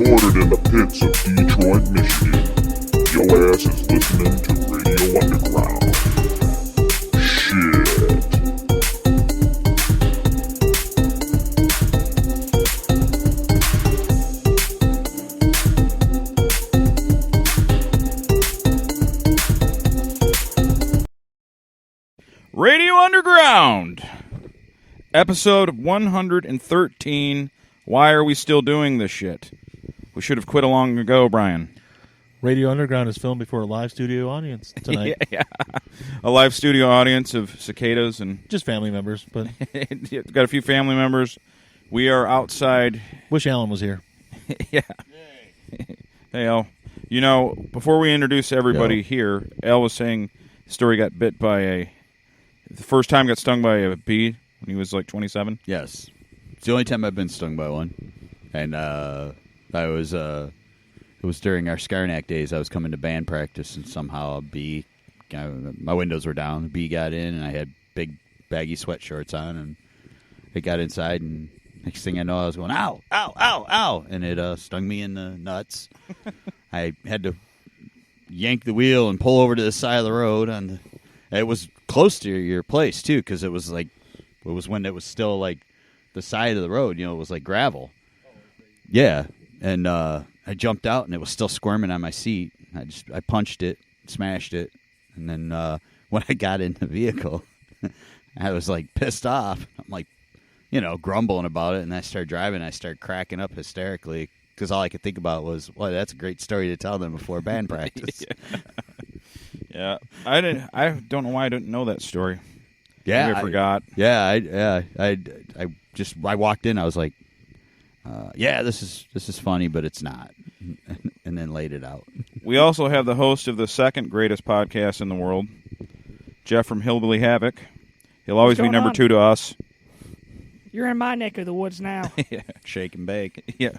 recorded in the pits of Detroit, Michigan. Your ass is listening to Radio Underground. Shit. Radio Underground, episode 113. Why are we still doing this shit? We should have quit a long ago, Brian. Radio Underground is filmed before a live studio audience tonight. Yeah. A live studio audience of cicadas and just family members, but got a few family members. We are outside. Wish Alan was here. Yeah. Hey, Al. You know, before we introduce everybody here, Al was saying the story got bit by the first time got stung by a bee when he was like 27. Yes. It's the only time I've been stung by one. And it was during our Skarnak days. I was coming to band practice, and somehow a bee, my windows were down, a bee got in, and I had big baggy sweatshorts on, and it got inside, and next thing I know, I was going, ow, ow, ow, ow, and it stung me in the nuts. I had to yank the wheel and pull over to the side of the road. It was close to your place, too, because it was when it was still like the side of the road, it was like gravel. Yeah, and I jumped out, and it was still squirming on my seat. I punched it, smashed it, and then when I got in the vehicle, I was like pissed off. I'm like, grumbling about it, and I started driving. I started cracking up hysterically because all I could think about was, well, that's a great story to tell them before band practice. Yeah, I don't know why I didn't know that story. Yeah, maybe I forgot. Yeah, I walked in. I was like, this is funny, but it's not, and then laid it out. We also have the host of the second greatest podcast in the world, Jeff from Hillbilly Havoc. He'll always be number 2 to us. You're in my neck of the woods now. Yeah, shake and bake. Yeah.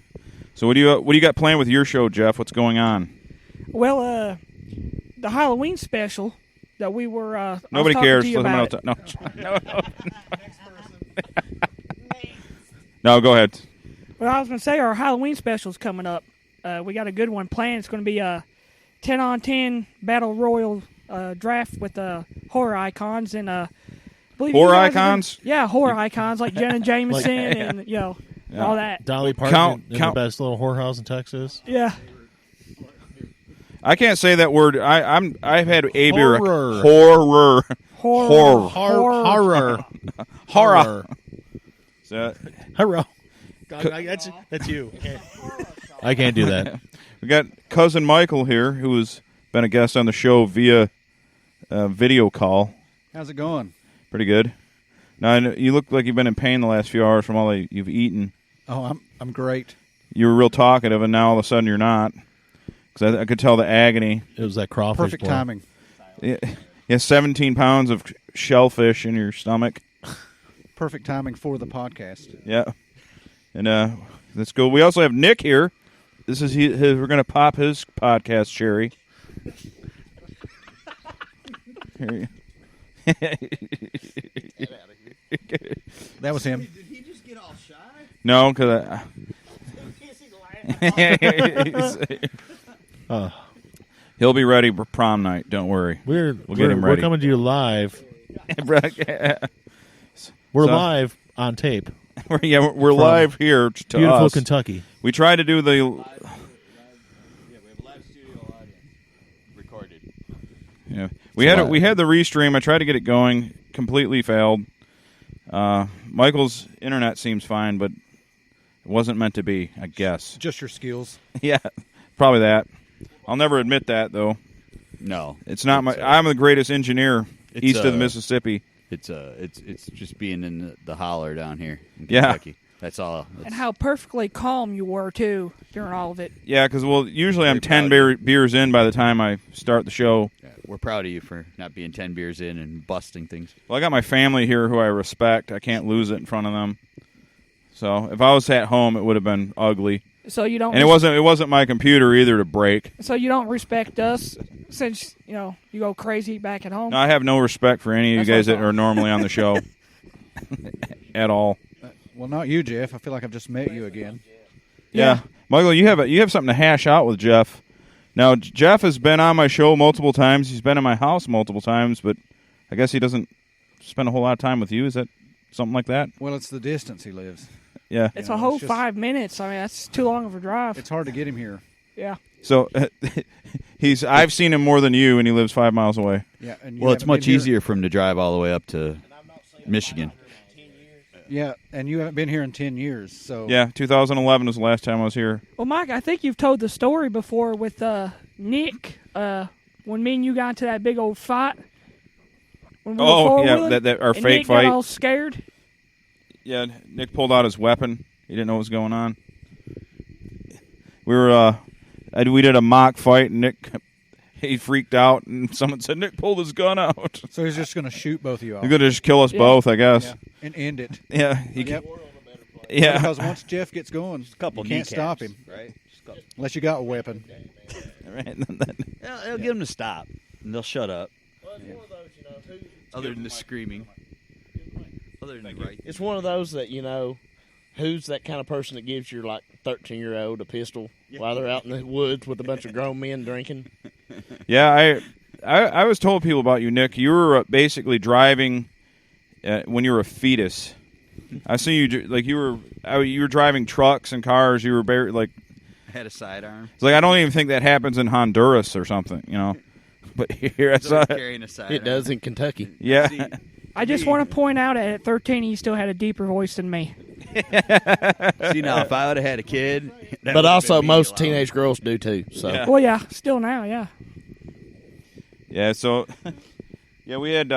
So what do you got planned with your show, Jeff? What's going on? Well, the Halloween special that we were. Nobody cares. No. No, go ahead. Well, I was going to say our Halloween special's coming up. We got a good one planned. It's going to be a 10-on-10 battle royal draft with horror icons and horror icons. Horror icons like Jenna Jameson and all that. Dolly Parton in the best little whorehouse in Texas. Yeah. I can't say that word. I've had a beer. Horror. So, horror. That's you. I can't do that. We got cousin Michael here, who has been a guest on the show via video call. How's it going? Pretty good. Now you look like you've been in pain the last few hours from all that you've eaten. Oh, I'm great. You were real talkative, and now all of a sudden you're not. Because I could tell the agony. It was that crawfish. Perfect timing. Yeah, 17 pounds of shellfish in your stomach. Perfect timing for the podcast. Yeah. And that's cool. We also have Nick here. This is we're going to pop his podcast cherry. Here That was him. Did he just get all shy? No, because he'll be ready for prom night. Don't worry. We'll get him ready. We're coming to you live. We're live on tape. We're live here to beautiful us. Kentucky. We tried to do the. Yeah, we have a live studio audience recorded. Yeah, we had the restream. I tried to get it going. Completely failed. Michael's internet seems fine, but it wasn't meant to be, I guess. Just your skills. Yeah, probably that. I'll never admit that, though. No, it's not my. I'm the greatest engineer east of the Mississippi. It's just being in the holler down here in Kentucky. Yeah. That's all. And how perfectly calm you were, too, during all of it. Yeah, because, usually I'm 10 beers in by the time I start the show. Yeah, we're proud of you for not being 10 beers in and busting things. Well, I got my family here who I respect. I can't lose it in front of them. So if I was at home, it would have been ugly. So you don't. And it wasn't my computer either to break. So you don't respect us since you go crazy back at home. No, I have no respect for any of you guys that are normally on the show at all. Well, not you, Jeff. I feel like I've just met you again. Yeah. Michael, you have something to hash out with Jeff. Now, Jeff has been on my show multiple times. He's been in my house multiple times, but I guess he doesn't spend a whole lot of time with you. Is that something like that? Well, it's the distance he lives. Yeah. It's You a know, whole it's just- 5 minutes. I mean, that's too long of a drive. It's hard to get him here. Yeah. So I've seen him more than you, and he lives 5 miles away. Yeah, and you Well, it's haven't been much here- easier for him to drive all the way up to Michigan. Yeah, and you haven't been here in 10 years, so Yeah, 2011 was the last time I was here. Well, Mike, I think you've told the story before with Nick when me and you got into that big old fight. When we were Oh, yeah, four-wheeling, that our and fake Nick fight. got all scared. Yeah, Nick pulled out his weapon. He didn't know what was going on. We did a mock fight, and Nick, he freaked out, and someone said, Nick pulled his gun out. so he's just going to shoot both of you off. He's going to just kill us Yeah. both, I guess. Yeah, and end it. Yeah. Yep. Yeah. Because once Jeff gets going, Couple you can't kneecaps, stop him right? unless you got a weapon. It'll get them to stop, and they'll shut up. Other than the screaming. Other than the right. It's one of those that, who's that kind of person that gives your, 13-year-old a pistol while they're out in the woods with a bunch of grown men drinking? Yeah, I was told people about you, Nick. You were basically driving when you were a fetus. I see you you were driving trucks and cars. You were I had a sidearm. it's like I don't even think that happens in Honduras or something, But here I saw it. Carrying a sidearm. It does in Kentucky. Yeah. I just want to point out at 13, he still had a deeper voice than me. See, now, if I would have had a kid... that But would've also, been me most allowed. teenage girls do, too. So Yeah. Well, yeah, still now, yeah. Yeah, so yeah, we had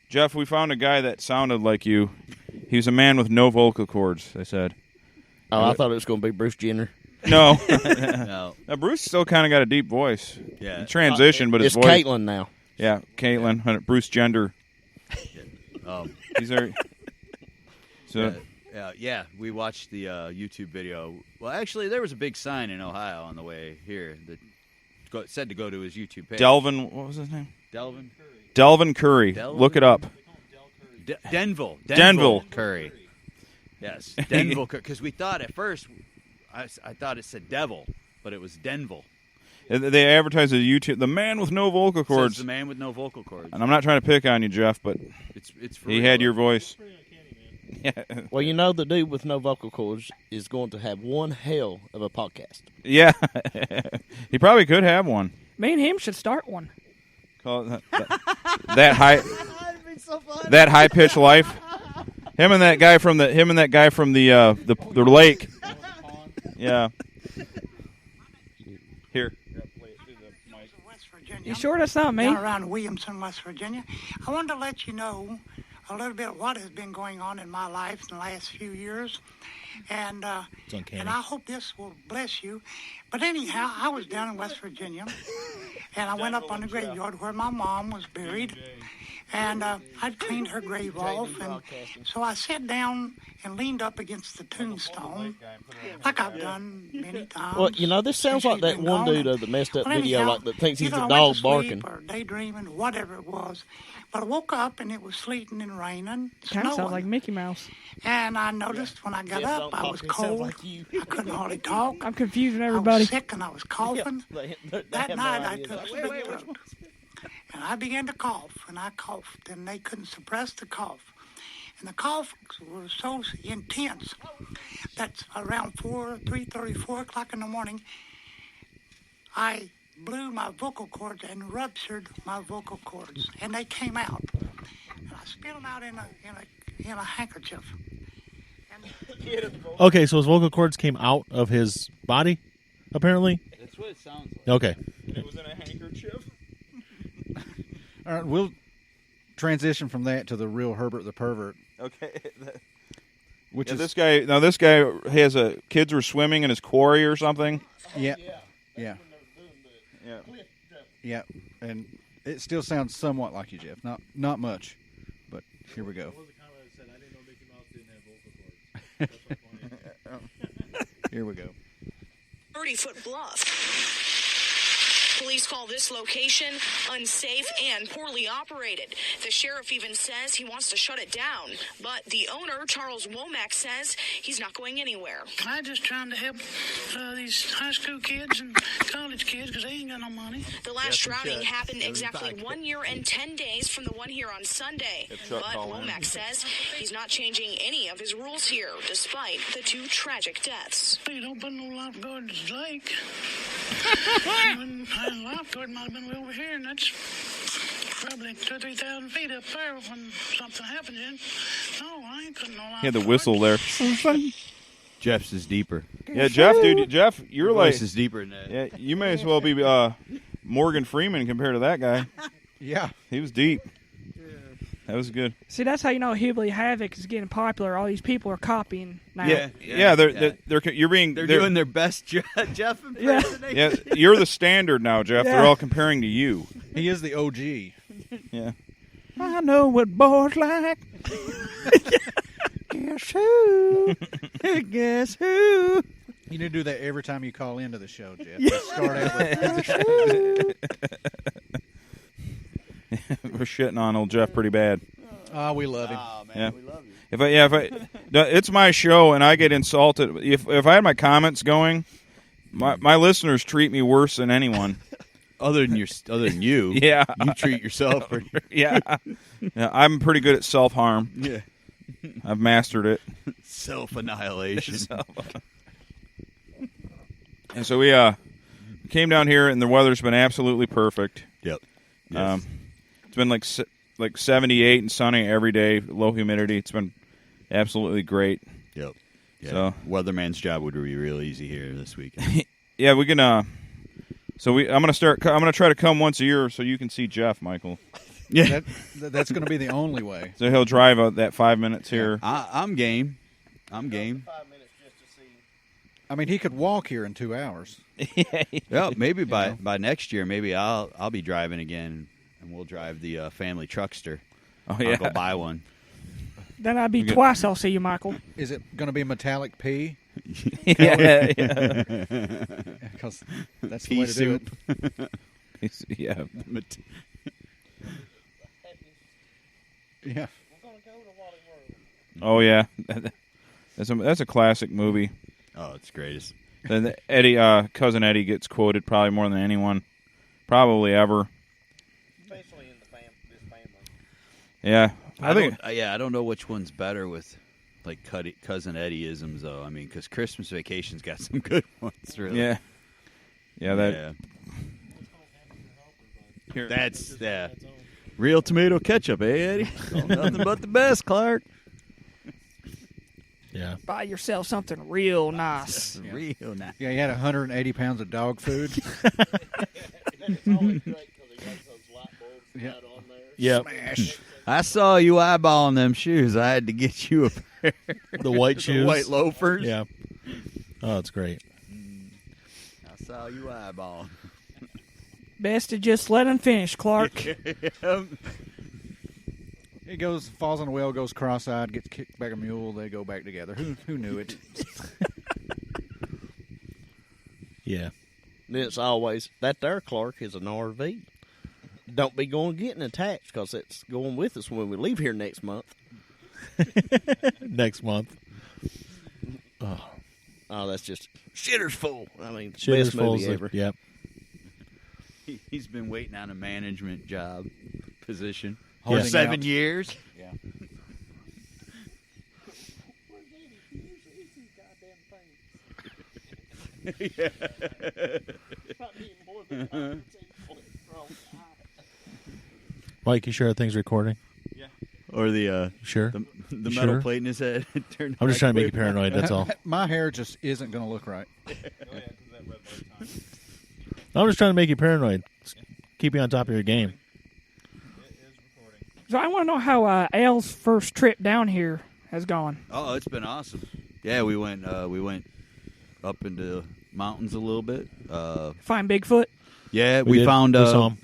Jeff, we found a guy that sounded like you. He was a man with no vocal cords, they said. I thought it was going to be Bruce Jenner. No. No. Now, Bruce still kind of got a deep voice. Yeah. He transitioned, but his It's voice. Caitlin now. Yeah, Caitlin, Bruce Gender. He's there. So Yeah, we watched the YouTube video. Well, actually, there was a big sign in Ohio on the way here that said to go to his YouTube page. Delvin, what was his name? Delvin? Delvin Curry. Delvin? Look it up. Denville. Denville. Curry. Yes, Denville Curry. Because we thought at first, I thought it said devil, but it was Denville. They advertise as YouTube, the man with no vocal cords. Says the man with no vocal cords. And I'm not trying to pick on you, Jeff, but It's for he real. had your voice. Yeah. Well, the dude with no vocal cords is going to have one hell of a podcast. Yeah. He probably could have one. Me and him should start one. Call it that high that high pitched life. Him and that guy from the lake. Yeah. Here. West Virginia. You sure that's not me? Down around Williamson, West Virginia. I wanted to let you know a little bit of what has been going on in my life in the last few years. And and I hope this will bless you. But anyhow, I was down in West Virginia, and I went up on the graveyard where my mom was buried. And I'd cleaned her grave off, and so I sat down and leaned up against the tombstone, like I've done many times. Well, this sounds like since that she's been one gone. dude of the messed up Well, video, anyhow, that thinks he's either a I dog went to sleep barking. or daydreaming, whatever it was. But I woke up and it was sleeting and raining, Kind of snowing. sounds like Mickey Mouse. And I noticed when I got Jeff, up, don't I talk, was it sounds cold. like you. I couldn't hardly talk. I'm confusing I everybody. was sick and I was coughing. They That have no night I idea. took spit throat. And I began to cough, and I coughed, and they couldn't suppress the cough. And the cough was so intense that around 3:30, 4 o'clock in the morning, I blew my vocal cords and ruptured my vocal cords, and they came out. And I spit them out in a handkerchief. Okay, so his vocal cords came out of his body, apparently? That's what it sounds like. Okay. It was in a handkerchief. All right, we'll transition from that to the real Herbert the pervert, Okay. which Yeah, is this guy has kids were swimming in his quarry or something. yeah, Yeah. yeah, and it still sounds somewhat like you, Jeff. Not much, but here we go. Here we go. 30-foot bluff. Police call this location unsafe and poorly operated. The sheriff even says he wants to shut it down, but the owner, Charles Womack, says he's not going anywhere. I'm just trying to help these high school kids and college kids because they ain't got no money. The last drowning happened exactly 1 year and 10 days from the one here on Sunday. But Womack says he's not changing any of his rules here, despite the 2 tragic deaths. You don't put no lifeguard in the lake. The lifeguard might have been way over here, and that's probably 2,000 or 3,000 feet up there when something happens. No, I ain't putting no lifeguard. He had the whistle there. Jeff's is deeper. Yeah, Jeff, dude. Jeff, you're Your like... voice is deeper than that. Yeah, you may as well be Morgan Freeman compared to that guy. Yeah. He was deep. That was good. See, that's how you know Hillbilly Havoc is getting popular. All these people are copying now. Yeah. They're doing their best Jeff impersonation. Yeah, you're the standard now, Jeff. Yeah. They're all comparing to you. He is the OG. Yeah. I know what boys like. Guess who? Guess who? You need to do that every time you call into the show, Jeff. Yeah. Just start out with We're shitting on old Jeff pretty bad. Oh, we love him. Oh, man, Yeah. we love you. If I, it's my show and I get insulted. If I had my comments going, my listeners treat me worse than anyone. Other than you, Yeah. you treat yourself. Yeah, I'm pretty good at self harm. Yeah, I've mastered it. self annihilation. And so we came down here, and the weather's been absolutely perfect. Yep. Yes. It's been like 78 and sunny every day, low humidity. It's been absolutely great. Yep. Yeah. So weatherman's job would be real easy here this weekend. yeah, we can. So I'm gonna try to come once a year so you can see Jeff, Michael. Yeah, That's going to be the only way. So he'll drive out that 5 minutes here. I'm game. I'm game. I mean, he could walk here in 2 hours. Yeah, maybe by next year, maybe I'll be driving again, and we'll drive the family truckster. Oh yeah, I'll go buy one. Then I'd be twice. I'll see you, Michael. Is it going to be metallic pea? yeah. Because that's the Pea way to do it. Yeah. Yeah. Oh yeah, that's a classic movie. Oh, it's greatest. Then Eddie, cousin Eddie, gets quoted probably more than anyone, probably ever. Especially in this family. Yeah, I don't know which one's better with like cousin Eddie-isms though. I mean, because Christmas Vacation's got some good ones, really. Yeah. That's real tomato ketchup, eh, Eddie? Oh, nothing but the best, Clark. Yeah. Buy yourself something real nice. Real nice. Yeah, he had 180 pounds of dog food. It's always great because he has those light bulbs Yeah. right on there. Yep. Smash. I saw you eyeballing them shoes. I had to get you a pair. The white shoes. The white loafers. Yeah. Oh, it's great. I saw you eyeballing. Best to just let him finish, Clark. He goes, falls on the well, goes cross-eyed, gets kicked back a mule. They go back together. Who knew it? Yeah. It's always, that there, Clark, is an RV. Don't be going getting attached because it's going with us when we leave here next month. Next month. Oh, that's just shitter's full. I mean, Shitter's best movie full. ever. Yep. He's been waiting on a management job position for Holding 7 out. years. Yeah. Mike, you sure everything's recording? Or the Sure. the You metal sure? plate in his head. Turned I'm just trying to make you back paranoid. That's all. My hair just isn't going to look right. I'm just trying to make you paranoid. Keep you on top of your game. So I want to know how Al's first trip down here has gone. Oh, it's been awesome. Yeah, we went up into the mountains a little bit. Find Bigfoot. Yeah, We we did. found We saw him.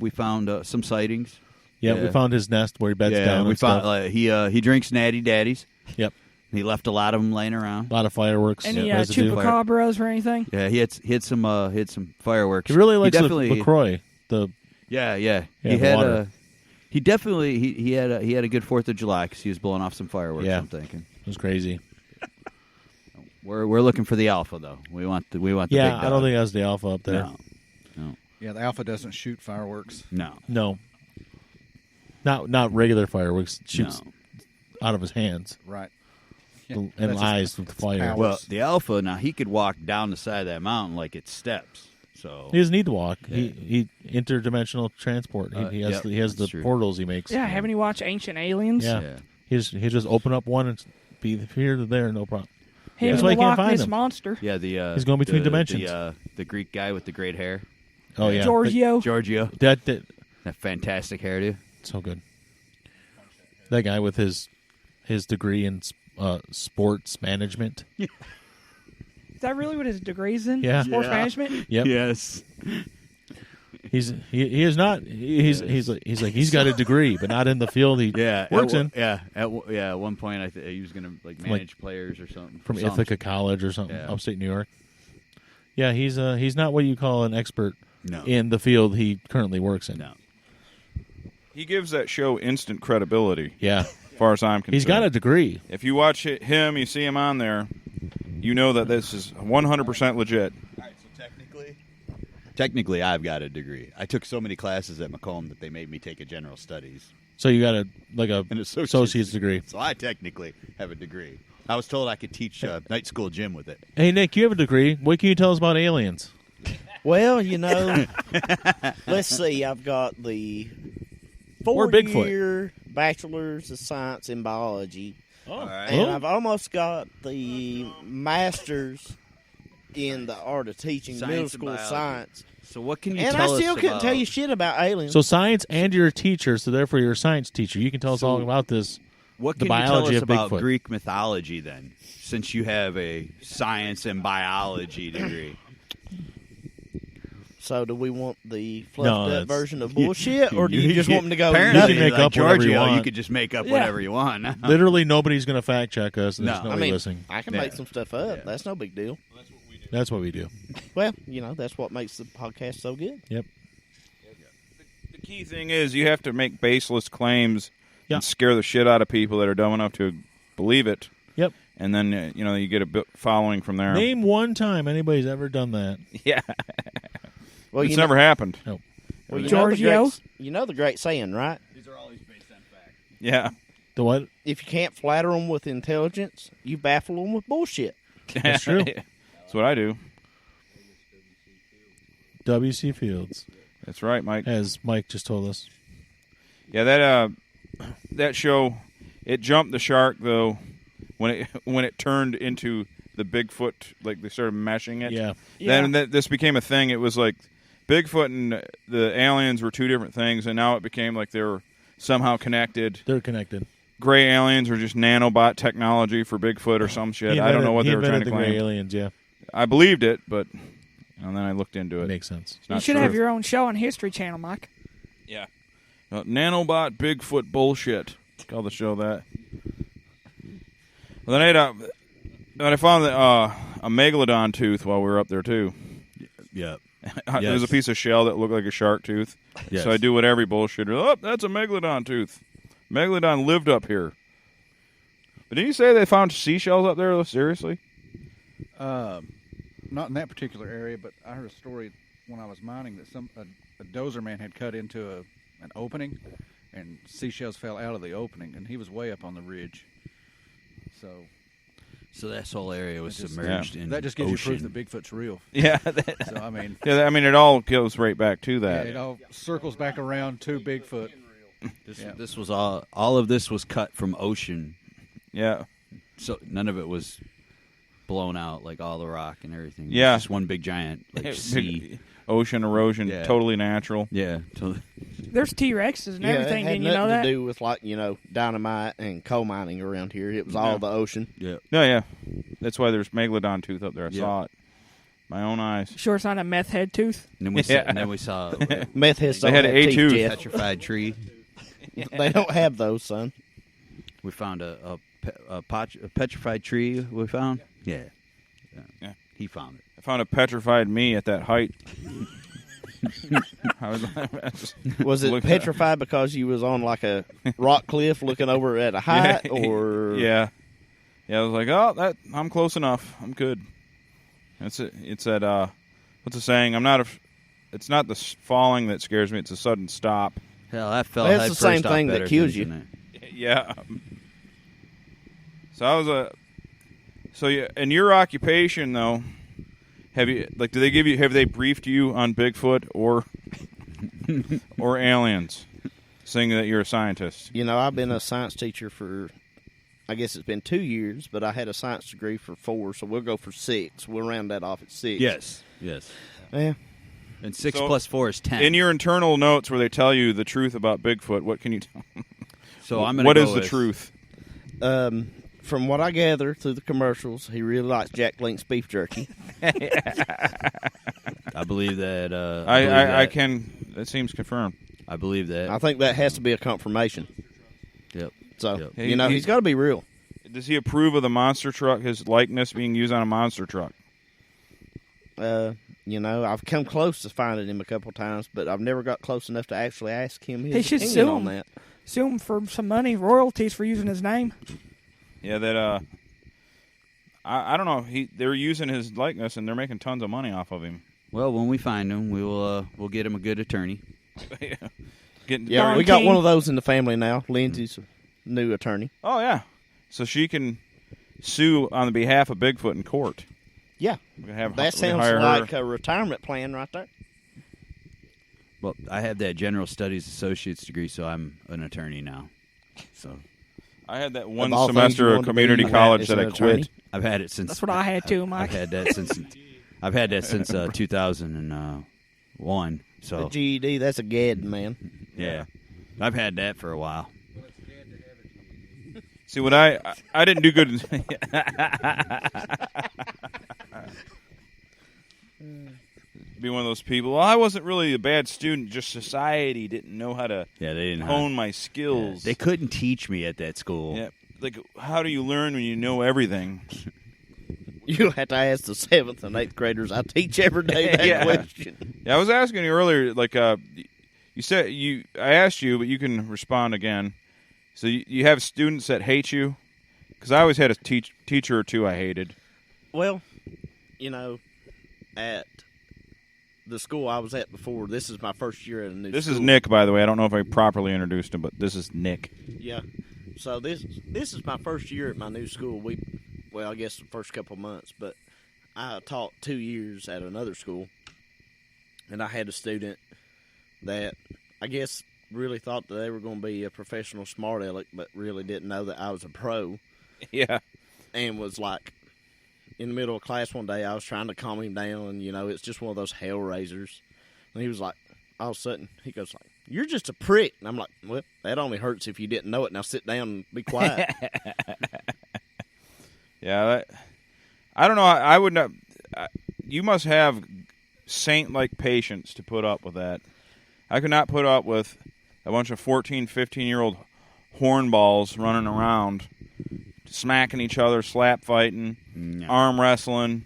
we found some sightings. Yeah, Yeah. we found his nest where he beds down. we and found stuff. he drinks Natty Daddies. Yep. He left a lot of them laying around. A lot of fireworks. Any residue. chupacabras or anything? Yeah, he had some fireworks. He really likes definitely LaCroix. Yeah. Yeah, He the had water. he definitely he had a good 4th of July because he was blowing off some fireworks. Yeah. I'm thinking It was crazy. we're looking for the alpha though. We want the big dog. I don't think that's the alpha up there. No. Yeah, the alpha doesn't shoot fireworks. No. Not regular fireworks. Shoots out of his hands. Right. And That's eyes his with fire. powers. Well, the alpha now he could walk down the side of that mountain like it's steps. So He doesn't need to walk. Yeah. He interdimensional transport. He has the true. portals he makes. Yeah, haven't you watched Ancient Aliens? Yeah. He just open up one and be here to there, no problem. Him That's and why the you can't Loch find Ness him. Monster. Yeah, He's going between dimensions. The Greek guy with the great hair. Oh yeah, Giorgio. Giorgio. That Fantastic hairdo. so good. That guy with his degree in sports management. Is that really what his degree's in? Yeah. Sports management? Yep. Yes. He is not. He's like he's got a degree, but not in the field he works in. At one point he was going to manage players or something From Ithaca College or something, upstate New York. Yeah, he's not what you call an expert in the field he currently works in. No. He gives that show instant credibility. Yeah. As far as I'm concerned. He's got a degree. If you watch him, you see him on there, you know that this is 100% legit. All right, so technically I've got a degree. I took so many classes at Macomb that they made me take a general studies. So you got an associate's degree. So I technically have a degree. I was told I could teach night school gym with it. Hey Nick, you have a degree. What can you tell us about aliens? Well, let's see. I've got the Or Bigfoot. 4-year Bachelor's of Science in Biology. Oh, And I've almost got the Master's in the art of teaching Science middle and school biology. science. So what can you And tell I us still couldn't about... tell you shit about aliens. So science, and you're a teacher, so therefore you're a science teacher. You can tell us all about this. What the can you biology tell us of about Bigfoot. Greek mythology, then, since you have a science and biology degree? So do we want the fluffed No, up version of bullshit, or do you just want me to go? Apparently, You can make up whatever you Giorgio, want. you could just make up whatever you want. Literally nobody's going to fact check us. And there's No. nobody listening. I can make some stuff up. Yeah. That's no big deal. That's what we do. Well, that's what makes the podcast so good. Yep. The key thing is you have to make baseless claims Yeah. and scare the shit out of people that are dumb enough to believe it. Yep. And then, you get a bit following from there. Name one time anybody's ever done that. Yeah. Well, It's never happened. No. Well, Giorgio? the great saying, right? These are always based on fact. Yeah. The what? If you can't flatter them with intelligence, you baffle them with bullshit. That's true. That's what I do. W.C. Fields, That's right, Mike. as Mike just told us. Yeah, that show, it jumped the shark though when it turned into the Bigfoot, like they started meshing it. Yeah. Then this became a thing. It was like Bigfoot and the aliens were two different things, and now it became like they were somehow connected. They're connected. Gray aliens are just nanobot technology for Bigfoot or some shit. I don't know what they were trying to the claim. gray aliens, yeah. I believed it, but and then I looked into it. Makes sense. It's You not should true. have your own show on History Channel, Mike. Yeah. Nanobot Bigfoot bullshit. Call the show that. Well, then I found a megalodon tooth while we were up there too. Yeah. There was a piece of shell that looked like a shark tooth. Yes. So I do what every bullshitter. Oh, that's a megalodon tooth. Megalodon lived up here. But did you say they found seashells up there? Seriously? Not in that particular area, but I heard a story when I was mining that a dozer man had cut into an opening, and seashells fell out of the opening, and he was way up on the ridge. So this whole area was That just- submerged in that just gives ocean. you proof that Bigfoot's real. Yeah. So I mean, Yeah, I mean, it all goes right back to yeah, that. it all circles back around to Bigfoot. This was all of this was cut from ocean, Yeah. so none of it was blown out, like all the rock and everything. It was Yeah. just one big giant sea. Ocean erosion, Yeah. totally natural. Yeah, totally. There's T-Rexes and everything. It had Didn't you know nothing that? to do with dynamite and coal mining around here. It was all the ocean. Yeah. Yeah. That's why there's megalodon tooth up there. I Yeah. saw it. My own eyes. Sure, it's not a meth head tooth. And then we Yeah. saw Meth heads They don't had have a teeth, tooth. Jeff. petrified tree. They don't have those, son. We found a a petrified tree we found? Yeah. He found it. I found a petrified me at that height. Was it petrified because you was on like a rock cliff looking over at a height, or yeah? I was like, oh, I'm close enough. I'm good. It's that what's the saying? It's not the falling that scares me. It's a sudden stop. Hell, that fell. That's the same thing that kills you. Yeah. So in your occupation though, have they briefed you on Bigfoot or aliens, saying that you're a scientist? I've been a science teacher for, I guess it's been 2 years, but I had a science degree for 4, so we'll go for 6. We'll round that off at 6. Yes. Yeah. And 6 plus 4 is 10. In your internal notes where they tell you the truth about Bigfoot, what can you tell? So I'm going What to is the truth? From what I gather through the commercials, he really likes Jack Link's beef jerky. I believe that. I can. That seems confirmed. I believe that. I think that has to be a confirmation. Yep. So, he's got to be real. Does he approve of the monster truck, his likeness being used on a monster truck? I've come close to finding him a couple times, but I've never got close enough to actually ask him his opinion on that. Sue him for some money, royalties for using his name. Yeah, that I don't know. They're using his likeness and they're making tons of money off of him. Well, when we find him, we'll get him a good attorney. Yeah, we got one of those in the family now. Lindsay's new attorney. Oh yeah, so she can sue on the behalf of Bigfoot in court. Yeah, that sounds like a retirement plan right there. Well, I have that general studies associate's degree, so I'm an attorney now. So I had that one semester of community college that I quit. I've had it since. That's what I had too, Mike. I've had that since 2001. So a GED, that's a GED, man. Yeah, I've had that for a while. See, what I didn't do good. Be one of those people. Well, I wasn't really a bad student. Just society didn't know how to they didn't hone my skills. Yeah, they couldn't teach me at that school. Yeah, like how do you learn when you know everything? You'll have to ask the 7th and 8th graders. I teach every day that question. Yeah, I was asking you earlier. Like you said, I asked you, but you can respond again. So you have students that hate you? Because I always had a teacher or two I hated. Well, at the school I was at before, this is my first year at a new school. This is Nick, by the way. I don't know if I properly introduced him, but this is Nick. Yeah. So this is my first year at my new school. I guess the first couple months, but I taught 2 years at another school, and I had a student that I guess really thought that they were going to be a professional smart aleck, but really didn't know that I was a pro. Yeah. And was like, in the middle of class one day, I was trying to calm him down, and, it's just one of those hell raisers. And he was like, all of a sudden, he goes like, "You're just a prick." And I'm like, well, that only hurts if you didn't know it. Now sit down and be quiet. Yeah, I don't know. I would not. You must have saint-like patience to put up with that. I could not put up with a bunch of 14, 15-year-old hornballs running around, smacking each other, slap fighting, arm wrestling.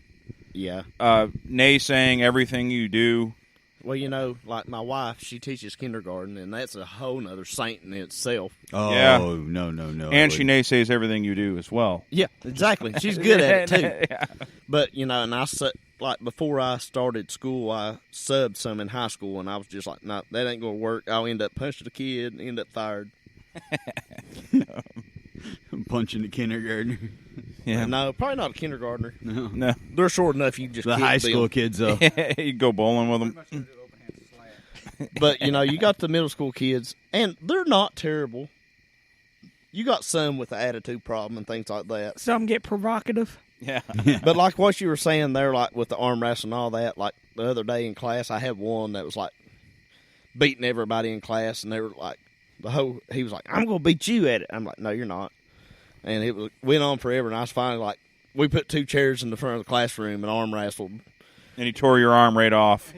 Yeah. Naysaying everything you do. Well, like my wife, she teaches kindergarten, and that's a whole nother saint in itself. Oh, yeah. No. And she naysays everything you do as well. Yeah, exactly. She's good at it, too. Yeah. But, and like before I started school, I subbed some in high school, and I was just like, no, that ain't going to work. I'll end up punching a kid and end up fired. Punching the kindergartner. Yeah. No, probably not a kindergartner. No. They're short enough you just the high school kids, though. You go bowling with them. But, you got the middle school kids, and they're not terrible. You got some with the attitude problem and things like that. Some get provocative. Yeah. But like what you were saying there, like with the arm wrestling and all that, like the other day in class, I had one that was like beating everybody in class, and they were like, he was like, "I'm going to beat you at it." I'm like, "No, you're not." And it went on forever, and I was finally like, we put 2 chairs in the front of the classroom and arm wrestled. And he tore your arm right off.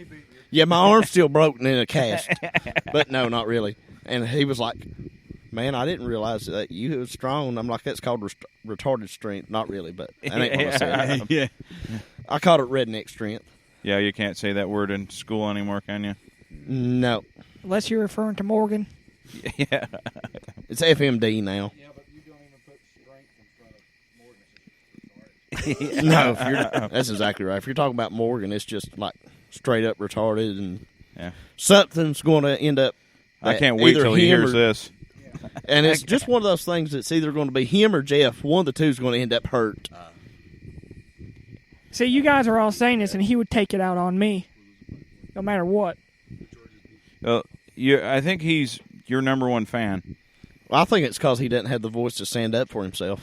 Yeah, my arm's still broken in a cast. But no, not really. And he was like, Man, I didn't realize that you was strong. I'm like, that's called retarded strength. Not really, but that ain't what I said. Yeah. I called it redneck strength. Yeah, you can't say that word in school anymore, can you? No. Unless you're referring to Morgan. Yeah. It's FMD now. Yeah, but you don't even put strength in front of Morgan. No, that's exactly right. If you're talking about Morgan, it's just like straight up retarded, and something's going to end up. I can't wait till he hears this. And it's just one of those things that's either going to be him or Jeff. One of the two is going to end up hurt. See, you guys are all saying this, and he would take it out on me, no matter what. I think he's your number one fan. Well, I think it's because he doesn't have the voice to stand up for himself.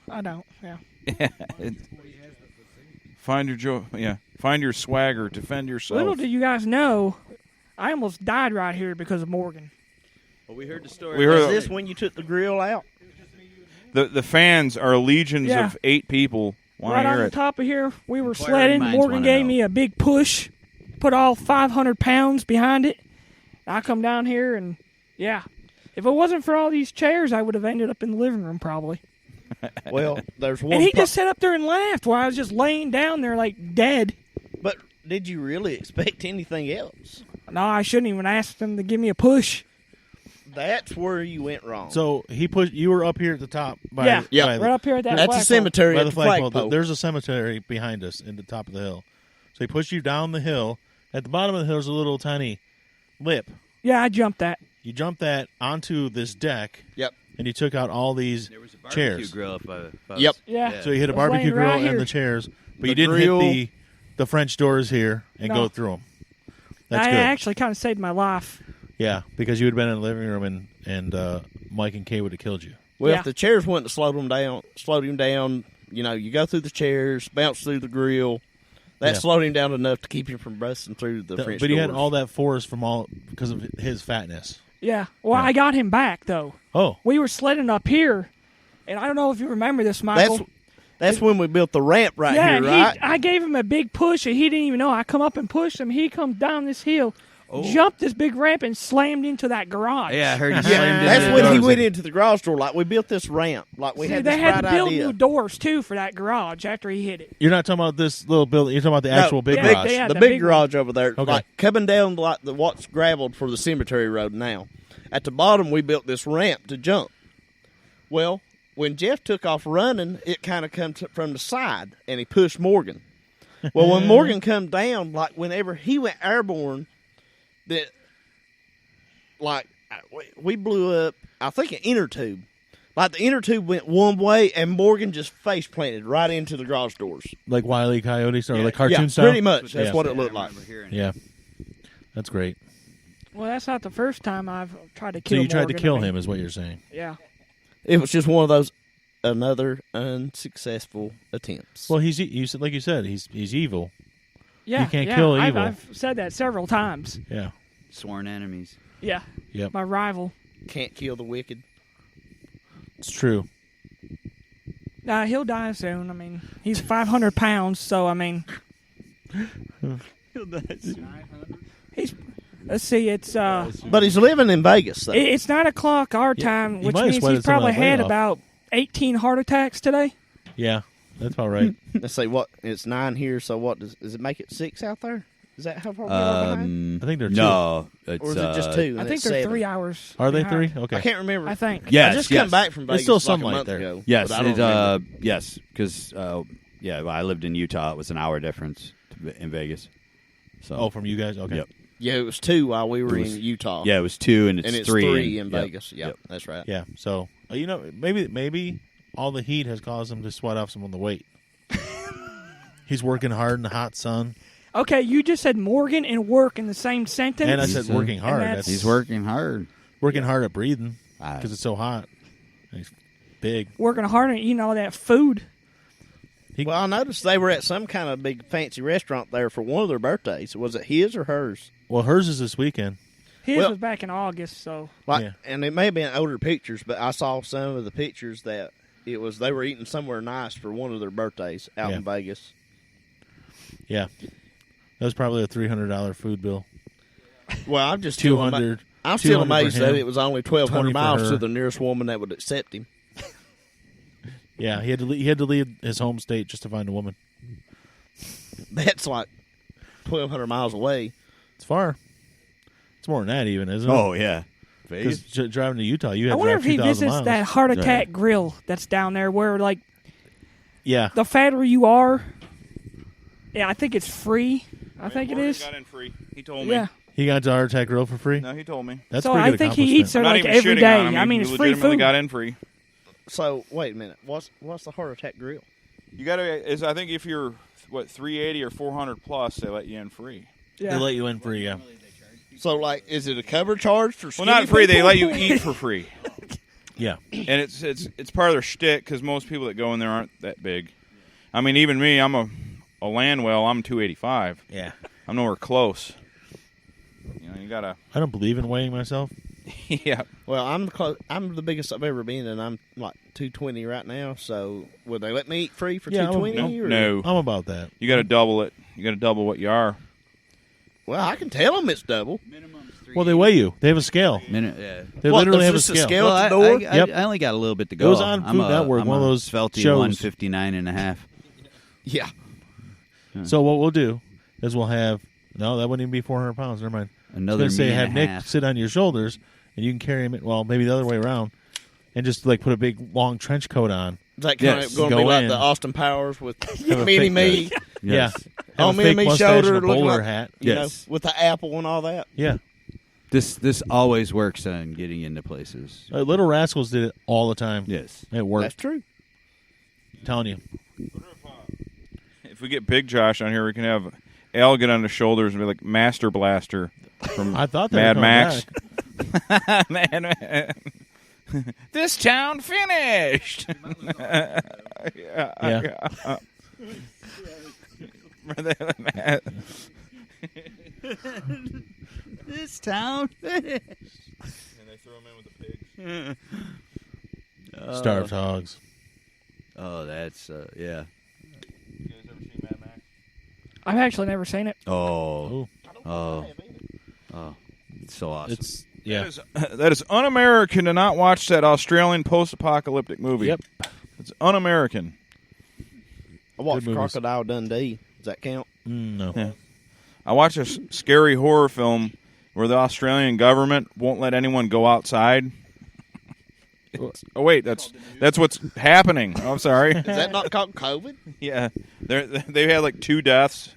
I don't, yeah. Find your joy. Yeah, find your swagger. Defend yourself. Little do you guys know, I almost died right here because of Morgan. Well, we heard the story. We heard Is this when you took the grill out? The fans are legions of 8 people. Right on the top of here, we were sledding. Morgan gave me a big push, put all 500 pounds behind it. I come down here, and if it wasn't for all these chairs, I would have ended up in the living room probably. Well, there's one. And he just sat up there and laughed while I was just laying down there like dead. But did you really expect anything else? No, I shouldn't even ask them to give me a push. That's where you went wrong. So he pushed. You were up here at the top. Right up here at that. That's a cemetery. By at the the flagpole. flagpole. There's a cemetery behind us in the top of the hill. So he pushed you down the hill. At the bottom of the hill is a little tiny lip. Yeah, I jumped that. You jumped that onto this deck. Yep. And you took out all these chairs. Grill Yep. Yeah. So you hit a I was barbecue laying right grill and here. the chairs, but The you didn't grill- hit the French doors here and No. go through them. That's I good. actually kind of saved my life. Yeah, because you would have been in the living room and Mike and Kay would have killed you. Well, Yeah. if the chairs wouldn't have slowed him down, you go through the chairs, bounce through the grill. That slowed him down enough to keep him from busting through the French But he had doors. all that force because of his fatness. Yeah. Well, I got him back, though. Oh. We were sledding up here, and I don't know if you remember this, Michael. That's when we built the ramp right yeah, here, right? I gave him a big push, and he didn't even know. I come up and pushed him. He comes down this hill, jumped this big ramp, and slammed into that garage. Yeah, I heard you Yeah, slammed into that's the when he doors. went into the garage door. Like, we built this ramp. Like, we See, had they this had right to build idea. new doors, too, for that garage after he hit it. You're not talking about this little building. You're talking about the actual big yeah, garage. they had the the big big garage over there, Okay. like coming down like what's gravelled for the cemetery road now. At the bottom, we built this ramp to jump. Well, when Jeff took off running, it kind of come from the side, and he pushed Morgan. Well, when Morgan come down, like whenever he went airborne, that like we blew up. I think an inner tube. Like the inner tube went one way, and Morgan just face planted right into the garage doors. Like Wile E. Coyote or like cartoon Yeah, style? pretty much. That's Yeah. what it looked like. Yeah. That's great. Well, that's not the first time I've tried to So kill you tried to Morgan. kill I mean, him is what you're saying. Yeah. It was just one of those another unsuccessful attempts. Well, he's evil. Yeah. You can't yeah, kill evil. I've said that several times. Yeah. Sworn enemies. Yeah. Yep. My rival. Can't kill the wicked. It's true. He'll die soon. I mean, he's 500 pounds, so I mean, he's. Let's see, it's But he's living in Vegas, though. it's 9 o'clock our time, he which might have means sweated he's some of probably that weight had off. about 18 heart attacks today. Yeah. That's all right. Let's see, what? It's 9 here, so what? Does it make it 6 out there? Is that how far we are behind? I think they're two. No, it's, Or is it just 2? I and think it's they're 7? 3 hours. Are they behind. 3? Okay. I can't remember. I think. Yes, I just yes. come back from Vegas still like sunlight a month there. ago. Yes, but I don't remember. yes, because I lived in Utah. It was an hour difference in Vegas. So Oh, from you guys? Okay. Yep. Yeah, it was 2 while we were It was- in Utah. Yeah, it was 2, and and it's 3 in yep. Vegas. Yep, that's right. Yeah. So, maybe all the heat has caused him to sweat off some of the weight. He's working hard in the hot sun. Okay, you just said Morgan and work in the same sentence. And I said working hard. that's- He's working hard. working hard at breathing I- because it's so hot. And he's big. working hard and eating all that food. Well, I noticed they were at some kind of big fancy restaurant there for one of their birthdays. Was it his or hers? Well, hers is this weekend. His Well- was back in August, so Yeah. And it may have been older pictures, but I saw some of the pictures that they were eating somewhere nice for one of their birthdays out Yeah. in Vegas. Yeah. That was probably a $300 food bill. Well, I'm just 200 I'm still 200 for amazed that him, it was only 20 1,200 for miles her. to the nearest woman that would accept him. Yeah, he had to leave his home state just to find a woman. That's like 1,200 miles away. It's far. It's more than that, even, isn't it? Oh, yeah. Because driving to Utah, you I have to wonder drive if he 2,000 visits miles. that Heart Attack Right. Grill that's down there, where like Yeah. the fatter you are. Yeah, I think it's free. I think it is. Got in free. He told me. Yeah. He got to Heart Attack Grill for free? No, he told me. That's So pretty I good think he eats accomplishment. there I'm not like even every shitting day. on him. I mean, He it's free legitimately food. got in free. So, wait a minute. What's the Heart Attack Grill? You got to. I think if you're 380 or 400 plus, they let you in free. They Yeah. let you in free, yeah. So, like, is it a cover charge for Well, skinny not free. They people? let you eat for free, Yeah. and it's part of their shtick because most people that go in there aren't that big. I mean, even me, I'm a Landwell. I'm 285. Yeah. I'm nowhere close. You know, you gotta. I don't believe in weighing myself. Yeah. Well, I'm the biggest I've ever been, and I'm like 220 right now. So, would they let me eat free for Yeah, 220? or? No. I'm about that. You got to double it. You got to double what you are. Well, I can tell them it's double. Well, they weigh you. They have a scale. Yeah. They What, literally there's have a just a scale. scale? Well, at the door? I Yep. only got a little bit to go. It was on I'm Food Network, I'm one of a those Svelte shows. 159.5. Yeah. So what we'll do is we'll have no, that wouldn't even be 400 pounds. Never mind. Another I was gonna say meat have and a Nick half. sit on your shoulders, and you can carry him. Well, maybe the other way around, and just like put a big long trench coat on. Is that kind Yes. of going to Go be like in. the Austin Powers with Have a mini fake- me, Yeah, Yes. have on a fake me mustache shoulder, and a looking bowler like, hat. you Yes. know, with the apple and all that? Yeah, This always works on getting into places. Little Rascals did it all the time. Yes. It worked. That's true. I'm telling you. If we get Big Josh on here, we can have Al get on his shoulders and be like Master Blaster from I thought they Mad were Max. back. Man. This town finished. Yeah. This town. And they throw him in with the pigs. Starved hogs. Oh, that's yeah. You guys ever seen Mad Max? I've actually never seen it. Oh, oh, it's so awesome. It's yeah. That is un-American to not watch that Australian post-apocalyptic movie. Yep. It's un-American. I watched Good movies. Crocodile Dundee. Does that count? No. Yeah. I watched a scary horror film where the Australian government won't let anyone go outside. Oh wait, that's what's happening. Oh, I'm sorry. Is that not called COVID? Yeah, they had like 2 deaths.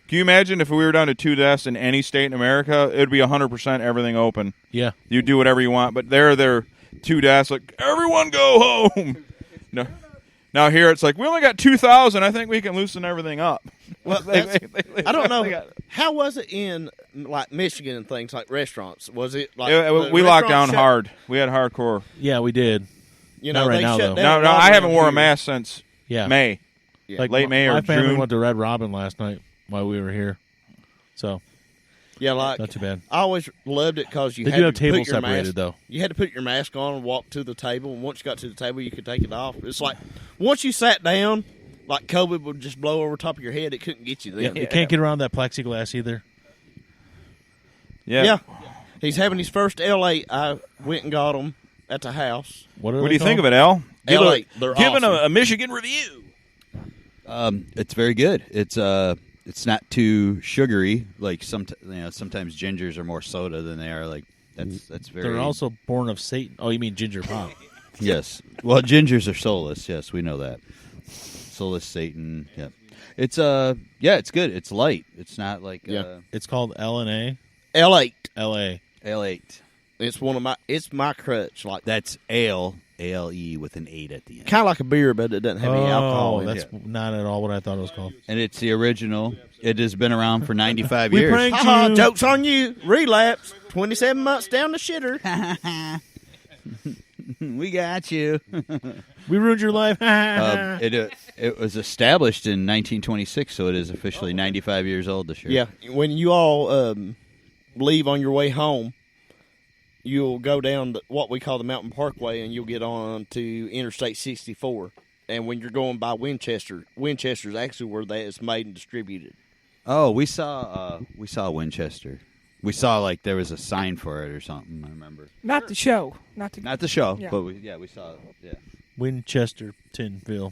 Can you imagine if we were down to 2 deaths in any state in America? It'd be 100% everything open. Yeah. You do whatever you want, but they're 2 deaths. Like everyone go home. No. Now here it's like we only got 2,000. I think we can loosen everything up. Well, I don't know. How was it in like Michigan and things like restaurants? Was it like We locked restaurants down shut- hard. We had hardcore. Yeah, we did. You know, Not right they now, shut though. down No, I Walmart haven't worn a here. mask since Yeah. May. Yeah. Like late May or my family June. went to Red Robin last night while we were here. So Yeah, like not too bad. I always loved it because you They had do to have tables put your separated mask, though. You had to put your mask on and walk to the table, and once you got to the table, you could take it off. It's like once you sat down, like COVID would just blow over top of your head. It couldn't get you Yeah, then. you can't get around that plexiglass either. Yeah. He's having his first L8. I went and got him at the house. What do you think of it, Al? L8. They're Giving awesome. a Michigan review. It's very good. It's not too sugary. Like sometimes gingers are more soda than they are. Like that's very. They're also born of Satan. Oh, you mean ginger pop? Yes. Well, gingers are soulless. Yes, we know that. Soulless Satan. Yep. It's it's good. It's light. It's not like It's called LNA. L8. LA. L8. It's my crutch. Like That's ale. ALE with an 8 at the end. kind of like a beer, but it doesn't have any alcohol in that's it. not at all what I thought it was called. And it's the original. It has been around for 95 We years. pranked Haha, you. joke's on you. Relapse. 27 months down the shitter. We got you. We ruined your life. It was established in 1926, so it is officially 95 years old this year. Yeah, when you all leave on your way home, you'll go down what we call the Mountain Parkway, and you'll get on to Interstate 64. And when you're going by Winchester's actually where that is made and distributed. Oh, we saw Winchester. We saw like there was a sign for it or something. I remember. Not the show. Not the show, yeah. but we saw it. Yeah. Winchestertonville.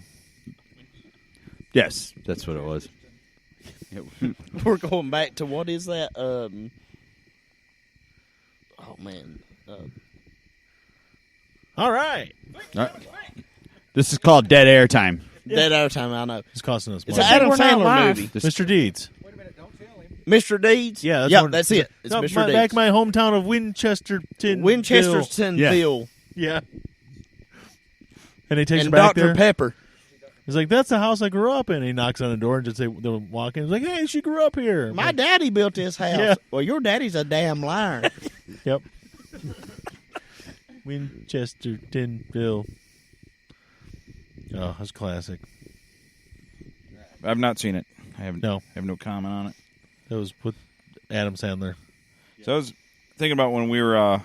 Yes, that's what it was. We're going back to what is that? Oh man. All right. This is called Dead Air Time. Dead Air Time, I know. It's costing us It's money. an Adam We're not Sandler live. movie. Mr. Deeds. Mr. Deeds? Yeah, that's it. It's Mr. Deeds. Back my hometown of Winchestertonville. Winchestertonville. Yeah. And he takes And her back Dr. there. Pepper. He's like, that's the house I grew up in. And he knocks on the door and just they're walking. He's like, hey, she grew up here. My daddy built this house. Yeah. Well, your daddy's a damn liar. Yep. Winchestertonville. Oh, that's classic. I've not seen it. I have No. no comment on it. That was with Adam Sandler. So I was thinking about when we were.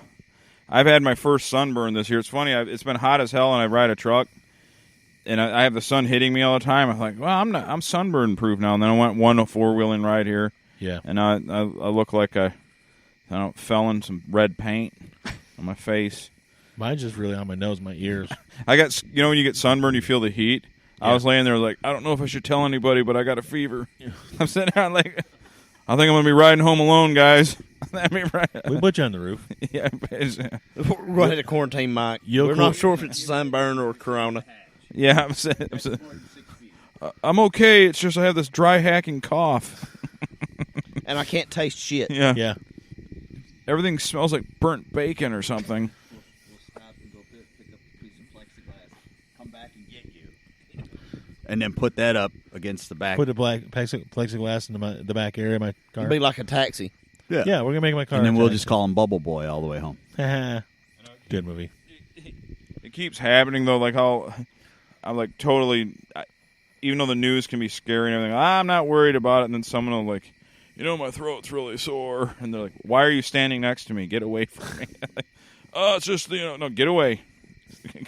I've had my first sunburn this year. It's funny. It's been hot as hell, and I ride a truck, and I have the sun hitting me all the time. I'm like, well, I'm sunburn proof now. And then I went 4-wheeling ride here. Yeah. And I look like I fell in some red paint on my face. Mine's just really on my nose, my ears. I got, when you get sunburned, you feel the heat. Yeah. I was laying there like, I don't know if I should tell anybody, but I got a fever. Yeah. I'm sitting there like, I think I'm going to be riding home alone, guys. We put you on the roof. Yeah. We're going to quarantine Mike. We're not sure if it's sunburn or corona. Yeah, I'm okay. It's just I have this dry hacking cough. And I can't taste shit. Yeah. Yeah. Everything smells like burnt bacon or something. And then put that up against the back. Put a black plexiglass in the back area of my car. It'd be like a taxi. Yeah, we're going to make my car. And then we'll just call him Bubble Boy all the way home. Good movie. It keeps happening, though. Like, I'm like totally, even though the news can be scary and everything, I'm not worried about it. And then someone will like, my throat's really sore. And they're like, why are you standing next to me? Get away from me. Like, oh, it's just, no, get away.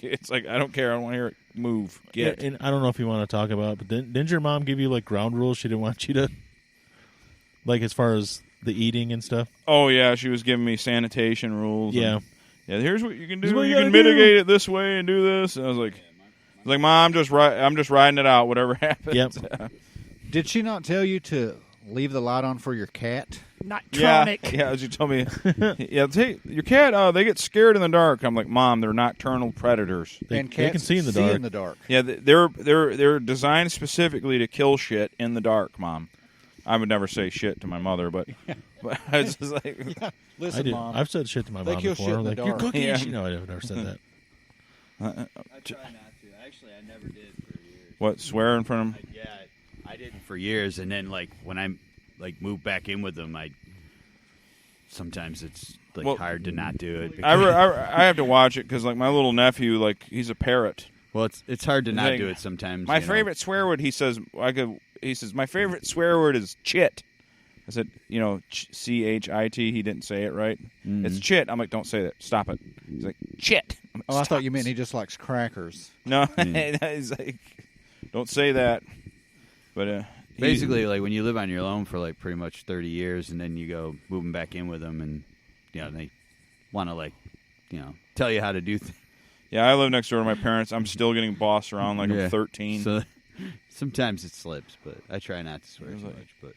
It's like, I don't care. I don't want to hear it move. Get. Yeah, and I don't know if you want to talk about it, but didn't your mom give you like ground rules? She didn't want you to, like, as far as the eating and stuff? Oh, yeah. She was giving me sanitation rules. Yeah. Here's what you can do. You can mitigate it this way and do this. And I was like, Mom, I'm just riding it out, whatever happens. Yep. Did she not tell you to leave the light on for your cat? Noctronic. Yeah, as you told me. Yeah, your cat, they get scared in the dark. I'm like, Mom, they're nocturnal predators. And they can see in the dark. Yeah, they're designed specifically to kill shit in the dark, Mom. I would never say shit to my mother, but I was just like, listen, Mom. I've said shit to my mom kill before. shit in the Like, dark. you're cooking. Yeah. No, I've never said that. I try not to. Actually, I never did for years. What, swear in front of them? Yeah, I didn't for years, and then like when I moved back in with them, sometimes it's hard to not do it. I have to watch it because like my little nephew, like he's a parrot. Well, it's hard to not like, do it sometimes. My favorite swear word, he says, my favorite swear word is chit. I said, CHIT. He didn't say it right. Mm-hmm. It's chit. I'm like, don't say that. Stop it. He's like, chit. Like, I thought you meant he just likes crackers. No, he's like, don't say that. But basically, like when you live on your own for like pretty much 30 years, and then you go moving back in with them, and they want to tell you how to do things. Yeah, I live next door to my parents. I'm still getting bossed around like I'm 13. So sometimes it slips, but I try not to swear too much. But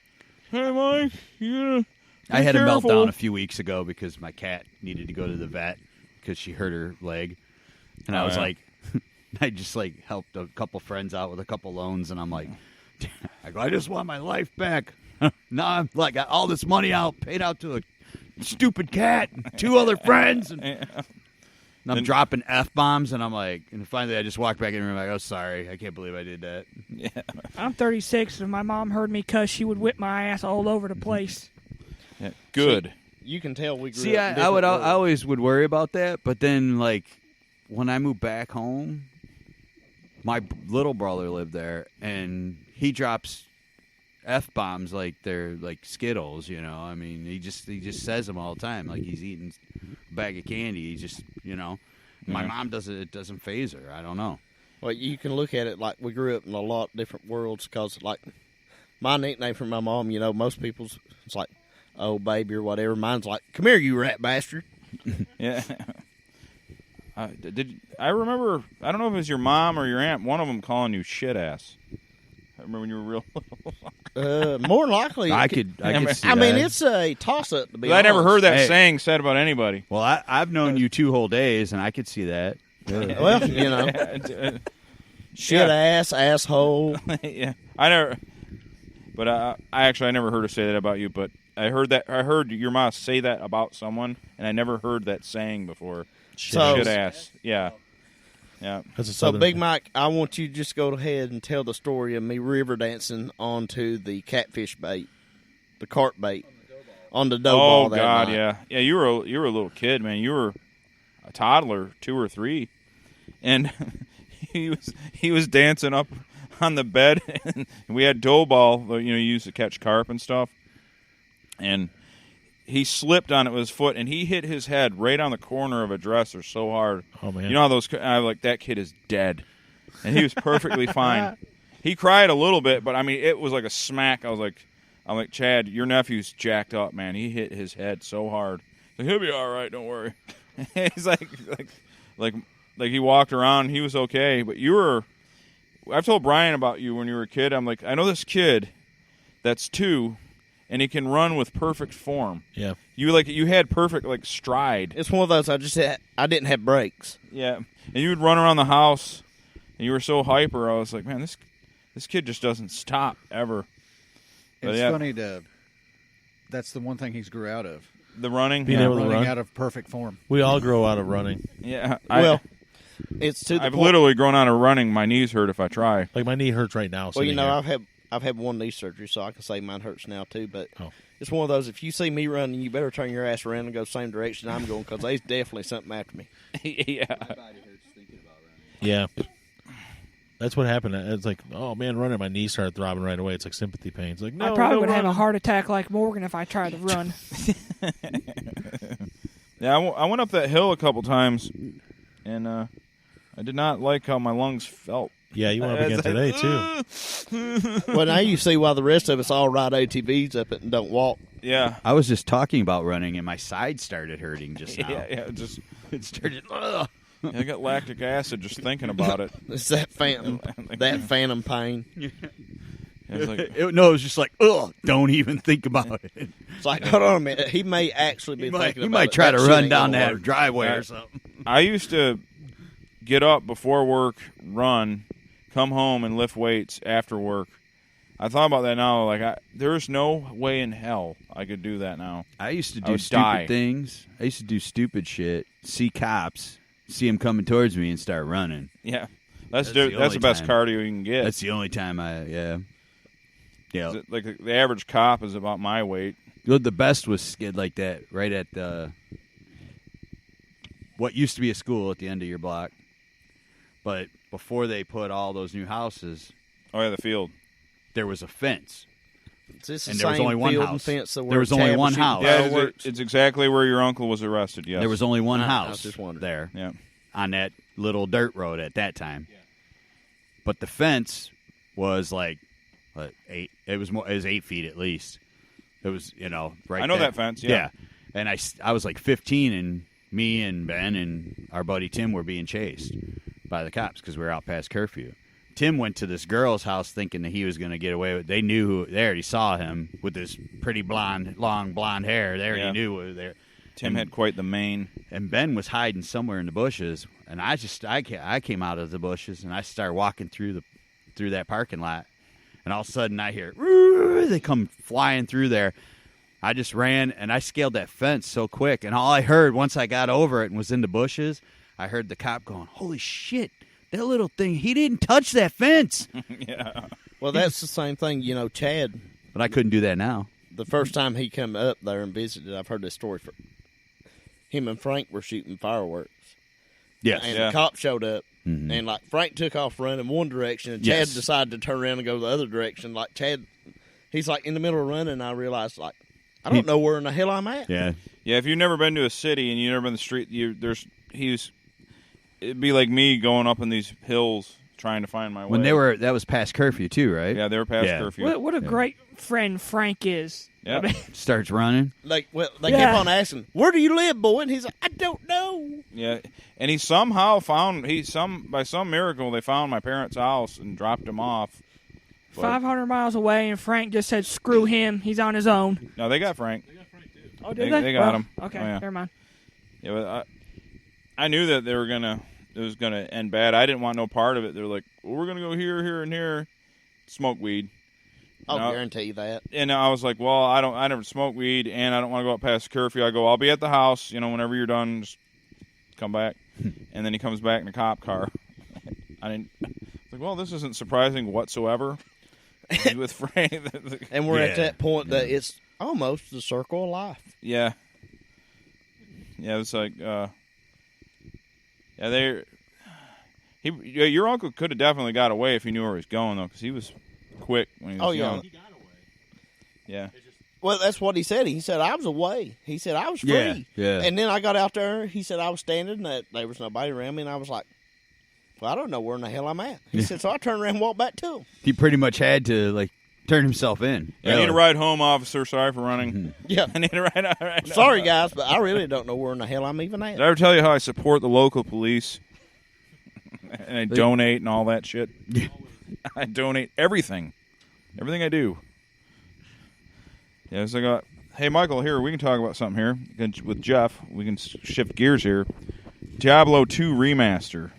hey, Mike, I had careful. a meltdown a few weeks ago because my cat needed to go to the vet because she hurt her leg, and I was like, I just like helped a couple friends out with a couple loans, and I'm like, I just want my life back. Now I'm like got all this money out paid out to a stupid cat, and 2 other friends, and I'm dropping F-bombs, and I'm like, and finally I just walked back in the room like, oh, sorry, I can't believe I did that. Yeah. I'm 36, and my mom heard me cuss. She would whip my ass all over the place. Yeah. Good. So you can tell we grew See, up. I always would worry about that, but then like when I moved back home, my little brother lived there, and he drops F-bombs like they're like Skittles, I mean, he just says them all the time, like he's eating a bag of candy. He just, my mom does it. It doesn't faze her. I don't know. Well, you can look at it like we grew up in a lot of different worlds because, like, my nickname for my mom, most people's, it's like, oh, baby or whatever. Mine's like, come here, you rat bastard. Yeah. I remember, I don't know if it was your mom or your aunt, one of them calling you shit ass. I remember when you were real little. More likely. I could see I mean, that. it's a toss-up, to be honest. I never heard that saying said about anybody. Well, I've known you 2 whole days, and I could see that. Well, you know. Shit ass, asshole. Yeah. I never, but I never heard her say that about you, but I heard your mom say that about someone, and I never heard that saying before. Shit ass. Yeah. Yeah. So, Big Mike, I want you to just go ahead and tell the story of me river dancing onto the catfish bait, the carp bait, on the dough ball that God, night. yeah. Yeah, you were a little kid, man. You were a toddler, 2 or 3. And he was dancing up on the bed, and we had dough ball, you used to catch carp and stuff. And he slipped on it with his foot, and he hit his head right on the corner of a dresser so hard. Oh, man. You know how those, I was like, that kid is dead. And he was perfectly fine. He cried a little bit, but, I mean, it was like a smack. I'm like, Chad, your nephew's jacked up, man. He hit his head so hard. Like, he'll be all right, don't worry. He's like he walked around, he was okay. But I've told Brian about you when you were a kid. I'm like, I know this kid that's 2, and he can run with perfect form. Yeah. You had perfect stride. It's one of those I didn't have brakes. Yeah. And you would run around the house, and you were so hyper. I was like, man, this kid just doesn't stop ever. It's funny that's the one thing he's grew out of. The running? Being able to running run. out of perfect form. We all grow out of running. Yeah. It's to the I've point. literally grown out of running. My knees hurt if I try. Like my knee hurts right now. Well, Here. I've had 1 knee surgery, so I can say mine hurts now too. But it's one of those. If you see me running, you better turn your ass around and go the same direction I'm going, because there's definitely something after me. Yeah. Yeah. That's what happened. It's like, oh man, running. My knees started throbbing right away. It's like sympathy pains. Like, no, I probably would run. have a heart attack like Morgan if I tried to run. Yeah, I went up that hill a couple times, and I did not like how my lungs felt. Yeah, you went up again today, too. Well, now you see why the rest of us all ride ATVs up it and don't walk. Yeah. I was just talking about running, and my side started hurting just now. Yeah, it started. I got lactic acid just thinking about it. It's that phantom pain. It was just like, don't even think about it. It's like, hold on a minute. He may actually be thinking about it. He might try to run down that driveway or something. I used to get up before work, run, come home, and lift weights after work. I thought about that now. There's no way in hell I could do that now. I used to do stupid things. I used to do stupid shit, see cops, see them coming towards me, and start running. Yeah. That's the best cardio you can get. That's the only time Yeah. Like the average cop is about my weight. The best was skid like that right at what used to be a school at the end of your block. But before they put all those new houses, the field, there was a fence. And there was only one house. There was only one house. Yeah, it's exactly where your uncle was arrested. Yes, there was only one house I was just wondering. there. Yeah, on that little dirt road at that time. Yeah. But the fence was like 8. It was 8 feet at least. It was right. I know there. that fence. Yeah. And I was like 15, and me and Ben and our buddy Tim were being chased by the cops because we were out past curfew. Tim went to this girl's house thinking that he was going to get away with it. They knew they already saw him with this pretty long blonde hair. They already knew it was there. Tim had quite the mane. And Ben was hiding somewhere in the bushes, and I came out of the bushes, and I started walking through that parking lot, and all of a sudden I hear, they come flying through there. I just ran, and I scaled that fence so quick, and all I heard once I got over it and was in the bushes, I heard the cop going, holy shit, that little thing, he didn't touch that fence. Yeah. Well, that's the same thing, Chad. But I couldn't do that now. The first time he come up there and visited, I've heard this story. Him and Frank were shooting fireworks. Yes. And the cop showed up, and Frank took off running one direction, and Chad decided to turn around and go the other direction. Chad, he's in the middle of running, and I realized, I don't know where in the hell I'm at. Yeah. Yeah, if you've never been to a city and you've never been to the street, it'd be like me going up in these hills trying to find my way. That was past curfew too, right? Yeah, they were past curfew. What a great friend Frank is. Yeah. Starts running. Like, well, they kept on asking, "Where do you live, boy?" And he's like, "I don't know." Yeah, and he somehow found by some miracle they found my parents' house and dropped him off. 500 miles away, and Frank just said, "Screw him, he's on his own." No, they got Frank. Oh, did they? They got him. Okay, Oh, yeah. never mind. Yeah, but I knew that it was gonna end bad. I didn't want no part of it. They're like, well, we're gonna go here, here, and here, smoke weed. I'll guarantee you that. And I was like, well, I never smoke weed, and I don't want to go out past curfew. I go, I'll be at the house, whenever you're done, just come back. And then he comes back in a cop car. I didn't. Like, well, this isn't surprising whatsoever. With Frank, And we're at that point that it's almost the circle of life. Yeah. Yeah, it's like, your uncle could have definitely got away if he knew where he was going, though, because he was quick when he was young. He got away. Yeah. Well, that's what he said. He said, I was away. He said, I was free. Yeah. And then I got out there. He said, I was standing. There was nobody around me. And I was like, well, I don't know where in the hell I'm at. He said, so I turned around and walked back to him. He pretty much had to, turn himself in. I need a ride home, officer. Sorry for running. Mm-hmm. Yeah. I need a ride home. Sorry, guys, but I really don't know where in the hell I'm even at. Did I ever tell you how I support the local police? And I donate and all that shit? I donate everything. Everything I do. Yeah, it's like, hey, Michael, here, we can talk about something here. With Jeff, we can shift gears here. Diablo 2 Remaster.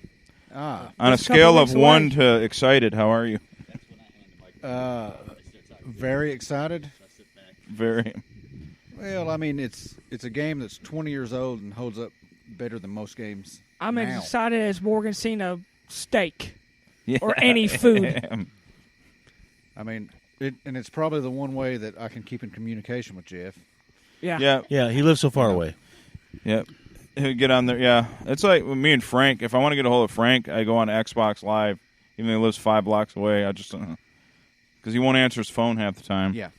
On a scale of 1 to excited, how are you? Very excited. Very. Well, I mean, it's a game that's 20 years old and holds up better than most games. I'm now. excited as Morgan's seen a steak Yeah. or any food. I mean, it's probably the one way that I can keep in communication with Jeff. Yeah. Yeah. Yeah, he lives so far away. Yep. He'll get on there. Yeah. It's like with me and Frank. If I want to get a hold of Frank, I go on Xbox Live, even though he lives 5 blocks away. I just because he won't answer his phone half the time. Yeah.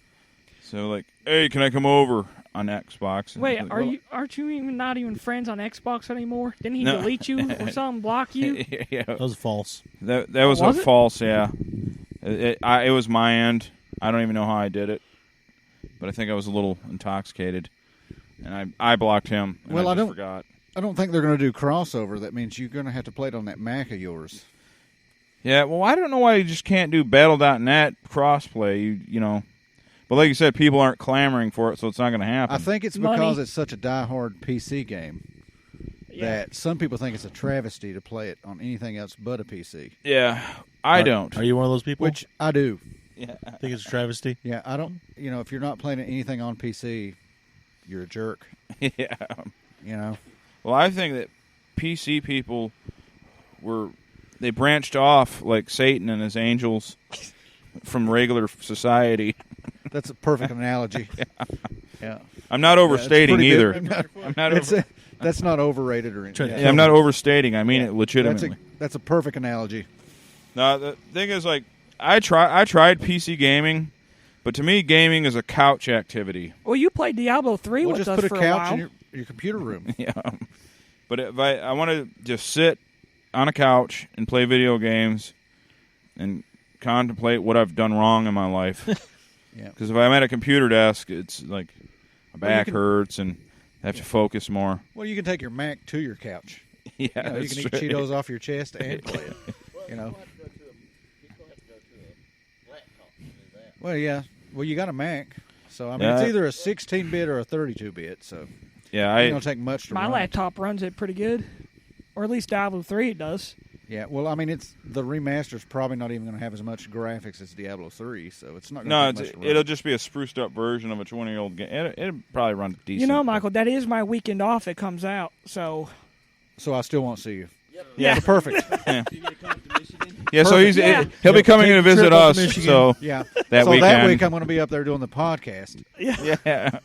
So like, hey, can I come over on Xbox? Wait, Like, aren't you not even friends on Xbox anymore? Didn't he delete you or something, block you? Yeah. That was false. That was Was a it? false. Yeah. It was my end. I don't even know how I did it, but I think I was a little intoxicated, and I blocked him. And Well, I I don't- forgot. I don't think they're going to do crossover. That means you're going to have to play it on that Mac of yours. Yeah, well, I don't know why you just can't do Battle.net crossplay. You know, but like you said, people aren't clamoring for it, so it's not going to happen. I think it's Money. because it's such a diehard PC game that some people think it's a travesty to play it on anything else but a PC. Yeah, I don't. Are you one of those people? Which I do. Yeah, think it's a travesty? Yeah, I don't. If you're not playing anything on PC, you're a jerk. yeah. Well, I think that PC people they branched off like Satan and his angels from regular society. That's a perfect analogy. Yeah. I'm not overstating pretty either. good. I'm not. That's not overrated or anything. Yeah, I'm not overstating. I mean it legitimately. That's a perfect analogy. No, the thing is, like, I tried PC gaming, but to me, gaming is a couch activity. Well, you played Diablo 3 We'll with just us put a for couch while. in your computer room. Yeah, but if I want to just sit on a couch and play video games and contemplate what I've done wrong in my life. Yeah. Because if I'm at a computer desk, it's like my Well, you back can- hurts and I have to focus more. Well, you can take your Mac to your couch. Yeah, You can that's eat right. Cheetos off your chest and play it. Well, yeah. Well, you got a Mac, so I mean, Yeah. it's either a 16-bit or a 32-bit. So Yeah, it's gonna take much to My run. laptop runs it pretty good. Or at least Diablo 3 it does. Yeah. Well, I mean, the remaster's probably not even going to have as much graphics as Diablo 3, so it's not going no, to take much to run. it'll just be a spruced up version of a 20-year-old game. It'll probably run decent. You know, Michael, that is my weekend off. It comes out, so So I still won't see you. Yeah. So perfect. Yeah, so he'll be coming in to visit us. So Yeah. that so weekend. that week I'm going to be up there doing the podcast. Yeah.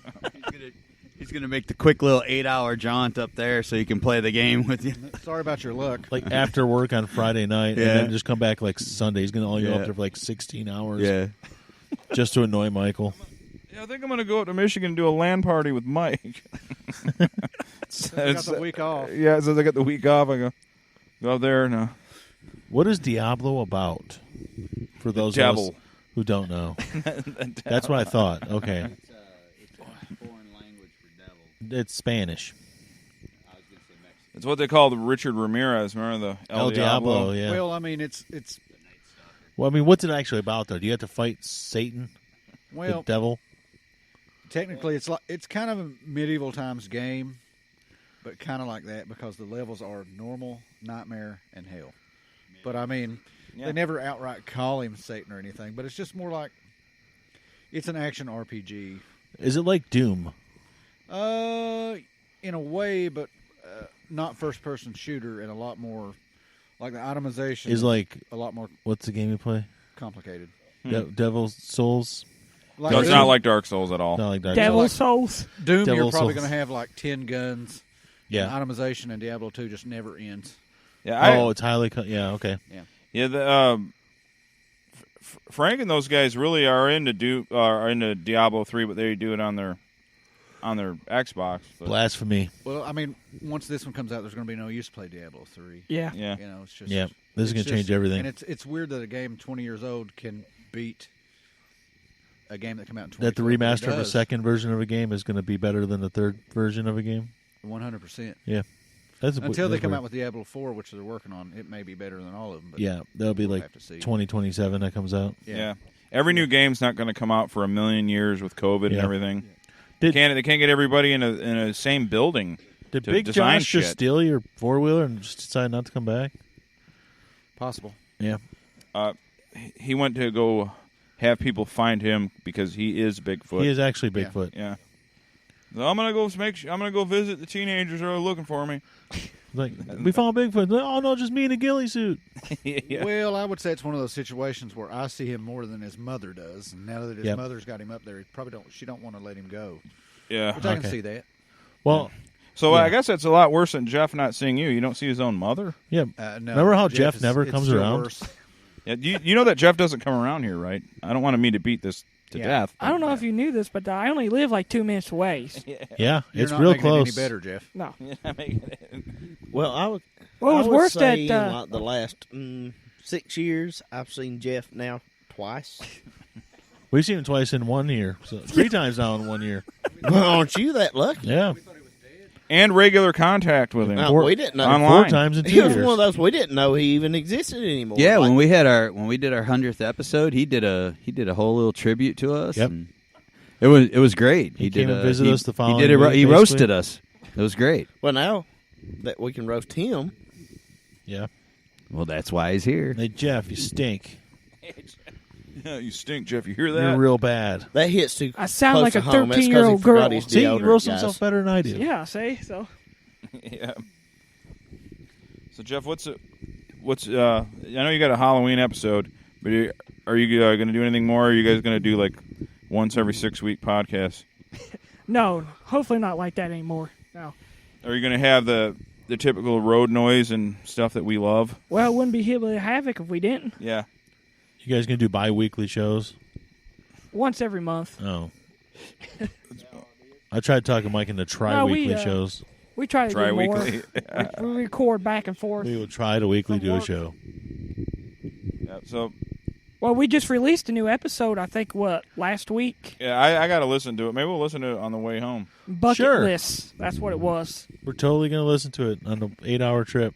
He's going to make the quick little 8-hour jaunt up there so he can play the game with you. Sorry about your luck. Like after work on Friday night, Yeah. and then just come back like Sunday. He's going to all you Yeah. up there for like 16 hours Yeah. just to annoy Michael. Yeah, I think I'm going to go up to Michigan and do a LAN party with Mike. I got the week off. Yeah, since I got the week off, I go up there and What is Diablo about? For those of us devil. who don't know. That's what I thought. Okay. It's Spanish. It's what they call the Richard Ramirez. Remember the El Diablo? Yeah. Well, I mean, it's. Well, I mean, what's it actually about, though? Do you have to fight Satan, the devil? Technically, it's kind of a medieval times game, but kind of like that because the levels are normal, nightmare, and hell. But I mean, they never outright call him Satan or anything. But it's just more like it's an action RPG. Is it like Doom? In a way, but not first-person shooter, and a lot more like the itemization is like a lot more. What's the game you play? Complicated. Devil's Souls. No, it's not like Dark Souls at all. Not like Dark Devil's Souls. Souls. Doom, Devil's you're probably Souls. going to have like 10 guns. Yeah. And itemization, and Diablo 2 just never ends. Yeah. It's highly. Yeah. Okay. Yeah. Yeah. The Frank and those guys really are into Diablo 3, but they do it on their Xbox. But. Blasphemy. Well, I mean, once this one comes out, there's going to be no use to play Diablo 3. Yeah. Yeah. You know, it's just. Yeah. This is going to change everything. And it's weird that a game 20 years old can beat a game that came out in 2012. That the remaster of a second version of a game is going to be better than the third version of a game. 100%. Yeah. Until they come out with Diablo 4, which they're working on, it may be better than all of them. But yeah, that'll be like 2027 that comes out. Yeah. Every new game's not going to come out for a million years with COVID and everything. Yeah. They can't get everybody in a same building. Did to Big design Josh shit. just steal your 4-wheeler and just decide not to come back? Possible. Yeah. He went to go have people find him because he is Bigfoot. He is actually Bigfoot. Yeah. So I'm gonna go visit the teenagers that are looking for me. Like, we found Bigfoot. Oh no, just me in a ghillie suit. Yeah. Well, I would say it's one of those situations where I see him more than his mother does, and now that his mother's got him up there, she don't want to let him go. Yeah, which I can see that. Well, so I guess that's a lot worse than Jeff not seeing you. You don't see his own mother. Yeah. No, remember how Jeff never comes around? Worse. Yeah, you know that Jeff doesn't come around here, right? I don't want me to beat this to death. I don't know if you knew this, but I only live like 2 minutes away. Yeah, You're it's not real making close. It any better, Jeff? No. Well, I would. Well, it was I would worse say that in like the last 6 years, I've seen Jeff now twice. We've seen him twice in 1 year, so 3 times now in 1 year. Well, aren't you that lucky? Yeah. And regular contact with him. We didn't know. Online. 4 times in 2 He was years. one of those we didn't know he even existed anymore. Yeah, Like, when we did our 100th episode, he did a whole little tribute to us. Yep. And it was great. He came and visited us the following He did week, he basically. roasted us. It was great. Well, now that we can roast him, Yeah. Well, that's why he's here. Hey, Jeff, you stink. Yeah, you stink, Jeff. You hear that? You're real bad. that hits too. I sound close like to a home. That's 'cause he 13-year-old forgot girl. his See, he deodorant, roasts guys. himself better than I do. Yeah, see? So Yeah. So Jeff, what's I know you got a Halloween episode, but are you going to do anything more? Or are you guys going to do like once every 6 week podcast? no, hopefully not like that anymore. No. Are you going to have the typical road noise and stuff that we love? Well, it wouldn't be Hillbilly Havoc if we didn't. Yeah. You guys going to do bi-weekly shows? Once every month. Oh. I tried talking Mike into tri-weekly shows. We try to do more. Tri-weekly. We record back and forth. We will try to weekly do a show. Yeah. So Well, we just released a new episode, I think, last week? yeah, I got to listen to it. Maybe we'll listen to it on the way home. Bucket Sure. List. That's what it was. We're totally going to listen to it on an 8-hour trip.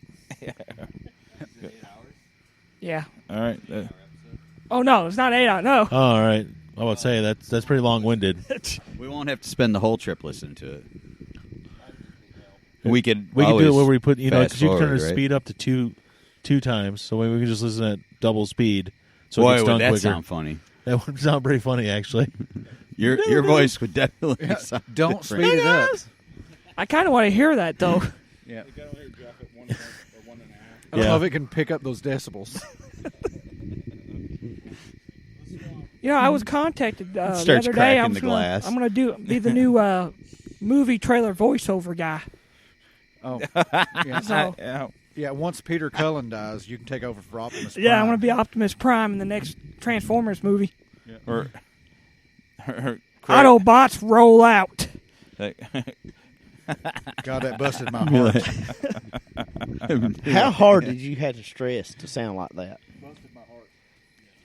Yeah. All right. Oh, no, it's not 8 hours. No. Oh, all right. I would say that's pretty long-winded. We won't have to spend the whole trip listening to it. We could do it where we put, fast because you can turn the forward, right? speed up to two times, so we can just listen at double speed. So Boy, it gets would done that quicker. sound funny. That would sound pretty funny, actually. Your voice would definitely sound Don't different. speed it up. I kind of want to hear that, though. Yeah. I I don't know if it can pick up those decibels. You know, I was contacted the Starts other day. cracking the glass. I'm gonna be the new movie trailer voiceover guy. Oh, yeah. So Yeah. Once Peter Cullen dies, you can take over for Optimus Prime. yeah, I'm gonna be Optimus Prime in the next Transformers movie. Or Autobots roll out. God, that busted my heart. How hard did you have to stress to sound like that?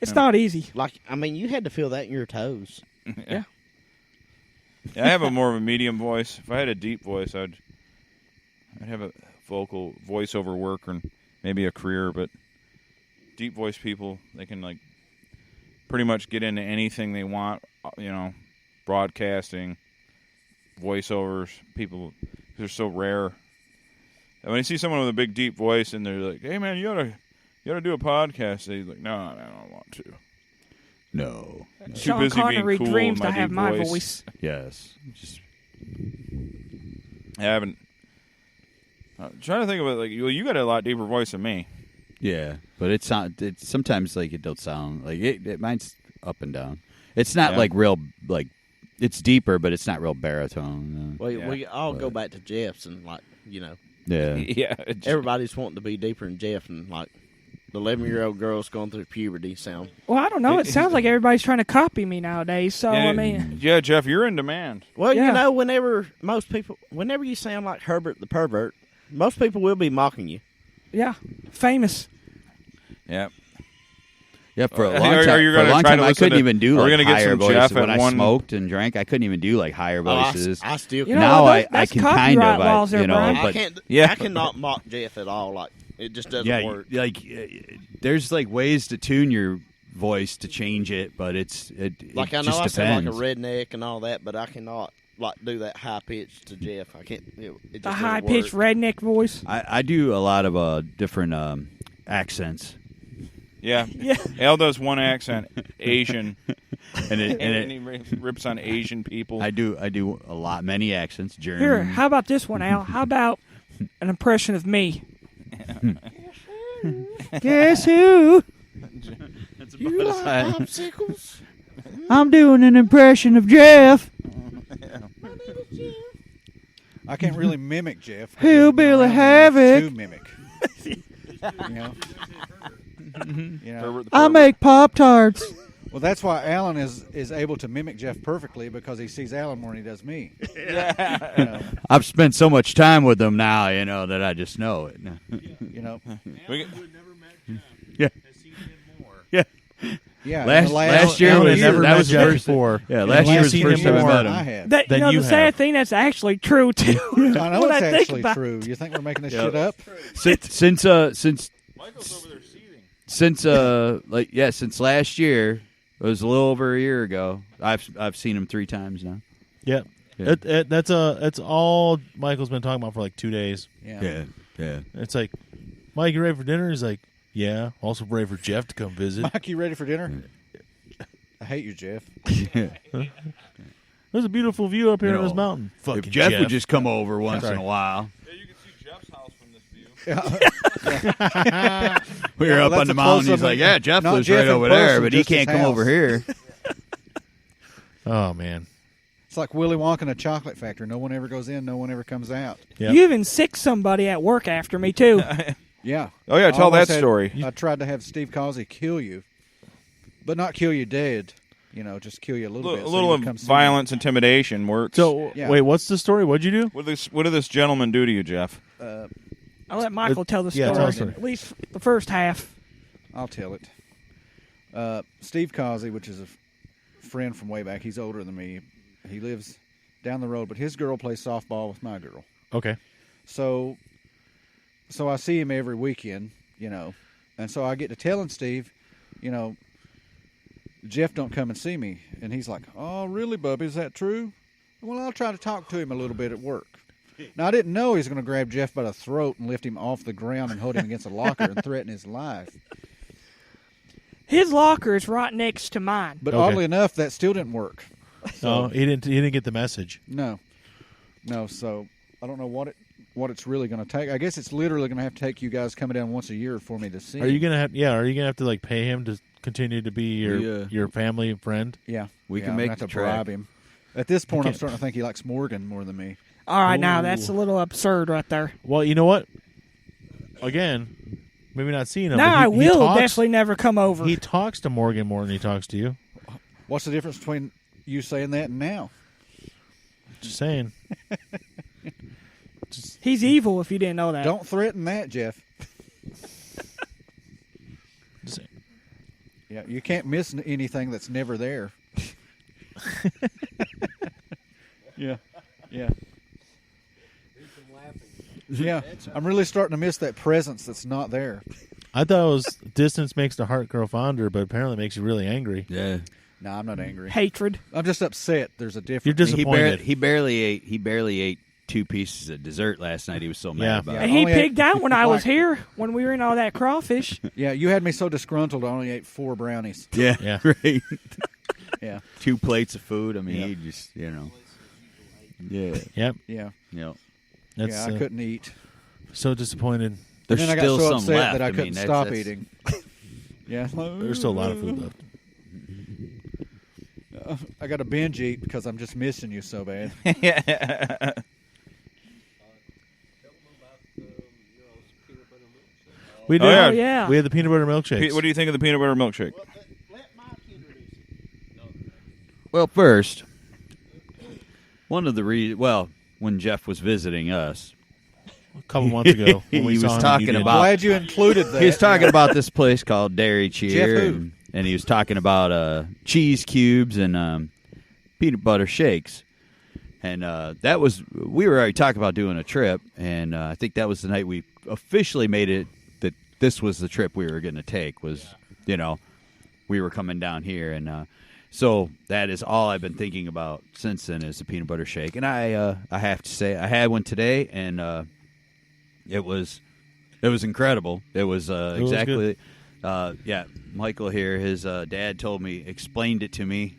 It's not easy. Like, I mean, you had to feel that in your toes. Yeah. I have a more of a medium voice. If I had a deep voice, I'd have a vocal voiceover work or maybe a career. But deep voice people, they can like pretty much get into anything they want. You know, broadcasting, voiceovers. People, they're so rare. And when you see someone with a big deep voice and they're like, "Hey man, you gotta do a podcast," they're like, "No, I don't want to." No. Too Sean busy Connery being cool dreams with my to have deep my voice. voice. Yes. Just I haven't. I'm trying to think of it. Like, well, you got a lot deeper voice than me. yeah, but it's sometimes like it don't sound like it. Mine's up and down. It's not like real like it's deeper, but it's not real baritone. We all go back to Jeff's and Yeah. Yeah. everybody's wanting to be deeper than Jeff, and like the 11-year-old girls going through puberty sound. Well, I don't know. It sounds like everybody's trying to copy me nowadays. So I mean, yeah, Jeff, you're in demand. Well, Yeah. whenever you sound like Herbert the pervert, most people will be mocking you. yeah, famous. Yeah. Yeah, for a Are long you time, gonna try to I listen couldn't to- even do are we like gonna get higher some voices. Jeff When at I one- smoked and drank, I couldn't even do like higher voices. I still You can't. know, Now that's I can kind copyright of, laws there, Brian. I but can't. Yeah. I cannot mock Jeff at all. Like it just doesn't work. like there's like ways to tune your voice to change it, but it Like I know just I sound like a depends. redneck and all that, but I cannot like do that high pitch to Jeff. I can't. It just The doesn't high pitched work. redneck voice. I do a lot of different accents, Yeah. Yeah. Al does one accent, Asian, and and he rips on Asian people. I do many accents. German. Here, how about this one, Al? How about an impression of me? Guess who? You like popsicles? I'm doing an impression of Jeff. I can't really mimic Jeff. Hillbilly Havoc. To mimic. You know. I make Pop-Tarts. Well, that's why Alan is able to mimic Jeff perfectly because he sees Alan more than he does me. I've spent so much time with them now, that I just know it. You know. Yeah. Yeah. Yeah. Last year Alan was had never that met was the Jeff first. before. Yeah, And last year was the seen first him time I more. met I him. had. That, Then you the sad have. thing, that's actually true too. I know When it's think actually about true. You think we're making this Yep. shit up? Since Michael's over there seething. since last year, it was a little over a year ago. I've seen him 3 times now. Yeah. Yeah. That's all Michael's been talking about for like 2 days. Yeah. Yeah. It's like, Mike, you ready for dinner? He's like, yeah. Also ready for Jeff to come visit. Mike, you ready for dinner? I hate you, Jeff. There's a beautiful view up here You on this know, mountain. Fucking If Jeff would just come over once in a while. Yeah, you can see Jeff's house from this view. We were Yeah, up well, on the that's a mountain. close-up He's like, look. yeah, Jeff Not lives Jeff right in over there, person, but he just can't his come over house. here. Oh, man. It's like Willy Wonka in a chocolate factory. No one ever goes in. No one ever comes out. Yep. You even sick somebody at work after me too. Yeah. Oh, yeah, I tell almost that story. I tried to have Steve Causey kill you, but not kill you dead. Just kill you a little bit. A so little you come see me. violence, intimidation works. So, Yeah. wait, what's the story? What'd you do? what did this gentleman do to you, Jeff? I'll let Michael tell the story. Yeah, tell the story. At least the first half. I'll tell it. Steve Causey, which is a friend from way back. He's older than me. He lives down the road, but his girl plays softball with my girl. Okay. So I see him every weekend, and so I get to telling Steve, Jeff don't come and see me. And he's like, oh, really, Bubby? Is that true? Well, I'll try to talk to him a little bit at work. Now, I didn't know he was going to grab Jeff by the throat and lift him off the ground and hold him against a locker and threaten his life. His locker is right next to mine. But Okay. oddly enough, that still didn't work. No, he didn't get the message. No. So I don't know what it's really going to take. I guess it's literally going to have to take you guys coming down once a year for me to see. Are you gonna have to like pay him to continue to be your family and friend? Yeah, We can I'm make gonna have the to track. bribe him. At this point, I'm can't- starting to think he likes Morgan more than me. All right, now that's a little absurd right there. Well, you know what? Again, maybe not seeing him. Now but I he will talks, definitely never come over. He talks to Morgan more than he talks to you. What's the difference between you saying that and now? Just saying. He's evil if you didn't know that. Don't threaten that, Jeff. Just saying. Yeah, you can't miss anything that's never there. Yeah, I'm really starting to miss that presence that's not there. I thought it was distance makes the heart grow fonder, but apparently it makes you really angry. Yeah. No, I'm not angry. Hatred. I'm just upset. There's a difference. You're disappointed. He barely ate 2 pieces of dessert last night. He was so mad about it. And he pigged out when I was here, when we were in all that crawfish. Yeah, you had me so disgruntled I only ate 4 brownies. Yeah. Right. Yeah. 2 plates of food. I mean, he just, Yeah. Yep. Yeah. Yep. Yeah, I couldn't eat. So disappointed. There's and then still I got so some upset left. that I couldn't stop that's... eating. Yeah. There's still a lot of food left. I got to binge eat because I'm just missing you so bad. We do. Oh, yeah. We had the peanut butter milkshakes. What do you think of the peanut butter milkshake? Well, first, one of the when Jeff was visiting us, a couple months ago, when we he saw was him, talking you about. I'm glad you included that. He was talking about this place called Dairy Cheer, Jeff who? and he was talking about cheese cubes and peanut butter shakes. And we were already talking about doing a trip, and I think that was the night we officially made it that this was the trip we were going to take. Was we were coming down here, and so that is all I've been thinking about since then is the peanut butter shake. And I have to say I had one today, and it was incredible. It was exactly Michael here, his dad explained it to me.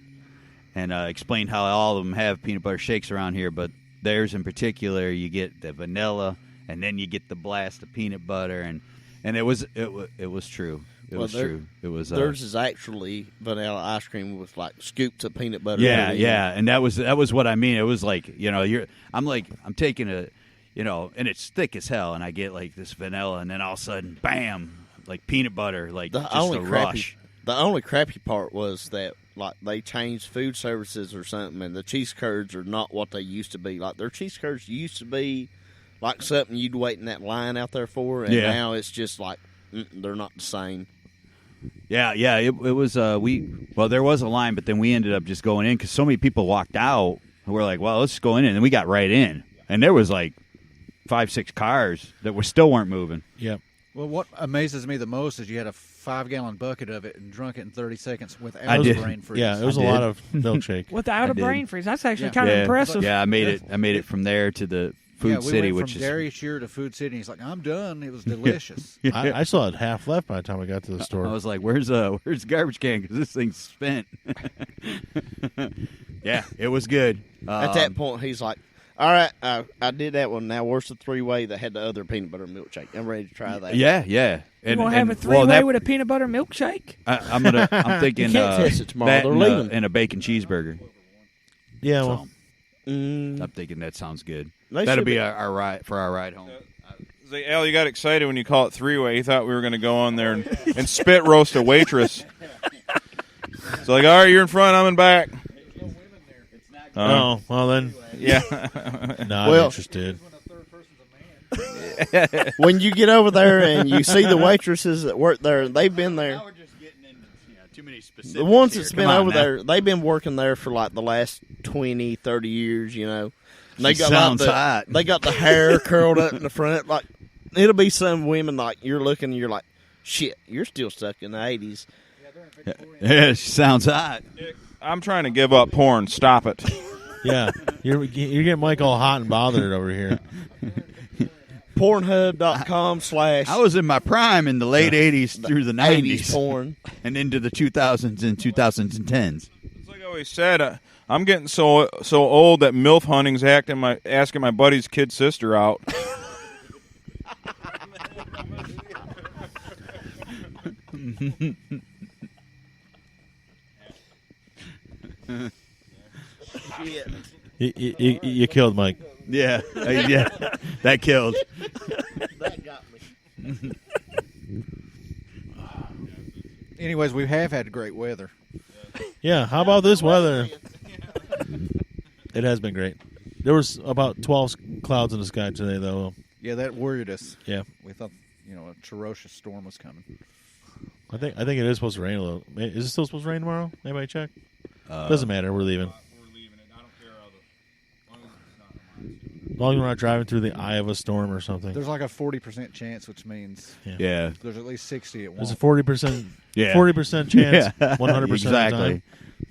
And explained how all of them have peanut butter shakes around here, but theirs in particular, you get the vanilla, and then you get the blast of peanut butter, and it was true. It was true. It was theirs is actually vanilla ice cream with like scoops of peanut butter. Yeah, and that was what I mean. It was like I'm taking a and it's thick as hell, and I get like this vanilla, and then all of a sudden, bam, like peanut butter, like just a rush. The only crappy part was that like they changed food services or something, and the cheese curds are not what they used to be. Like their cheese curds used to be like something you'd wait in that line out there for, and now it's just like they're not the same. Yeah, it was. There was a line, but then we ended up just going in because so many people walked out. And we're like, well, let's go in, and then we got right in, and there was like 5-6 cars that weren't moving. Yep. Well, what amazes me the most is you had a 5-gallon bucket of it and drunk it in 30 seconds without a brain freeze. Yeah, it was a lot of milkshake. Without a brain freeze. That's actually kind of impressive. Yeah, I made it from there to the Food City, went which from is Dairy Cheer to Food City. He's like, I'm done. It was delicious. I still had half left by the time I got to the store. I was like, where's the garbage can? Because this thing's spent. Yeah, it was good. At that point, he's like, all right, I did that one. Now, where's the 3-way that had the other peanut butter milkshake? I'm ready to try that. Yeah. You want to have a 3-way with a peanut butter milkshake? I'm thinking you can't test it tomorrow. That They're leaving. and a bacon cheeseburger. Yeah, well. I'm thinking that sounds good. They That'll be our ride home. Al, you got excited when you call it 3-way. You thought we were going to go on there and spit roast a waitress. It's like, all right, you're in front, I'm in back. Oh, well then. Yeah. No, I'm interested. When you get over there and you see the waitresses that work there, they've been there. Now we're just getting into too many specifics. The ones that's been over now. there, they've been working there for like the last 20, 30 years, And they got sounds hot. They got the hair curled up in the front. Like it'll be some women like you're looking and you're like, shit, you're still stuck in the 80s. Yeah, she sounds hot. I'm trying to give up porn. Stop it. Yeah, you're getting Mike all hot and bothered over here. Pornhub.com/ I was in my prime in the late 80s through the 90s. porn. And into the 2000s and 2010s. It's like I always said, I'm getting so old that MILF hunting's asking my buddy's kid sister out. Shit. You killed Mike. Yeah, that killed. That got me. Anyways, we have had great weather. Yeah, how about this weather? It has been great. There was about 12 clouds in the sky today, though. Yeah, that worried us. Yeah. We thought, a ferocious storm was coming. I think it is supposed to rain a little. Is it still supposed to rain tomorrow? Anybody check? Doesn't matter. We're leaving. We're leaving it. I don't care how long as we're not driving through the eye of a storm or something. There's like a 40% chance, which means Yeah. there's at least 60 at There's once. a 40%, Yeah. 40% chance, Yeah. 100% Exactly. of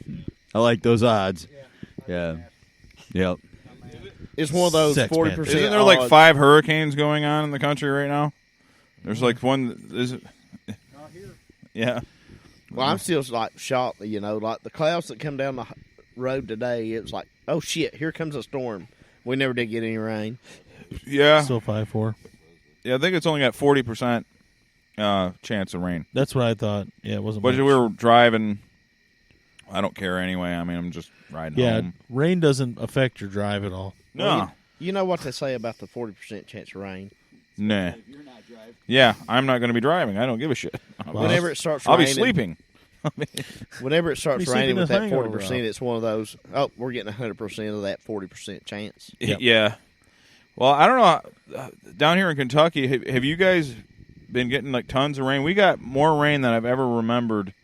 the time. I like those odds. Yeah. Yep. It's one of those Sex 40%. Panther. Isn't there like 5 hurricanes going on in the country right now? There's like one. Is it? Not here. Yeah. Well, I'm still like shocked. Like the clouds that come down the road today. It was like, oh shit, here comes a storm. We never did get any rain. Yeah. Still 5-4. Yeah, I think it's only got 40% chance of rain. That's what I thought. Yeah, it wasn't But much. we were driving. I don't care anyway. I mean, I'm just riding home. Rain doesn't affect your drive at all. No. Well, you know what they say about the 40% chance of rain? Nah. Yeah, I'm not going to be driving. I don't give a shit. Whenever it starts I'll raining, be sleeping. Whenever it starts Be raining sleeping with that the hangover 40%, it's one of those, oh, we're getting 100% of that 40% chance. Yep. Yeah. Well, I don't know. Down here in Kentucky, have you guys been getting like tons of rain? We got more rain than I've ever remembered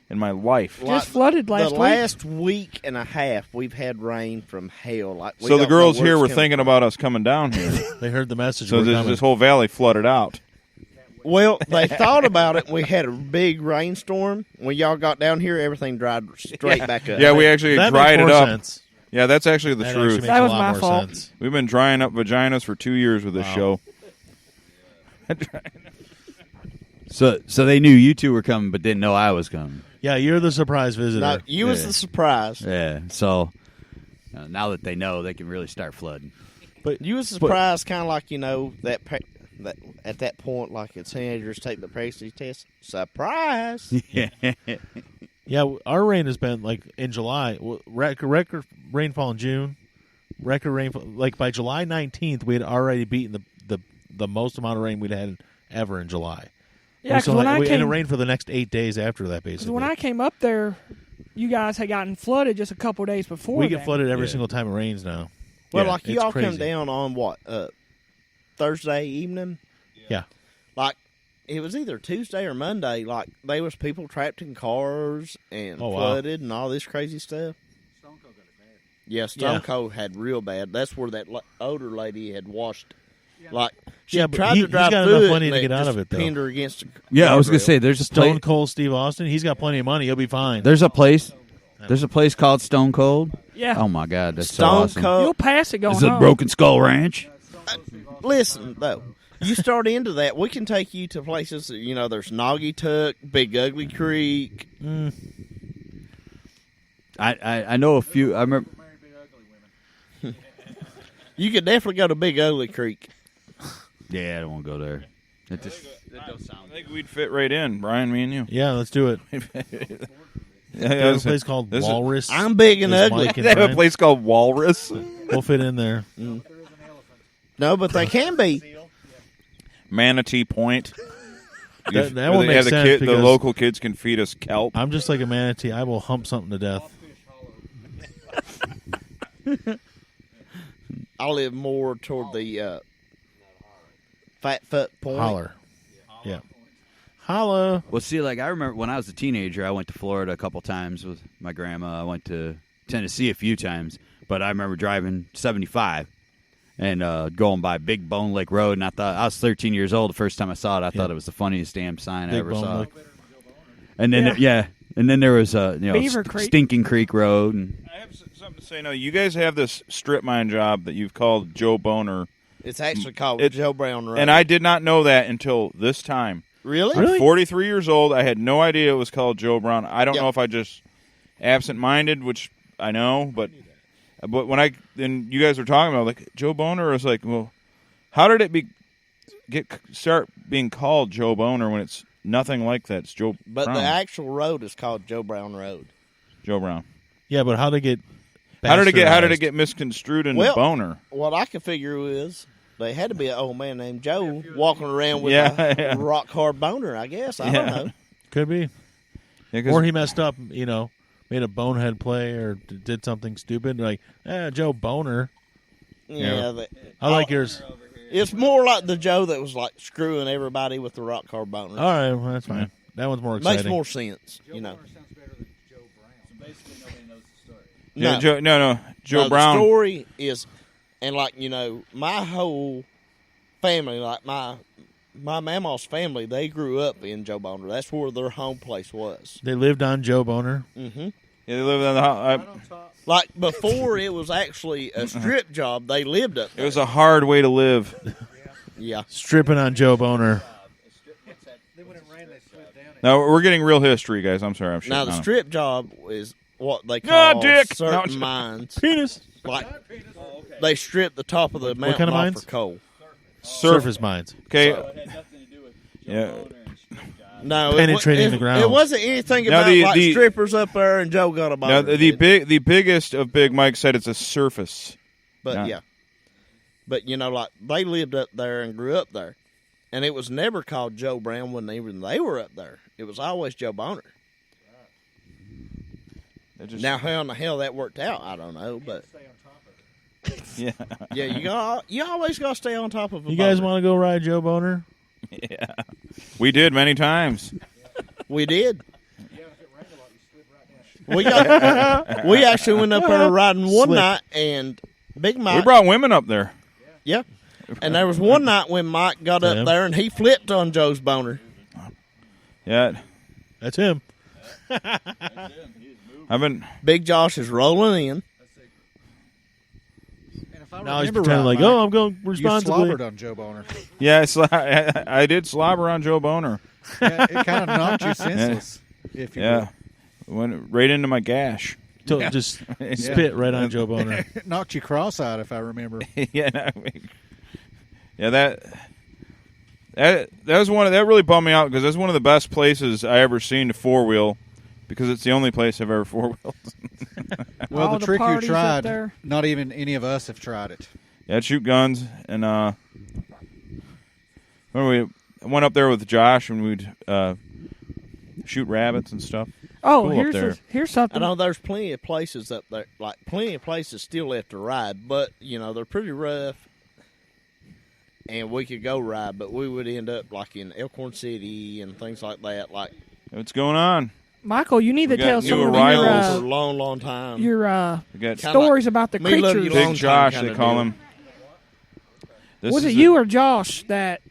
in my life. Just flooded last week. The last week and a half, we've had rain from hell. Like we So the don't know girls where here it's were coming thinking from. about us coming down here. They heard the message. So this whole valley flooded out. Well, they thought about it. We had a big rainstorm. When y'all got down here, everything dried straight back up. Yeah, we actually that dried makes it more up. sense. Yeah, that's actually the That truth. actually makes That a was lot my more fault. sense. We've been drying up vaginas for 2 years with this show. So they knew you two were coming, but didn't know I was coming. Yeah, you're the surprise visitor. No, you was Yeah. the surprise. Yeah. So now that they know, they can really start flooding. but You was surprised, kind of like that at that point, like the teenagers take the pregnancy test. Surprise! Yeah. yeah, our rain has been like in July. Record rainfall in June. Record rainfall like by July 19th, we had already beaten the most amount of rain we'd had ever in July. Yeah, because when I and it came, rained for the next 8 days after that. Basically, when I came up there, you guys had gotten flooded just a couple days before. we get that. flooded every single time it rains now. Well, Yeah, like you it's all come crazy. down on what Thursday evening. Yeah. Like it was either Tuesday or Monday. Like there was people trapped in cars and Oh, wow. flooded and all this crazy stuff. Stone Cold got it bad. Yeah, Stone Yeah. Cold had real bad. That's where that older lady had washed. Like she Yeah, but tried he's to drive got through enough it money and to it get out just of it, though. pinned her against. Yeah, I was gonna guardrail. say there's a Stone place. Cold Steve Austin, he's got plenty of money. He'll be fine. There's a place. There's a place called Stone Cold. Yeah, Oh my God, that's so Stone awesome. Cold. you'll pass it going Is it home. Broken Skull Ranch? Listen though, you start into that, we can take you to places. There's Naugatuck, Big Ugly Creek. I know a few. I remember. You could definitely go to Big Ugly Creek. Yeah, I don't want to go there. It just I think we'd fit right in, Brian, me and you. Yeah, let's do it. Yeah, They have a place called this is- Walrus. I'm big and There's ugly. Mike and They have a Brian. place called Walrus. We'll fit in there. No, but they can be. Manatee Point. That Where would they make have sense the because- local kids can feed us kelp. I'm just like a manatee. I will hump something to death. I live more toward the Fat Foot Point. Holler. Yeah. Holla. Well, see, like I remember when I was a teenager, I went to Florida a couple times with my grandma. I went to Tennessee a few times, but I remember driving 75 and going by Big Bone Lake Road, and I thought I was 13 years old the first time I saw it. I thought it was the funniest damn sign I Big ever Bone saw. Lake. And then and then there was Beaver Creek. Stinking Creek Road, and I have something to say now. You guys have this strip mine job that you've called Joe Boner, It's actually called It- Joe Brown Road. and I did not know that until this time. really? I'm 43 years old. I had no idea it was called Joe Brown. I don't Yep. know if I just absent-minded, which I know, but when then you guys were talking about like Joe Boner, I was like, well, how did it start being called Joe Boner when it's nothing like that? It's Joe But Brown. the actual road is called Joe Brown Road. Joe Brown. Yeah, but how did it How did it bastardized? get misconstrued into Well, Boner? What I can figure is they had to be an old man named Joe walking around with Yeah, a yeah. rock hard boner, I guess. I don't know. Could be. Yeah, 'cause- Or he messed up, made a bonehead play or did something stupid. Like, Joe Boner. Yeah, I like yours. it's more like the Joe that was like screwing everybody with the rock hard boner. All right, well, that's fine. That one's more exciting. Makes more sense, Joe Boner sounds better than Joe Brown. So basically, nobody knows the story. Yeah, No. Joe No, Brown. The story is And, like, you know, my whole family, like my mama's family, they grew up in Joe Boner. That's where their home place was. They lived on Joe Boner. Mm-hmm. Yeah, they lived on the. Like, before it was actually a strip job, they lived up there. It was a hard way to live. Yeah. Stripping on Joe Boner. Now, we're getting real history, guys. I'm sorry. I'm Now, the shitting on strip job is what they call dick! certain No, mines. Penis. Like, they strip the top of the mountain kind of off mines? for coal. Surface mines. Okay. So- Yeah. No, Penetrating the ground. It wasn't anything Now, about the strippers up there and Joe got a Now, boner. the biggest of Big Mike said it's a surface. But yeah. But, you know, like, they lived up there and grew up there. And it was never called Joe Brown when even they were up there. It was always Joe Boner. Now, how in the hell that worked out, I don't know. But yeah, yeah, you always got to stay on top of a You guys boner. want to go ride Joe Boner? Yeah. We did many times. We did. We actually went up there riding one night, and Big Mike. We brought women up there. Yeah. And there was one night when Mike got up there and he flipped on Joe's boner. Yeah. That's him. Big Josh is rolling in. Now he's pretending like, I'm going responsibly. You slobbered on Joe Boner. Yeah, I did slobber on Joe Boner. Yeah, it kind of knocked you senseless. If you went right into my gash. Just spit right on Joe Boner. It knocked you cross-eyed, if I remember. Yeah, that was that really bummed me out because that's one of the best places I ever seen to four-wheel because it's the only place I've ever four-wheeled. Well, All the the trick you parties up tried, there. not even any of us have tried it. Yeah, I'd shoot guns and when we went up there with Josh and we'd shoot rabbits and stuff. Oh, Cool up there. here's something. I know there's plenty of places up there, like plenty of places still left to ride, but, you know, they're pretty rough. And we could go ride, but we would end up like in Elkhorn City and things like that. Like, what's going on? Michael, you need to got tell new some of arrivals. for a your long, long time. stories about the Me love you creatures. long Big Josh, time they kinda call deal. him. This Was is it you or Josh that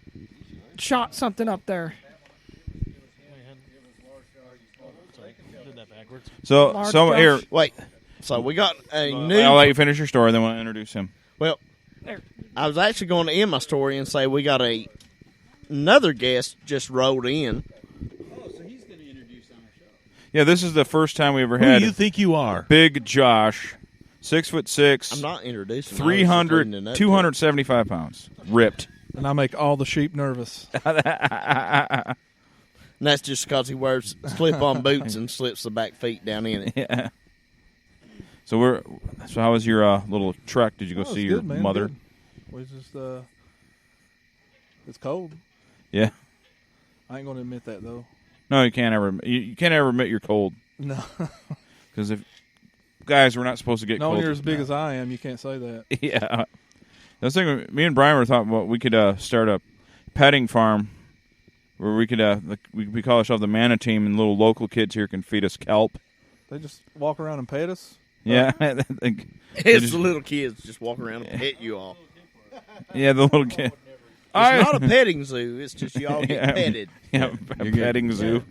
shot something up there? So Large so Josh? here, Wait, so we got a I'll new. let you finish your story, then we'll introduce him. Well, I was actually going to end my story and say we got another guest just rolled in. Yeah, this is the first time we ever Who had do you think you are? Big Josh, 6'6", I'm not introducing. 300, 275 pounds, ripped. And I make all the sheep nervous. And that's just because he wears slip-on boots and slips the back feet down in it. Yeah. So how was your little trek? Did you go Oh, see it's your good, man, mother? good. We just it's cold. Yeah. I ain't gonna admit that though. No, you can't ever. You can't ever admit you're cold. No. Because if guys, we're not supposed to get No, cold. when you're as big as I am, you can't say that. Yeah. I was thinking, me and Brian were talking about we could start a petting farm where we could we call ourselves the Mana Team, and little local kids here can feed us kelp. They just walk around and pet us. Yeah. It's the little kids just walk around and pet you all. Yeah, the little kid. It's not a petting zoo. It's just you all get petted. Yeah, a petting zoo.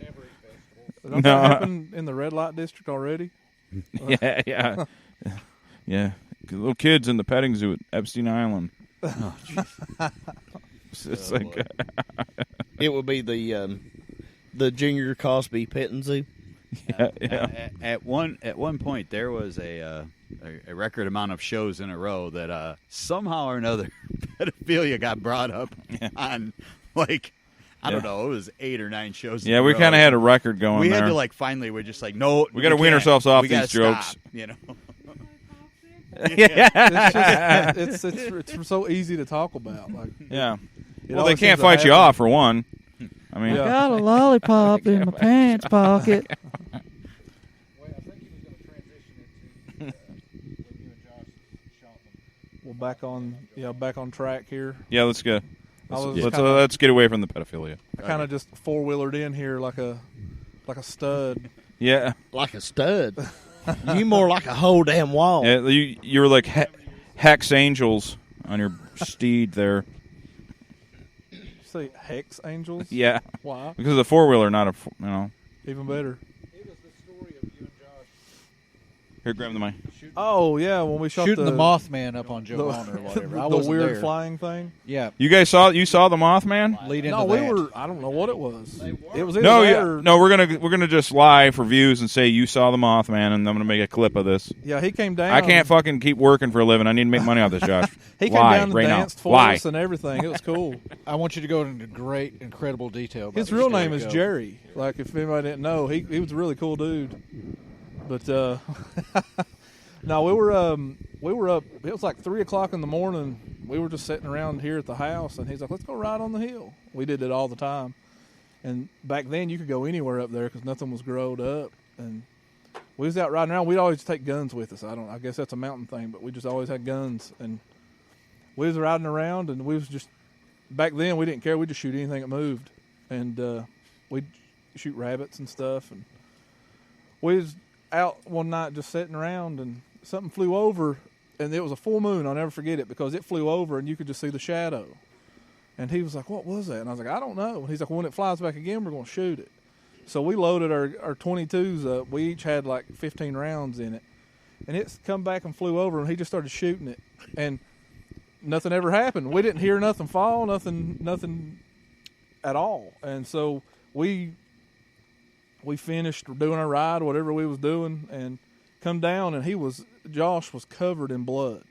Don't that happen in the red light district already? Yeah. Little kids in the petting zoo at Epstein Island. Oh, It's like it would be the Junior Cosby petting zoo. Yeah. At one point, there was a record amount of shows in a row that somehow or another pedophilia got brought up on, like, I don't know, it was 8 or 9 shows. Yeah, in a we row. kind of had a record going We there. had to, like, finally, we're just like, no, we got to wean ourselves off these jokes. Stop, you know. It's so easy to talk about. Like, yeah. it Well, they always can't seems to fight you happen. off for one. I mean, Yeah. Got a lollipop in my pants pocket. Well, back on track here. yeah. Let's go. I was Let's get away from the pedophilia. I kind of just four-wheelered in here like a stud. Yeah. Like a stud. You more like a whole damn wall. Yeah, you were like hex angels on your steed there. Say hex angels? Yeah. Why? Because of the 4-wheeler, not a. Even better. It was the story of you and Josh Here, grab the mic. Oh yeah, when we shot shooting the Mothman up on Joe Bonner or whatever. I the wasn't weird there. flying thing. Yeah. You guys saw the Mothman? Lead into No, that. we were. I don't know what it was. It was either No, that yeah, or, no. We're gonna just lie for views and say you saw the Mothman, and I'm gonna make a clip of this. Yeah, he came down. I can't fucking keep working for a living. I need to make money off this, Josh. He came Lie down and right danced now. for Lie. us and everything. It was cool. I want you to go into great, incredible detail. About His the real story. name is Go. Jerry. Like if anybody didn't know, he was a really cool dude. But no, we were up. It was like 3:00 in the morning. We were just sitting around here at the house, and he's like, "Let's go ride on the hill." We did it all the time, and back then you could go anywhere up there because nothing was growed up. And we was out riding around. We'd always take guns with us. I guess that's a mountain thing, but we just always had guns, and we was riding around, and we was just back then we didn't care. We just shoot anything that moved, and we'd shoot rabbits and stuff. And we was out one night just sitting around, and something flew over, and it was a full moon. I'll never forget it because it flew over, and you could just see the shadow. And he was like, "What was that?" And I was like, "I don't know." And he's like, "When it flies back again, we're going to shoot it." So we loaded our 22s up. We each had like 15 rounds in it, and it's come back and flew over, and he just started shooting it, and nothing ever happened. We didn't hear nothing fall, nothing at all. And so we finished doing our ride, whatever we was doing, and come down, and Josh was covered in blood.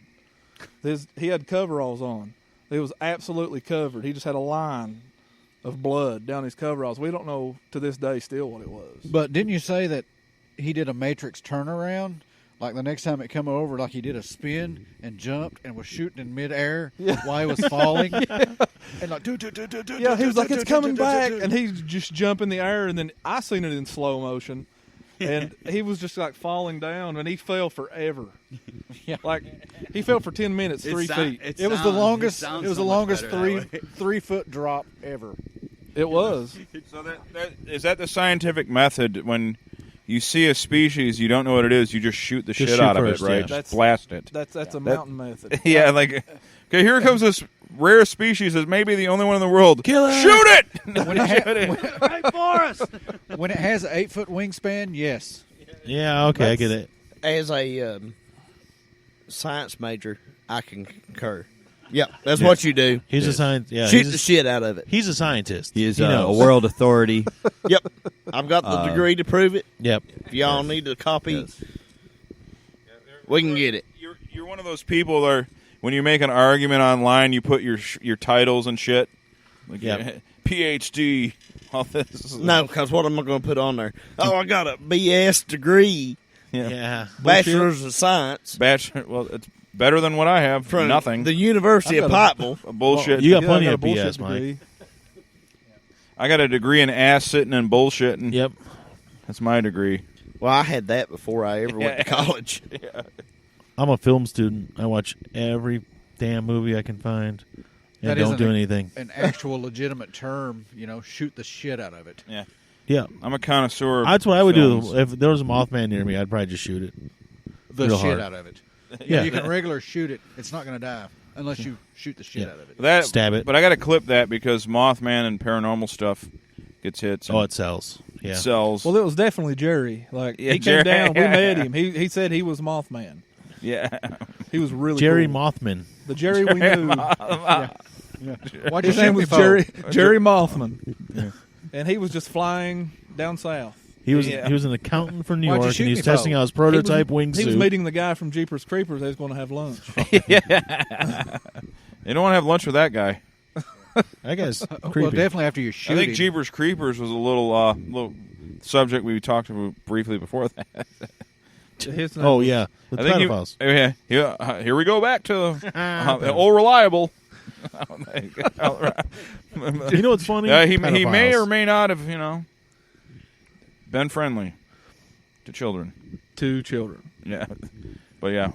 He had coveralls on. It was absolutely covered. He just had a line of blood down his coveralls. We don't know to this day still what it was. But didn't you say that he did a Matrix turnaround? Like the next time it come over, like he did a spin and jumped and was shooting in midair while he was falling. And like, yeah, he was like, "It's coming back," and he's just jump in the air, and then I seen it in slow motion, and he was just like falling down, and he fell forever. Yeah. Like he fell for 10 minutes, 3 feet. It was the longest 3-foot drop ever. It was. So is that the scientific method when you see a species, you don't know what it is, you just shoot the shit out of it, right? Yeah. Just blast it. That's a mountain method. Yeah, like, okay, here comes this rare species that's maybe the only one in the world. Kill it! Shoot it! Right for us. When it has an 8-foot wingspan, yes. Yeah, okay, I get it. As a science major, I can concur. Yep, that's what you do. He's a scientist. Yeah, Shoot the shit out of it. He's a scientist. He is He a knows. world authority. Yep, I've got the degree to prove it. Yep. If y'all need a copy, we can get it. You're one of those people that when you make an argument online, you put your titles and shit. Like PhD, all this. No, because what am I going to put on there? Oh, I got a BS degree. Yeah. Bachelor's of Science. Bachelor. Well, it's better than what I have. From nothing. the University of Pikeville. Bullshit. You got plenty I got of a bullshit BS, Mike. degree. I got a degree in ass sitting and bullshitting. Yep. That's my degree. Well, I had that before I ever went to college. I'm a film student. I watch every damn movie I can find and That don't isn't do anything. An actual legitimate term, shoot the shit out of it. Yeah. Yeah. I'm a connoisseur of That's what I would films. do. If there was a Mothman near me, I'd probably just shoot it. The Real shit hard. out of it. Yeah. You can regular shoot it. It's not going to die unless you shoot the shit out of it. That, Stab it. But I got to clip that because Mothman and paranormal stuff gets hits. Oh, it sells. Yeah. Sells. Well, it was definitely Jerry. Like Yeah, he Jerry. came down. We met him. He said he was Mothman. Yeah. He was really Jerry cool. Mothman. The Jerry we knew. Why'd His you name shoot was me, Jerry Mothman, and he was just flying down south. He was an accountant from New Why'd you York, shoot and he me was testing for? out his prototype wingsuit. He was meeting the guy from Jeepers Creepers. They was going to have lunch. You don't want to have lunch with that guy. I guess Well, creepy. definitely after you shoot I think him. Jeepers Creepers was a little subject we talked about briefly before that. His name Oh was- yeah, the I think pedophiles. here we go back to old reliable. You know what's funny? He may Pedophiles. or may not have been friendly to children. 2 children. Yeah, but yeah.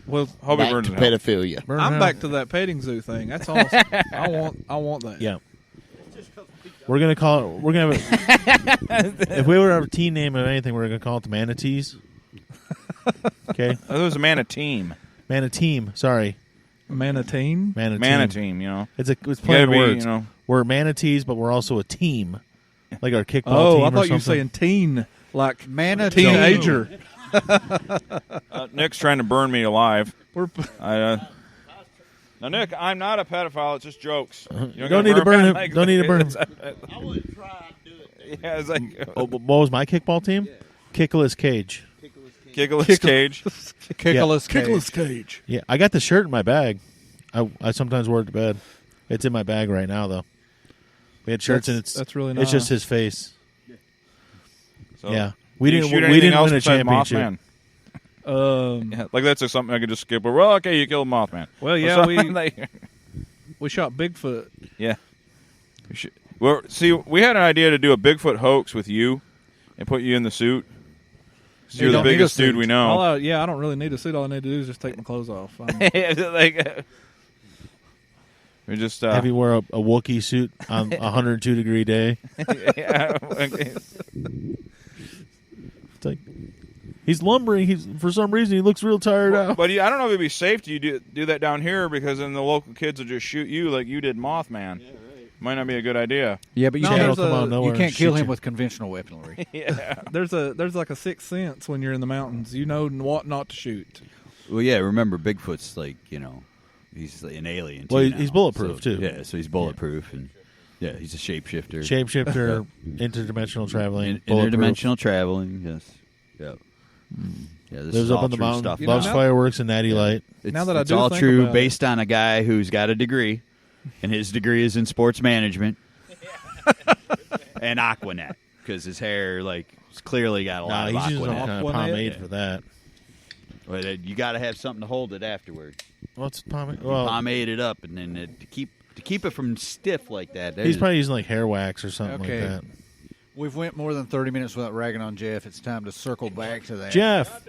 Well, Hope Back he burns to in hell. pedophilia. Burn I'm hell. back to that petting zoo thing. That's awesome. I want that. Yeah. We're gonna call it. We're gonna. If we were to have a team name of anything, we're gonna call it the Manatees. Okay. It was a man a team. Manateam. Sorry. Manatee. Manateam, you know. It's play on words. You know. We're manatees, but we're also a team. Like our kickball team Oh, I or thought you were something. saying teen. Like Manatee. teenager. Nick's trying to burn me alive. Now, Nick, I'm not a pedophile. It's just jokes. You Don't need to burn him. Like, Don't need to burn him. I wouldn't try to do it. Yeah, it's like What was my kickball team? Kickless Cage. Giggless Cage. Kickless Cage. Yeah, I got the shirt in my bag. I sometimes wear it to bed. It's in my bag right now, though. We had shirts, and that's really nice. It's just his face. So, Yeah, we do you didn't. shoot We anything didn't else win a besides championship. Mothman? Yeah, like that's just something I could just skip. Well, okay, you killed Mothman. Well, yeah, Like- we shot Bigfoot. Yeah. Well, see, we had an idea to do a Bigfoot hoax with you and put you in the suit. 'Cause you're the don't need a biggest dude suit. we know. I don't really need a suit. All I need to do is just take my clothes off. Like, we just Have you wear a Wookiee suit on a 102-degree day? yeah, okay. It's like he's lumbering. He's for some reason he looks real tired out. But I don't know if it'd be safe to do that down here because then the local kids will just shoot you like you did Mothman. Yeah, right. Might not be a good idea. Yeah, but you No, can't, there's a- you can't kill shoot him you. with conventional weaponry. Yeah. There's like a sixth sense when you're in the mountains. You know what not to shoot. Well, yeah. Remember, Bigfoot's like he's an alien. Well, too he's now. bulletproof, So, too. Yeah, so he's bulletproof, and he's a shapeshifter. Shapeshifter, interdimensional traveling, Interdimensional traveling. Yes. Yep. Yeah, this Lives is up all on the true mountain. stuff. Loves fireworks and natty light. Now that I it's do all think true, about it. based on a guy who's got a degree, and his degree is in sports management and Aquanet, because his hair he's clearly got a lot Nah, of he's using some Aquanet. kind of pomade for that. But you got to have something to hold it afterwards. What's pomade? You Well, pomade it up, and then to keep it from stiff like that. he's probably using like hair wax or something Okay. like that. We've went more than 30 minutes without ragging on Jeff. It's time to circle back to that. Jeff,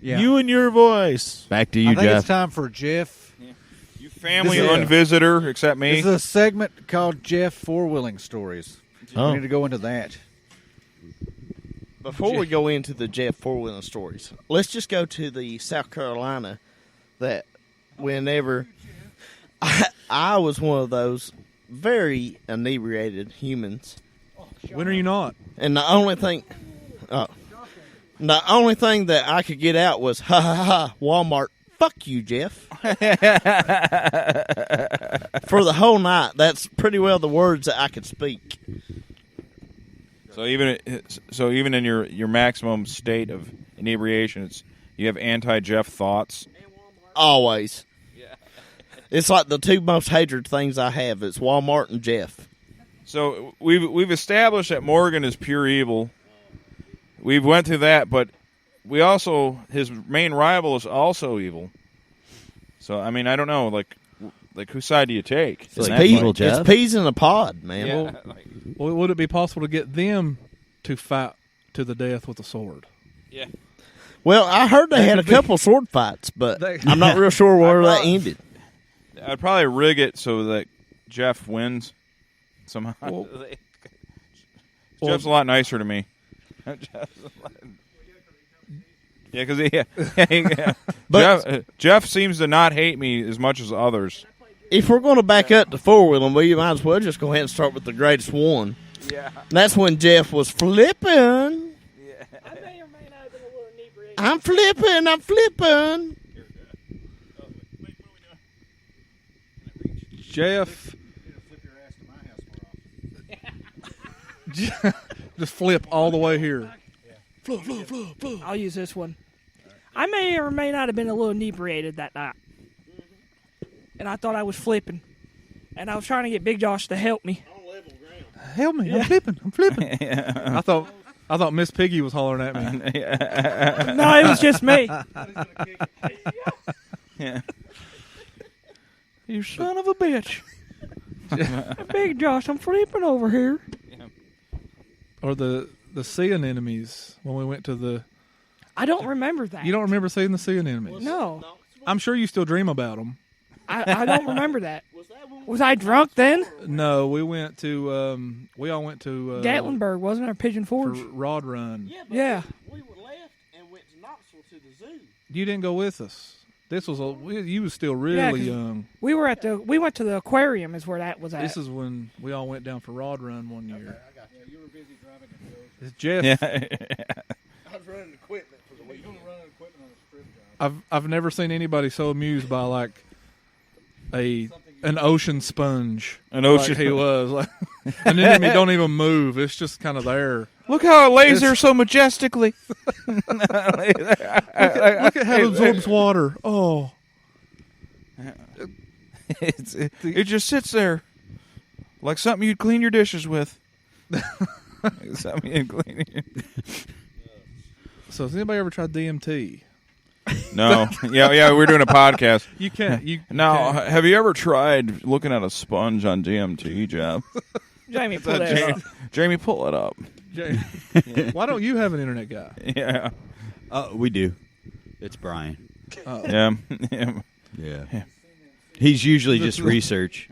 Yeah. you and your voice. Back to you, I think Jeff. it's time for Jeff. You family This is- unvisitor except me. This is a segment called Jeff Four-Wheeling Stories. Oh. We need to go into that. Before we go into the Jeff four-wheeling stories, let's just go to the South Carolina that whenever I was one of those very inebriated humans. When are you not? And the only thing that I could get out was, ha ha ha, Walmart, fuck you, Jeff. For the whole night, that's pretty well the words that I could speak. So even in your maximum state of inebriation, you have anti-Jeff thoughts. Always. It's like the two most hated things I have. It's Walmart and Jeff. So we've established that Morgan is pure evil. We've went through that, but we also his main rival is also evil. So I mean, I don't know, like whose side do you take? It's, like evil Jeff? it's peas in a pod, man. Yeah. Well, would it be possible to get them to fight to the death with a sword? Yeah. Well, I heard they had a couple sword fights, but I'm not real sure where that ended. I'd probably rig it so that Jeff wins somehow. Well- Jeff's a lot nicer to me. Yeah, because Jeff seems to not hate me as much as others. If we're going to back up to four-wheeling, well, you might as well just go ahead and start with the greatest one. Yeah. And that's when Jeff was flipping. I'm flipping. Jeff. Just flip all the way here. I'll use this one. I may or may not have been a little inebriated that night. And I thought I was flipping. And I was trying to get Big Josh to help me. Help me! I'm flipping. I thought Miss Piggy was hollering at me. No, it was just me. Yeah. You son of a bitch. Big Josh, I'm flipping over here. Or the sea anemones when we went to the. I don't remember that. You don't remember seeing the sea anemones? No. I'm sure you still dream about them. I don't remember that. Was I drunk then? No, we went to. We all went to Gatlinburg, wasn't it? Pigeon for Forge? Rod Run. Yeah. We were left and went to Knoxville to the zoo. You didn't go with us. This was you was still really 'cause young. We went to the aquarium is where that was at. This is when we all went down for Rod Run one year. I got you. You were busy driving the It's Jeff. Yeah. I was running equipment for the week. You were running equipment on a strip job. I've never seen anybody so amused by like an ocean sponge. An ocean like he was like, and then he don't even move. It's just kind of there. Look how it lays there so majestically. Look at how it absorbs water. Oh, it just sits there like something you'd clean your dishes with. Something you'd clean. So has anybody ever tried DMT? No. Yeah, we're doing a podcast. You can't. Now, have you ever tried looking at a sponge on DMT, Jeff? Jamie, pull that up. Jamie, pull it up. Why don't you have an internet guy? Yeah. We do. It's Brian. Yeah. Yeah. He's usually just research.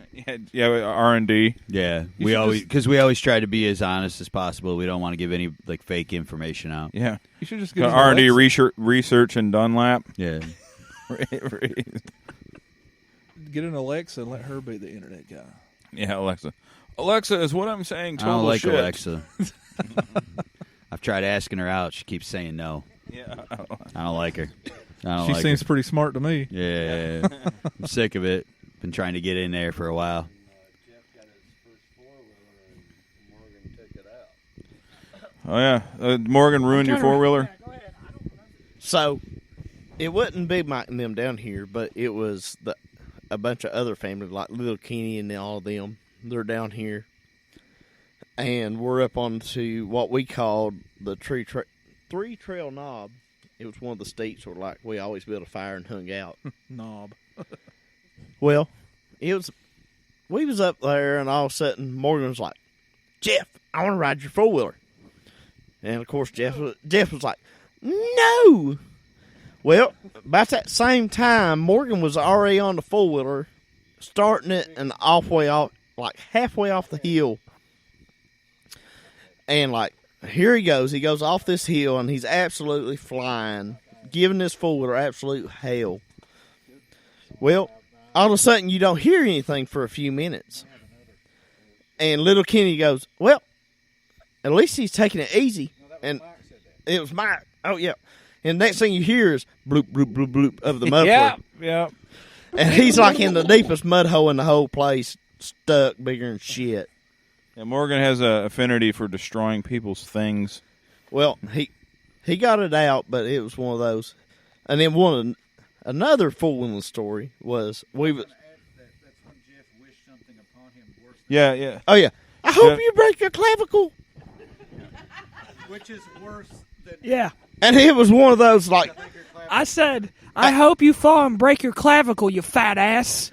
Yeah, R&D. Yeah, we always try to be as honest as possible. We don't want to give any like fake information out. Yeah, you should just get R&D research and Dunlap. Yeah, get an Alexa and let her be the internet guy. Yeah, Alexa. Alexa is what I'm saying. I don't like shit. Alexa. I've tried asking her out. She keeps saying no. Yeah, I don't like her. She seems pretty smart to me. Yeah, I'm sick of it. Been trying to get in there for a while. Oh yeah, Morgan ruined your 4-wheeler. So, it wouldn't be Mike and them down here, but it was a bunch of other families like Little Kenny and all of them. They're down here, and we're up onto what we called the Three Trail Knob. It was one of the states where like we always built a fire and hung out. Knob. Well, we was up there, and all of a sudden Morgan was like, "Jeff, I want to ride your 4-wheeler." And of course Jeff was like, "No." Well, about that same time, Morgan was already on the 4-wheeler, starting it and halfway off the hill. And like, here he goes. He goes off this hill, and he's absolutely flying, giving this 4-wheeler absolute hell. Well, all of a sudden, you don't hear anything for a few minutes. And Little Kenny goes, "Well, at least he's taking it easy." And it was Mike. Oh, yeah. And next thing you hear is bloop, bloop, bloop, bloop of the muffler. Yeah. And he's like in the deepest mud hole in the whole place, stuck bigger than shit. Yeah, Morgan has an affinity for destroying people's things. Well, he got it out, but it was one of those. And then another fool story was That's when Jeff wished something upon him worse than Yeah. Oh, yeah. I hope you break your clavicle. which is worse than Yeah. And it was one of those like, I said, I hope you fall and break your clavicle, you fat ass.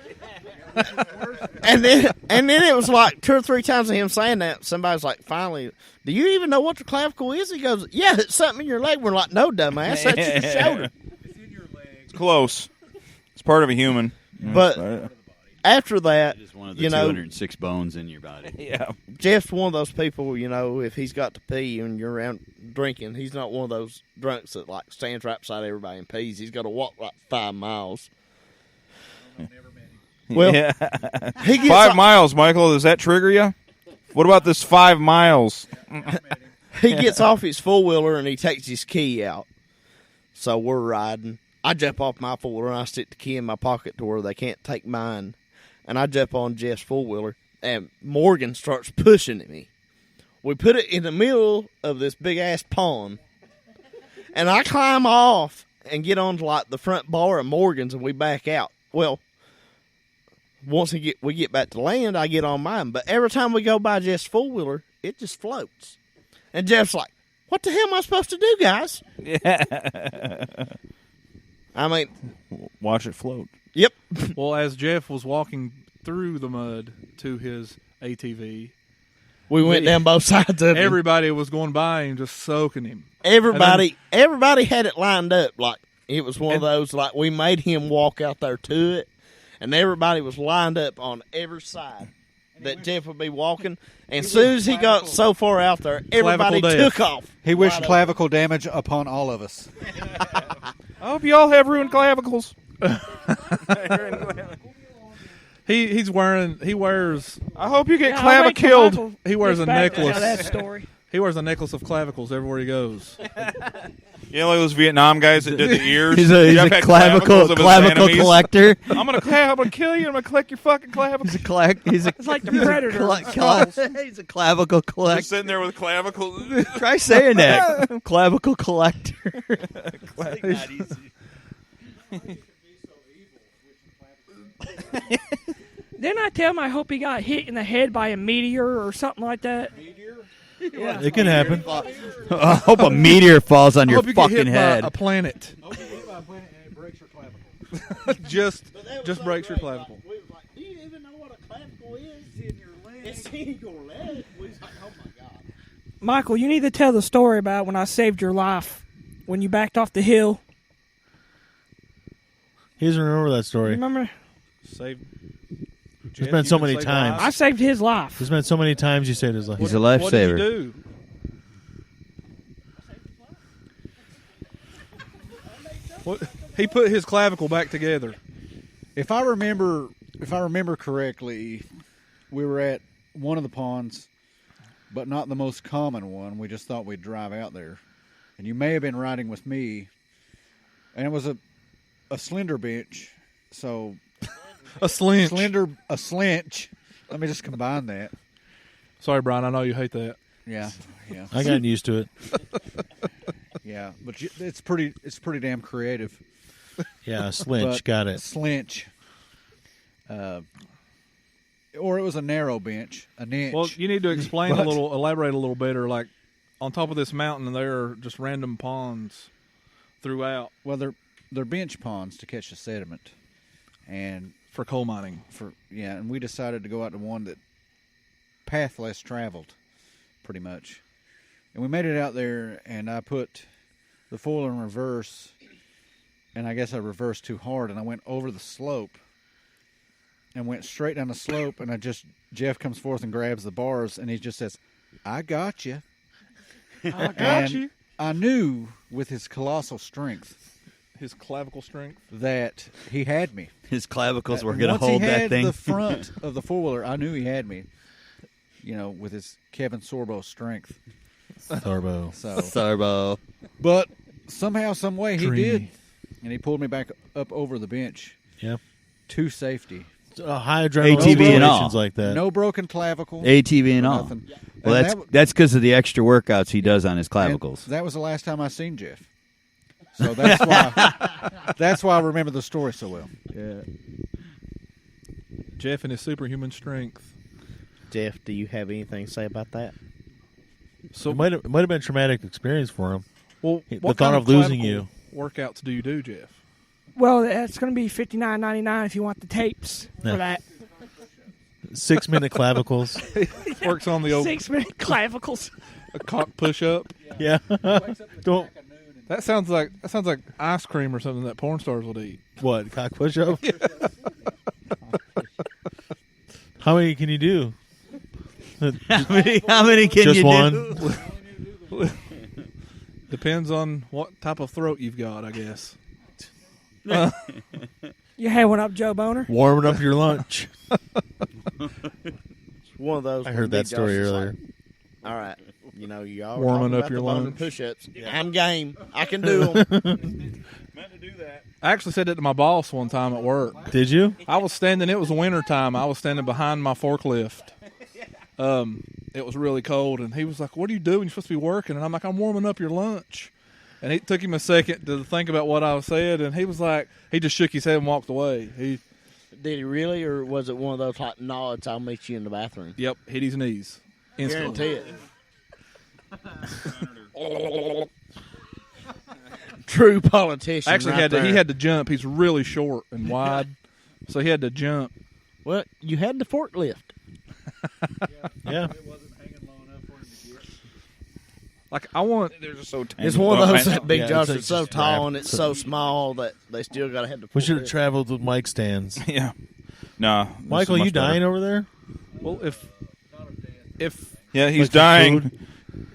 and then it was like 2 or 3 times of him saying that. Somebody's like, finally, "Do you even know what the clavicle is?" He goes, "Yeah, it's something in your leg." We're like, "No, dumbass, that's your shoulder." it's in your leg. It's close. It's part of a human. But after that, It is one of the 206 bones in your body. Yeah. Jeff's one of those people, if he's got to pee and you're around drinking, he's not one of those drunks that like stands right beside everybody and pees. He's got to walk like 5 miles. Well, yeah. he gets 5 miles, Michael. Does that trigger you? What about this 5 miles? He gets off his 4-wheeler and he takes his key out. So we're riding. I jump off my 4-wheeler and I stick the key in my pocket to where they can't take mine. And I jump on Jeff's 4-wheeler and Morgan starts pushing at me. We put it in the middle of this big-ass pond. And I climb off and get onto like the front bar of Morgan's and we back out. Well, once we get back to land, I get on mine. But every time we go by Jeff's 4-wheeler, it just floats. And Jeff's like, "What the hell am I supposed to do, guys?" Yeah. I mean, watch it float. Yep. Well, as Jeff was walking through the mud to his ATV, we went down both sides of it. Everybody was going by and just soaking him. Everybody had it lined up. Like, it was one of those, like, we made him walk out there to it. And everybody was lined up on every side that Jeff would be walking. And as soon as he got so far out there, everybody took off. He wished clavicle damage upon all of us. I hope you all have ruined clavicles. He wears. I hope you get I'll wait till clavicled. Michael He wears gets a back to necklace. tell that story. He wears a necklace of clavicles everywhere he goes. You know, like those Vietnam guys that did the ears. He's a Jeff had clavicle clavicles of his clavicle enemies. collector. I'm gonna kill you. I'm gonna collect your fucking clavicles. It's like the Predator. He's a clavicle Just collector. sitting there with clavicles. Try saying that. Clavicle collector. Didn't I tell him I hope he got hit in the head by a meteor or something like that? Yeah. It can happen. I hope a meteor falls on I your hope you get hit fucking head. by a planet. Just breaks your clavicle. We was like, do you even know what a clavicle is? It's in your leg. We was like, oh my God. Michael, you need to tell the story about when I saved your life when you backed off the hill. He doesn't remember that story. Remember? There's been so many times. I saved his life. There's been so many times you saved his life. He's a What did you lifesaver. do? What? He put his clavicle back together. If I remember correctly, we were at one of the ponds, but not the most common one. We just thought we'd drive out there, and you may have been riding with me. And it was a slender bench, so A slinch. a slinch. Let me just combine that. Sorry, Brian. I know you hate that. Yeah. I got used to it. Yeah, but it's pretty damn creative. Yeah, slinch. But Got it. Slinch. Or it was a narrow bench, an inch. Well, you need to explain But- elaborate a little better. Like on top of this mountain, there are just random ponds throughout Well, they're bench ponds to catch the sediment, and for coal mining. and we decided to go out to one that path less traveled, pretty much, and we made it out there, and I put the foil in reverse, and I guess I reversed too hard, and I went over the slope, and went straight down the slope, and Jeff comes forth and grabs the bars, and he just says, "I got you." I got you. I knew with his colossal strength His clavicle strength. that he had me. His clavicles were And going to hold once he that had thing. the front of the four-wheeler, I knew he had me. With his Kevin Sorbo strength. Sorbo. So, Sorbo. but somehow, some way, he Dreamy. did, and he pulled me back up over the bench Yep. to safety. High adrenaline ATV and all. situations like that. No broken clavicle. ATV and or all. nothing. Well, And that's because of the extra workouts he does on his and clavicles. that was the last time I seen Jeff. So that's why I remember the story so well. Yeah. Jeff and his superhuman strength. Jeff, do you have anything to say about that? So, It might have been a traumatic experience for him. well, the what thought kind of losing clavicle you. workouts do you do, Jeff? Well, that's going to be $59.99 if you want the tapes Yeah. for that. 6-minute clavicles. Works on the old 6-minute clavicles. cock push up. Yeah. Don't. That sounds like ice cream or something that porn stars would eat. What? Cock push up? How many can you do? How many can Just you one? do? Depends on what type of throat you've got, I guess. You had one up, Joe Boner? Warming up your lunch. It's one of those. I heard that story earlier. All right. You all Warming talking up about your the boner lunch. push-ups. I'm game. I can do them. I actually said that to my boss one time at work. Did you? I was standing. It was winter time. I was standing behind my forklift. It was really cold, and he was like, "What are you doing? You're supposed to be working." And I'm like, "I'm warming up your lunch." And it took him a second to think about what I said, and he was like, he just shook his head and walked away. Did he really, or was it one of those like nods? I'll meet you in the bathroom. Yep, hit his knees instantly. Guarantee it. True politician. Actually, right he there. had to jump. He's really short and wide, so he had to jump. Well, you had the forklift. Yeah. Like I want. They're just so tiny. It's one of those that big Yeah, jobs it's that's so just tall and it's so small that they still got to have the. We should have forklift. traveled with mic stands. Yeah. Nah. this Michael, is you much better. dying over there? Well, if Yeah, he's Like the dying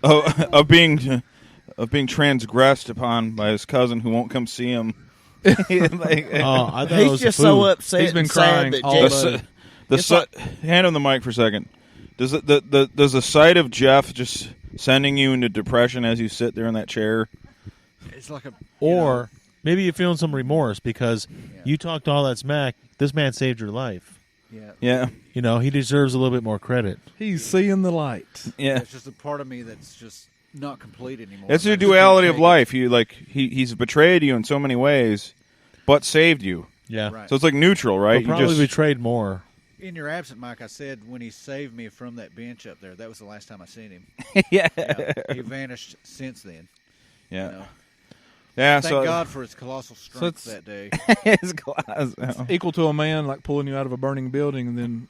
of being transgressed upon by his cousin who won't come see him like, I thought it He's was just food. so upset. He's been and crying sad that all Jeff- day. hand him the mic for a second. Does does the sight of Jeff just sending you into depression as you sit there in that chair? It's like a Or maybe you're feeling some remorse because you talked all that smack. This man saved your life. Yeah. You know, he deserves a little bit more credit. He's seeing the light. Yeah. It's just a part of me that's just not complete anymore. That's I the just can't duality of take it. life. You like he's betrayed you in so many ways, but saved you. Yeah. Right. So it's like neutral, right? But probably betrayed more. In your absence, Mike, I said when he saved me from that bench up there, that was the last time I seen him. Yeah. He vanished since then. Yeah. You know. Yeah. Thank so God for his colossal strength it's- that day. his glass. Equal to a man like pulling you out of a burning building and then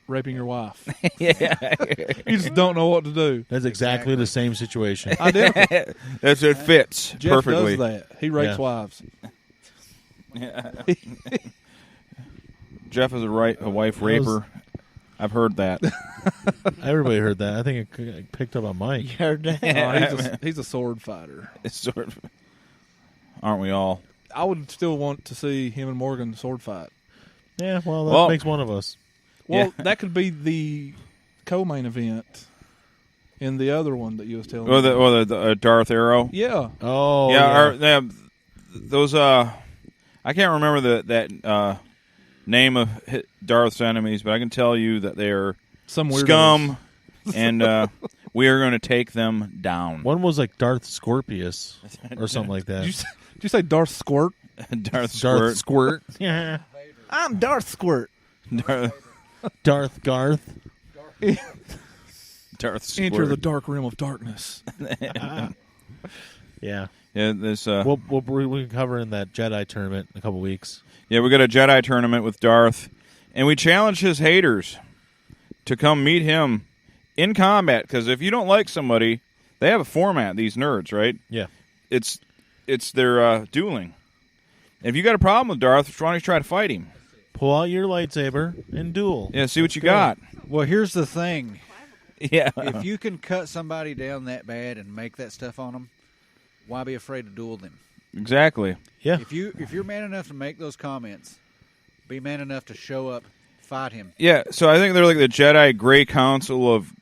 raping your wife. Yeah. You just don't know what to do. That's exactly the same situation. Identical. That's it fits Jeff perfectly. does that. He rapes Yeah. wives. Jeff is a wife raper. I've heard that. Everybody heard that. I think it picked up on Mike. You heard that? He's a sword fighter. It's sort of, aren't we all? I would still want to see him and Morgan sword fight. Yeah, well, that Well- makes one of us. Well, that could be the co-main event in the other one that you was telling me. The Darth Arrow. Yeah. Oh, yeah. Those I can't remember that name of Darth's enemies, but I can tell you that they are Some weirdos. scum, and we are going to take them down. One was like Darth Scorpius or something like that. Did you say Darth Squirt? Darth Darth Squirt. Squirt. Yeah. I'm Darth Squirt. Darth Garth. Darth Squirt. Enter the dark realm of darkness. Yeah. Yeah, this. We'll be covering that Jedi tournament in a couple weeks. Yeah, we got a Jedi tournament with Darth, and we challenge his haters to come meet him in combat. Because if you don't like somebody, they have a format. These nerds, right? Yeah. It's their dueling. If you got a problem with Darth, why don't you try to fight him? Pull out your lightsaber and duel. Yeah, see what you got. Well, here's the thing. Yeah. If you can cut somebody down that bad and make that stuff on them, why be afraid to duel them? Exactly. Yeah. If you're man enough to make those comments, be man enough to show up, fight him. Yeah, so I think they're like the Jedi Grey Council of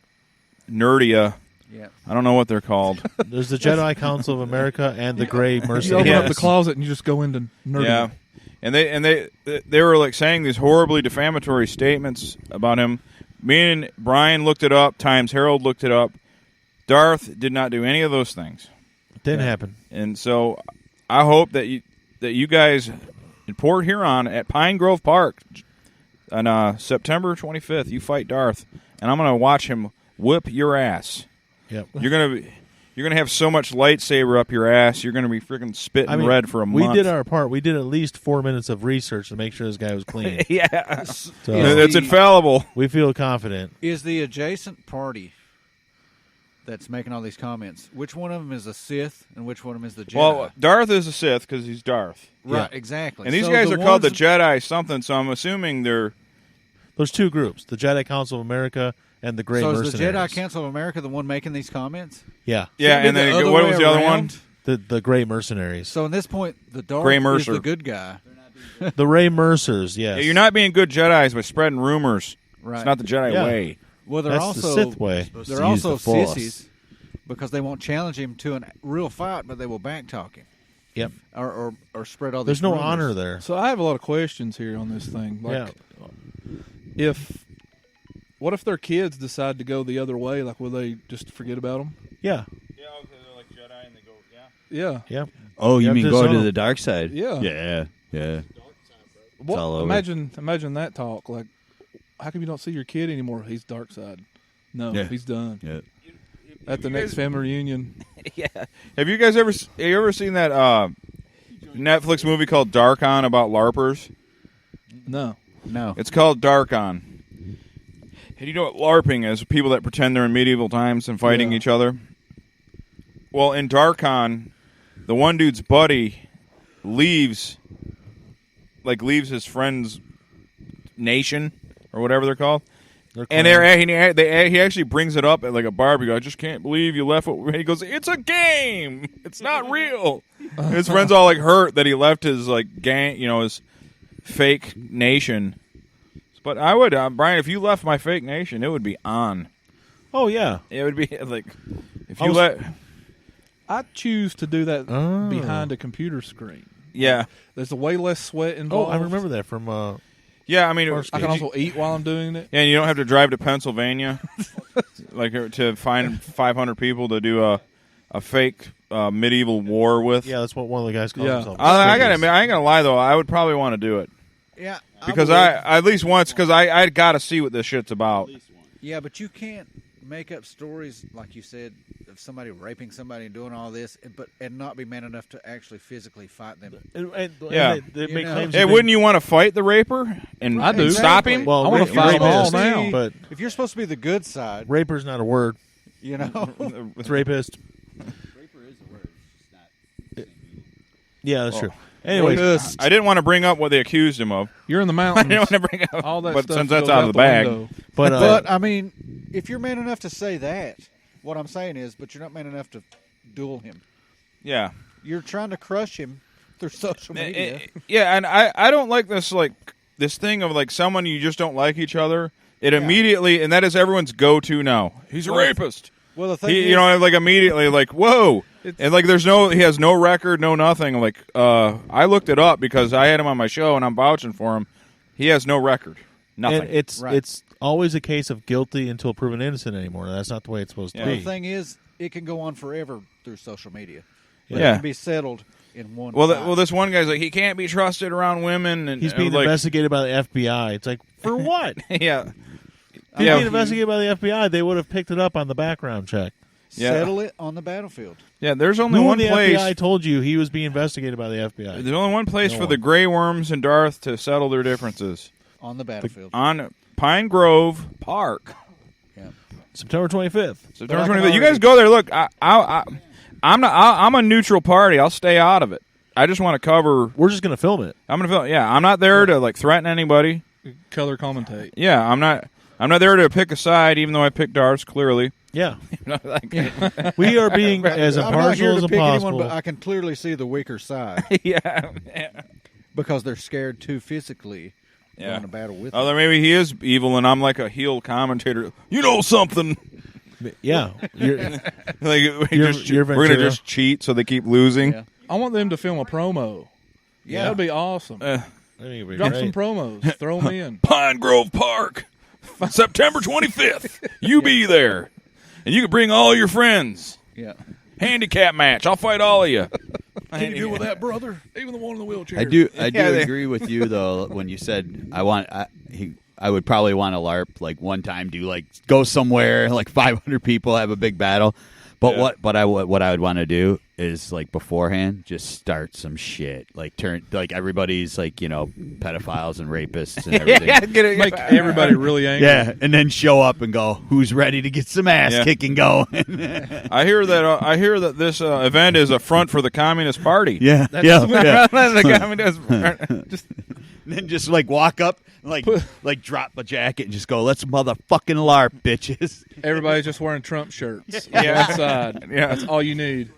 Nerdia. Yeah. I don't know what they're called. There's the Jedi Council of America and the Grey You open Mercenaries. up the closet and you just go into nerdy. Yeah. And they were like saying these horribly defamatory statements about him. Me and Brian looked it up. Times Herald looked it up. Darth did not do any of those things. Didn't happen. And so I hope that you guys in Port Huron at Pine Grove Park on September 25th, you fight Darth, and I'm going to watch him whip your ass. Yep. You're gonna have so much lightsaber up your ass. You're gonna be freaking spitting red for a month. We did our part. We did at least 4 minutes of research to make sure this guy was clean. Yeah, So that's infallible. we feel confident. Is the adjacent party that's making all these comments, which one of them is a Sith and which one of them is the Jedi? Well, Darth is a Sith because he's Darth, right, exactly. and these So guys are called the ones- Jedi something. So I'm assuming they're There's two groups: the Jedi Council of America and the Grey So Mercenaries. is the Jedi Council of America the one making these comments? Yeah. yeah. And then what was the other one? The Grey Mercenaries. So in this point, the Darth Gray is Mercer. the good guy. The Ray Mercers, yes. Yeah, you're not being good Jedis by spreading rumors. Right. It's not the Jedi Yeah. way. Well, they're That's also the Sith way. They're also sissies because they won't challenge him to a real fight, but they will backtalk him. Yep. Or spread all There's these no rumors. honor there. So I have a lot of questions here on this thing. Like, Yeah. What if their kids decide to go the other way? Like, will they just forget about them? Yeah. Yeah, okay, they're like Jedi and they go. Yeah. Yeah. Oh, you have mean to going to disown the dark side? Yeah. Yeah. Yeah. What, all over. imagine that talk. Like, how come you don't see your kid anymore? He's dark side. No, Yeah. he's done. Yeah. At the next family reunion. Yeah. Have you guys ever seen that Netflix movie called Dark On about LARPers? No. No. It's called Dark On. And you know what LARPing is? People that pretend they're in medieval times and fighting Yeah. each other. Well, in Dark On, the one dude's buddy leaves his friend's nation or whatever they're called, And he actually brings it up at like a barbecue. I just can't believe you left. He goes, it's a game. It's not real. His friends all like hurt that he left his like gang, his fake nation. But I would, Brian, if you left my fake nation, it would be on. Oh yeah, it would be like if you let. I choose to do that behind a computer screen. Yeah, there's way less sweat involved. Oh, I remember that from. Yeah, I mean, I can also eat while I'm doing it. Yeah, and you don't have to drive to Pennsylvania, like to find 500 people to do a fake medieval war with. Yeah, that's what one of the guys calls himself. I gotta admit, I ain't gonna lie though, I would probably want to do it. Yeah, because I at least once because I got to see what this shit's about. Yeah, but you can't make up stories like you said of somebody raping somebody and doing all this, and not be man enough to actually physically fight them. They make claims. Hey, wouldn't you want to fight the raper and I do. stop him? Well, I want to fight them all now. But if you're supposed to be the good side, raper's not a word. It's rapist. Raper is a word. It's not. Yeah, that's true. Anyways, I didn't want to bring up what they accused him of. You're in the mountains. I didn't want to bring up all that but stuff since that's goes out of the bag. window. But I mean, if you're man enough to say that, what I'm saying is, but you're not man enough to duel him. Yeah, you're trying to crush him through social media. Yeah, and I don't like this thing of like someone you just don't like each other. It immediately, and that is everyone's go-to now. He's a rapist. Well, the thing is, like immediately, like whoa, and like he has no record, no nothing. Like I looked it up because I had him on my show and I'm vouching for him. He has no record, nothing. And it's always a case of guilty until proven innocent anymore. That's not the way it's supposed to be. The thing is, it can go on forever through social media. But yeah, it can be settled in one. Well, this one guy's like he can't be trusted around women, and he's being investigated by the FBI. It's like for what? Yeah. He's being investigated by the FBI. They would have picked it up on the background check. Settle it on the battlefield. Yeah, there's only one place. The FBI told you he was being investigated by the FBI. There's only one place for the Grey Worms and Darth to settle their differences. On the battlefield. On Pine Grove Park. Yeah. September 25th. September 25th. You guys go there. Look, I'm a neutral party. I'll stay out of it. I just want to cover. We're just going to film it. I'm going to film. Yeah, I'm not there to like threaten anybody. Color commentate. Yeah, I'm not there to pick a side, even though I picked Darth clearly. Yeah. We are being as impartial as possible. Anyone, but I can clearly see the weaker side. Yeah. Because they're scared to physically go in a battle with him. Maybe he is evil and I'm like a heel commentator. You know something. Yeah. We're going to just cheat so they keep losing. Yeah. I want them to film a promo. Yeah. That'd be awesome. Drop some promos. Throw them in. Pine Grove Park, September 25th. You be there. And you can bring all your friends. Yeah. Handicap match. I'll fight all of you. Can you deal with that, brother? Even the one in the wheelchair. I do agree with you though when you said I would probably want to LARP like one time, do like go somewhere like 500 people have a big battle. But what I would want to do is like beforehand just start some shit like everybody's like pedophiles and rapists and everything. Make everybody really angry. Yeah, and then show up and go, who's ready to get some ass kicking going? I hear that this event is a front for the Communist Party. Yeah. The Communist Then just like walk up, like drop a jacket and just go, let's motherfucking LARP, bitches. Everybody's just wearing Trump shirts. Yeah. One side. Yeah. That's all you need.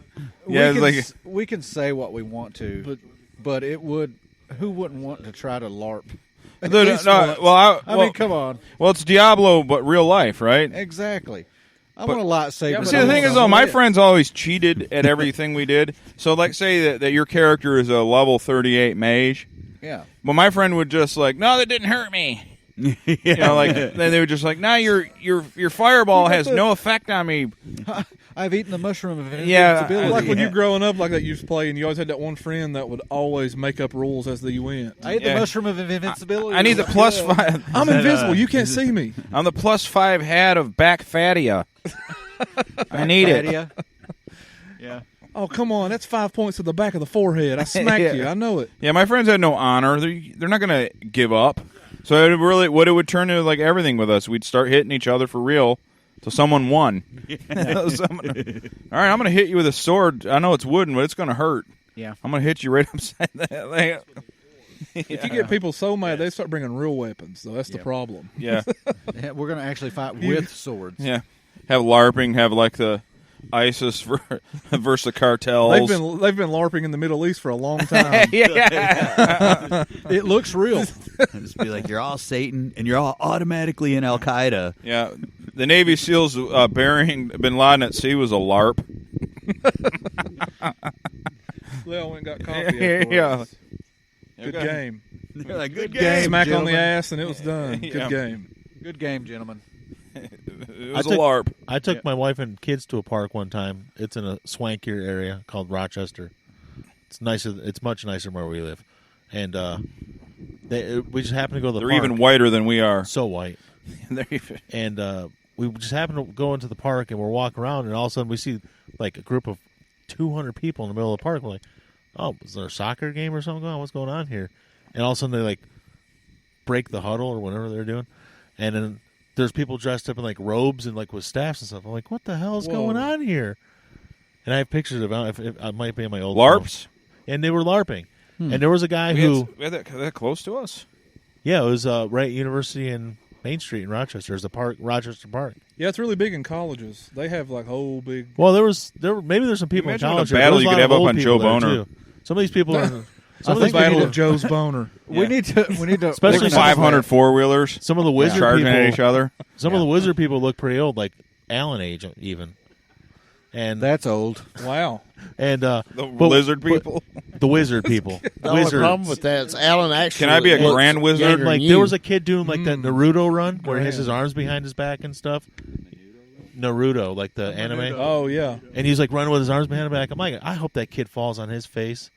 We can say what we want to, but it would. Who wouldn't want to try to LARP? I mean, come on. Well, it's Diablo, but real life, right? Exactly. I want a lightsaber. See, the thing is, though, my friends always cheated at everything we did. So, like, say that your character is a level 38 mage. Yeah. But my friend would just like, no, that didn't hurt me. Then they would just like, no, your fireball has no effect on me. I've eaten the mushroom of invincibility. Like when you're growing up, like that, you used to play, and you always had that one friend that would always make up rules as you went. I ate the mushroom of invincibility. I need the +5. I'm invisible. You can't see me. I'm the +5 hat of back fatia. I need it. Yeah. Oh, come on. That's 5 points to the back of the forehead. I smacked you. I know it. Yeah, my friends had no honor. They're not going to give up. So it would turn into like everything with us. We'd start hitting each other for real till someone won. All right, I'm going to hit you with a sword. I know it's wooden, but it's going to hurt. Yeah. I'm going to hit you right upside the head. If you get people so mad, they start bringing real weapons. So that's the problem. Yeah. Yeah, we're going to actually fight with swords. Yeah. Have LARPing, have like the ISIS versus the cartels. They've been LARPing in the Middle East for a long time. Yeah. It looks real. Just be like, you're all Satan, and you're all automatically in Al Qaeda. Yeah. The Navy SEALs burying Bin Laden at sea was a LARP. They all went and got coffee afterwards. Yeah. Good game. They're like, good game. Smack on the gentlemen. ass, and it was done. Good Yeah. game. Good game, gentlemen. It was a LARP. I took my wife and kids to a park one time. It's in a swankier area called Rochester. It's nicer. It's much nicer than where we live, and we just happened to go to the They're park. even whiter than we are. So white. And we just happened to go into the park, and we're walking around, and all of a sudden we see like a group of 200 people in the middle of the park. We're like, oh, is there a soccer game or something going on? What's going on here? And all of a sudden they like break the huddle or whatever they're doing, and then there's people dressed up in like robes and like with staffs and stuff. I'm like, what the hell is going on here? And I have pictures of it. I might be in my old LARPs? phone. And they were LARPing. And there was a guy who we had that close to us. Yeah, it was right at University and Main Street in Rochester. There's a park, Rochester Park. Yeah, it's really big in colleges. They have like whole big. Well, maybe there's some people in Imagine what a college. here. battle There was you a could lot have of up old on people Joe there, Boner. too. Some of these people are. Some of the Battle of Joe's Boner. We need to Especially organize 500 that. four-wheelers. Some of the wizard charging people, at each other. Some of the wizard people look pretty old, like Allen age even. And That's old. Wow. and The lizard people. the wizard people, The only wizards. problem with that is Alan actually. Can I be a looks grand wizard? younger Like than there you. was a kid doing like that Naruto run where he has his arms behind his back and stuff. Naruto, like the anime. Oh yeah. And he's like running with his arms behind his back. I'm like, I hope that kid falls on his face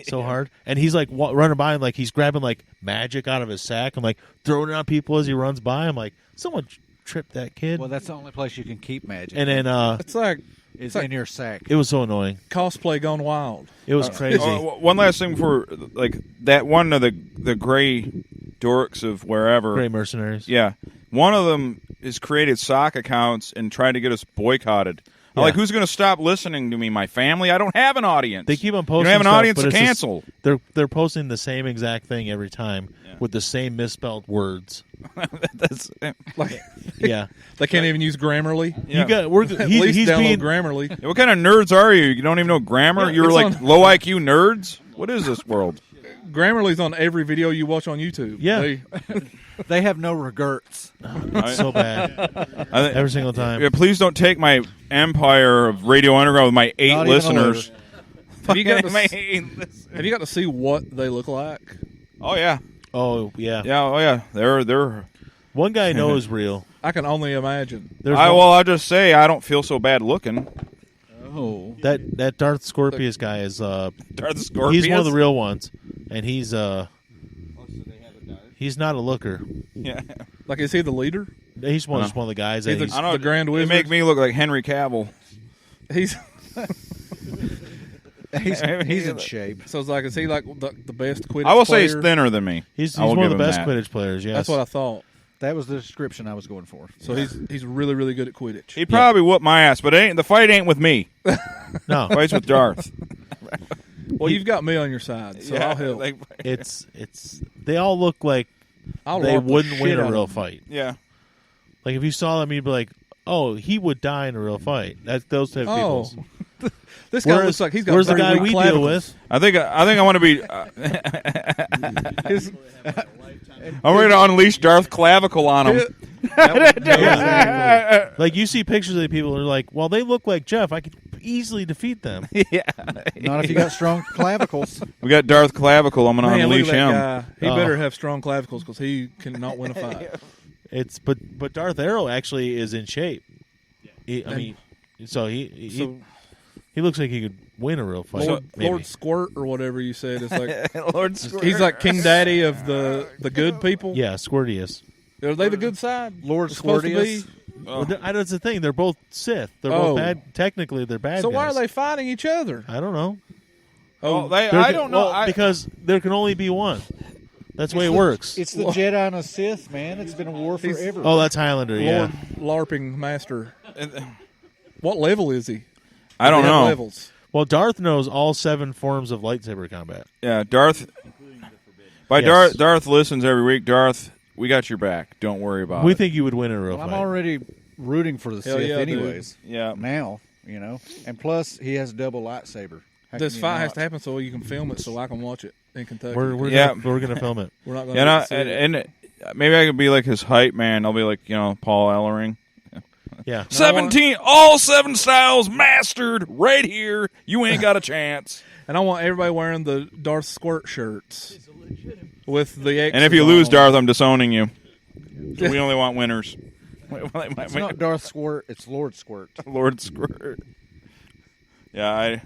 so hard. And he's like running by and like he's grabbing like magic out of his sack and like throwing it on people as he runs by. I'm like, someone tripped that kid. Well, that's the only place you can keep magic. And then It's like It's in your sack. it was so annoying. cosplay gone wild. It was crazy. One last thing before, like that one of the gray dorks of wherever. Great mercenaries. Yeah, one of them has created sock accounts and tried to get us boycotted. I'm like, who's going to stop listening to me? My family? I don't have an audience. They keep on You posting. don't have an stuff, audience but to it's just- cancel. they're posting the same exact thing every time with the same misspelled words. That's, Like Yeah, they can't even use Grammarly. yeah. you got. We're, At he's, least he's download being. Grammarly. What kind of nerds are you? You don't even know grammar? Yeah, You're it's like on- low IQ nerds? What is this world? Grammarly's on every video you watch on YouTube. Yeah. They have no regrets. It's so bad every single time. Yeah, please don't take my empire of Radio Underground with my 8 Not even a listeners. Have you got to My s- 8 listeners. Have you got to see what they look like? Oh yeah, Oh yeah. yeah. They're. One guy I know is real. I can only imagine. There's Well, one- I'll just say I don't feel so bad looking. Oh, that Darth Scorpius guy is. Darth Scorpius. He's one of the real ones, and he's not a looker. Yeah. like is he the leader? He's just one of the guys. That He's a- he's, I don't know. The Grand They Wizard? make me look like Henry Cavill. He's He's in shape. so it's like is he like the best Quidditch I will say he's player? thinner than me. he's I will one of give the him best that. Quidditch players. Yes, That's what I thought. That was the description I was going for. So he's really really good at Quidditch. He probably whooped my ass, but the fight ain't with me. No, The fight's with Darth. Well, you've got me on your side, so I'll help. like- it's they all look like I'll they LARP the wouldn't win shit a out real of them. fight. yeah. Like if you saw them, you'd be like, "Oh, he would die in a real fight." That's those type of Oh, people. this guy Whereas- looks like he's got where's the very guy weak we deal clavicles. with? I think I want to be. His, I'm ready to unleash Darth Clavicle on him. Like you see pictures of the people, and they're like, "Well, they look like Jeff. I could easily defeat them." Not if you got strong clavicles. We got Darth Clavicle. I'm going to man, look unleash at that him. guy. He Oh. better have strong clavicles because he cannot win a fight. It's but Darth Arrow actually is in shape. I mean, so he looks like he could win a real fight. maybe. Lord Squirt or whatever you said is like Lord he's like King Daddy of the good people. Yeah, Squirtius. Are they the good side? Lord They're supposed to Squirtius. be? Well, that's the thing. They're both Sith. They're Oh. both bad. Technically, they're bad. So why are guys. they fighting each other? I don't know. Oh, There I can- don't know. well, because there can only be one. That's the way it works. It's the Jedi and a Sith, man. It's been a war forever. Oh, that's Highlander. Yeah. Lord LARPing master. What level is he? I don't They have know. Levels. Well, Darth knows all 7 forms of lightsaber combat. Yeah, Darth. Darth listens every week. Darth, we got your back. Don't worry about it. We think you would win a real I'm fight. already rooting for the Hell Sith yeah, anyways. dude. Yeah. Now, and plus he has a double lightsaber. How This can you fight has not? to happen so you can film it so I can watch it in Kentucky. We're Yeah. gonna film it. We're not going Yeah, to see it. and maybe I could be like his hype man. I'll be like, Paul Ellering. Yeah. 17, all 7 styles mastered right here. You ain't got a chance. And I want everybody wearing the Darth Squirt shirts with the X's And if you lose, on. Darth, I'm disowning you. So we only want winners. It's not Darth Squirt, it's Lord Squirt. Lord Squirt. Yeah,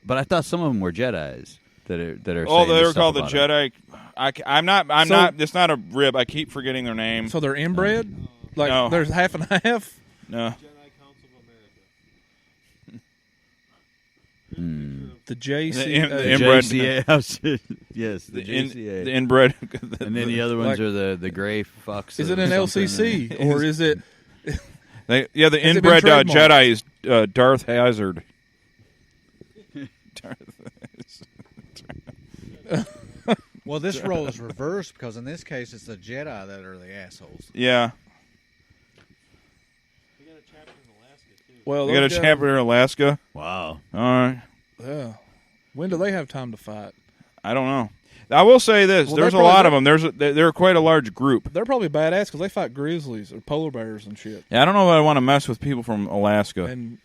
But I thought some of them were Jedis that are. Oh, saying they this were stuff called the about it. Jedi. I'm not. It's not a rib. I keep forgetting their name. So they're inbred? Like No. there's half and half? No. The JC. The inbred. JCA. Yes, the JCA. The inbred. And then the other ones are the gray fucks. Is it or an something. LCC or is it? The Has it been inbred trademarked? Jedi is Darth Hazard. Well, this role is reversed because in this case it's the Jedi that are the assholes. Yeah. Well, They got a those guys- chapter in Alaska. Wow. All right. Yeah. When do they have time to fight? I don't know. I will say this: Well, there's a they're lot of probably- them. They're quite a large group. They're probably badass because they fight grizzlies or polar bears and shit. Yeah, I don't know if I want to mess with people from Alaska. And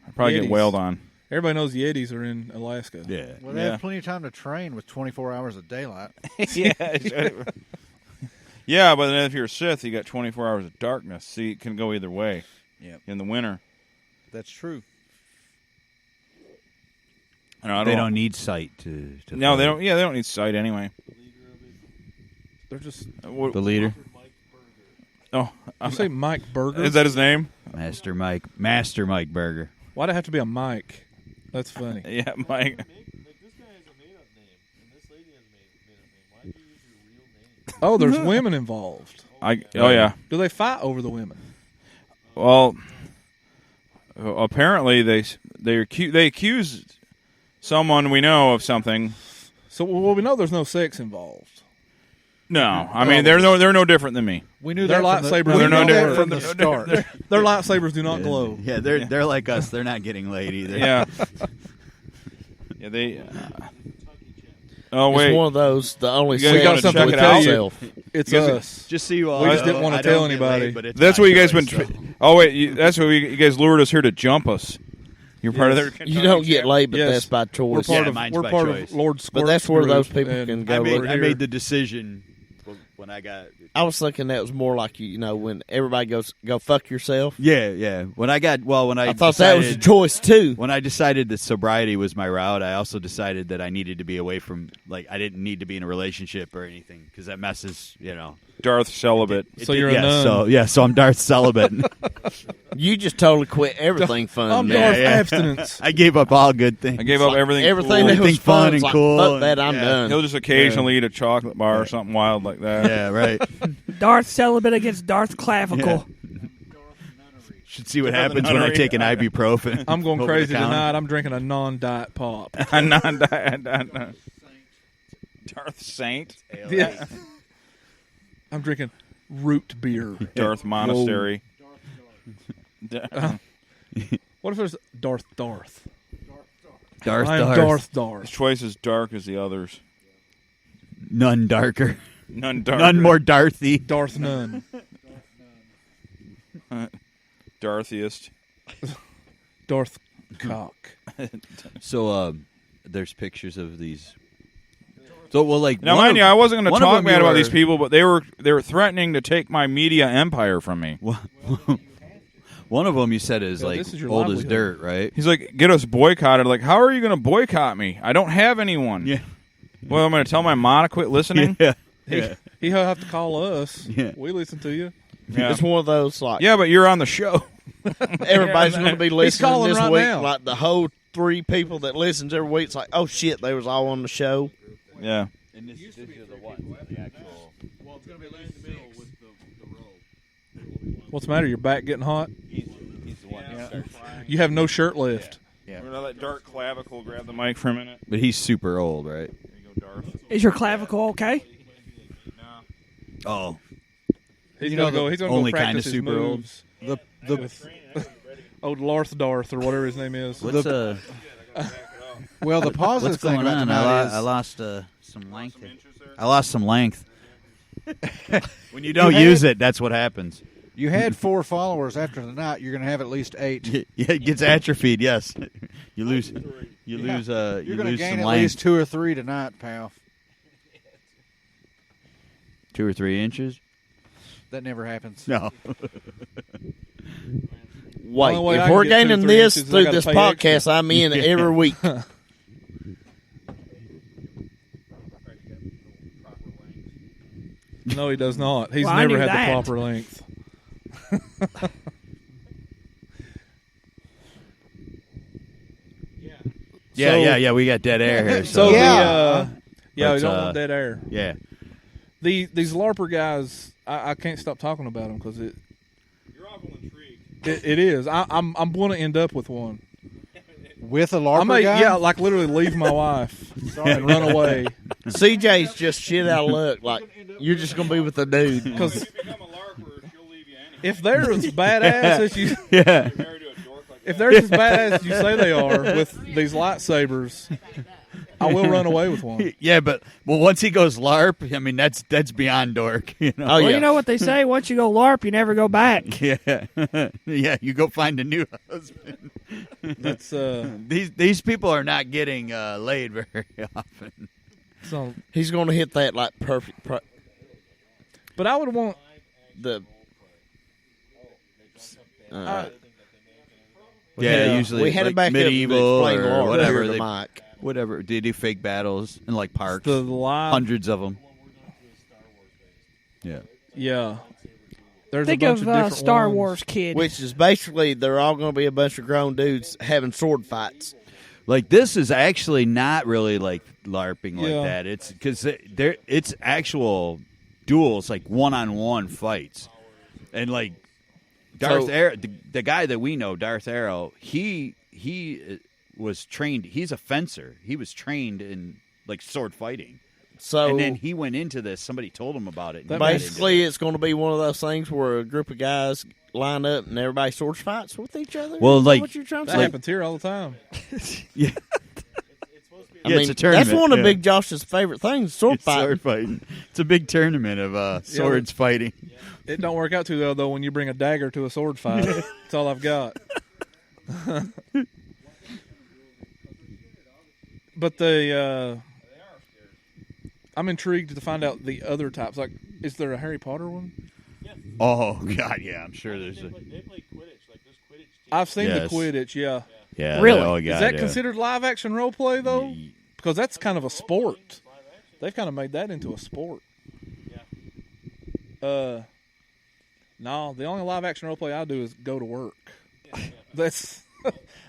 I'd probably get Yetis. wailed on. Everybody knows Yetis are in Alaska. Yeah. Well, they have plenty of time to train with 24 hours of daylight. Yeah. Yeah, but then if you're a Sith, you got 24 hours of darkness. See, it can go either way. Yep. In the winter. That's true. They don't need sight to No, fight. they don't. Yeah, they don't need sight anyway. They're just. The leader, Oh, You say Mike Berger? is that his name? Master Mike Berger. Why'd it have to be a Mike? That's funny. Yeah, Mike. Oh, there's women involved. Oh yeah. Do they fight over the women? Well, apparently they accuse someone we know of something. So well, we know there's no sex involved. No, I mean they're no different than me. We knew Their that lightsabers. we They're no knew that different from the start. Their lightsabers do not glow. Yeah, they're like us. They're not getting laid either. Yeah. Yeah, they. Oh wait, It's one of those. The only You guys got sex something with to tell you? yourself. It's You guys- us. Just so you all We just know, didn't wanna I tell don't get anybody. laid, but it's that's my what you guys choice, been. so. Oh wait, that's what you guys lured us here to jump us. You're part of their. You don't get laid, but Yes. that's by We're choice. part Yeah, of mine's we're by part choice. of Lord But Squirt's that's where group, those people and can go. I over here. made the decision when I got. I was thinking that was more like when everybody goes go fuck yourself. Yeah. When I I thought that was a choice too. When I decided that sobriety was my route, I also decided that I needed to be away from, I didn't need to be in a relationship or anything because that messes, Darth celibate. So you're a nun. So I'm Darth celibate. You just totally quit everything fun. I'm man. Darth abstinence. I gave up all good things. I gave up everything. Everything cool. that Everything was fun fun and was like, cool fuck and- that, I'm yeah. done. He'll just occasionally eat a chocolate bar or something wild like that. Yeah, right. Darth celibate against Darth clavicle. Should see what happens when I take an ibuprofen. I'm going over the crazy counter. tonight. I'm drinking a non-diet pop. Darth Saint. Yeah. I'm drinking root beer. Darth Monastery. What if there's Darth? Darth I'm Darth. Darth. Twice as dark as the others. None darker. None darker. None more Darthy. Darth Nun. Darthiest. Darth Cock. So, there's pictures of these. So, Now, one mind of- you, I wasn't going one to of talk them bad you about were- these people, but they were threatening to take my media empire from me. One of them you said is Yeah, like this is your old as livelihood. dirt, right? He's like, get us boycotted. Like, how are you going to boycott me? I don't have anyone. Yeah. Well, I'm going to tell my ma to quit listening? Yeah. He'll have to call us. Yeah. We listen to you. Yeah. It's one of those like Yeah, but you're on the show. everybody's going to be listening calling this right week. now. Like the whole 3 people that listens every week. It's like, oh shit, they was all on the show. Yeah. And this is the one, the actual. What's the matter? Your back getting hot? He's the one. You have no shirt left. We're going to let Dark Clavicle grab the mic for a minute. But he's super old, right? There you go, Is your clavicle okay? Oh, He's gonna go. He's gonna only go practice kinda his super old. moves. With old Larth Darth or whatever his name is. What's Well, the positive what's thing going about on? tonight is I lost some length. I lost some length. When you don't use it, that's what happens. you had 4 followers after tonight. You're going to have at least 8. Yeah, it gets atrophied. Yes, you lose. You Yeah. lose. You're You going to lose gain some at length. least 2 or 3 tonight, pal. 2 or 3 inches. That never happens. No. Wait, Only way I if can we're get 2 or gaining 3 this inches is I through gotta this pay podcast, extra. I'm in every week. No, he does not. He's Well, I never knew had that. the proper length. Yeah, So- yeah. We got dead air here. So So, we But, don't want dead air. yeah. These LARPer guys, I can't stop talking about them because you're awful intrigued. It is. I'm going to end up with one. With a I LARPer may, guy? yeah, like literally leave my wife and run away. CJ's just shit out of luck. Like, you're just going to be with the dude. Because if they're as badass as you, Yeah. if they're as badass as you say they are with these lightsabers, I will run away with one. Yeah, but once he goes LARP, I mean that's beyond dork. You know? Oh, Well, yeah. you know what they say: once you go LARP, you never go back. Yeah, yeah. You go find a new husband. That's These people are not getting laid very often. so. He's going to hit that, like, perfect. But I would want The Yeah, usually we had like it back medieval up to explain or Lord whatever. here to They, Mike. whatever they do fake battles in like parks, the live. hundreds of them. Yeah. Yeah. There's Think a bunch of of different Star ones. Wars Kid. Which is basically they're all going to be a bunch of grown dudes having sword fights. Like this is actually not really like LARPing like Yeah. that. It's because it's actual duels, like one-on-one fights, and like Darth Arrow, the guy that we know, Darth Arrow, he was trained. He's a fencer. He was trained in like sword fighting. So And then he went into this. Somebody told him about it. and he basically, got into it's going to be one of those things where a group of guys line up and everybody sword fights with each other. Well, Is that like- what you're trying to That say? happens here all the time. it. Yeah, I Yeah, mean, it's a tournament. that's one of yeah. Big Josh's favorite things: sword It's fighting. sword fighting. It's a big tournament of swords fighting. It don't work out too well though when you bring a dagger to a sword fight. That's all I've got. But I'm intrigued to find out the other types. Like, is there a Harry Potter one? Oh God, yeah, I'm sure there's a. I've seen Yes. the Quidditch. Yeah. Yeah, Really? Oh, Is God, that yeah. considered live action role play though? Because that's kind of a sport. They've kind of made that into a sport. No, the only live action role play I do is go to work. That's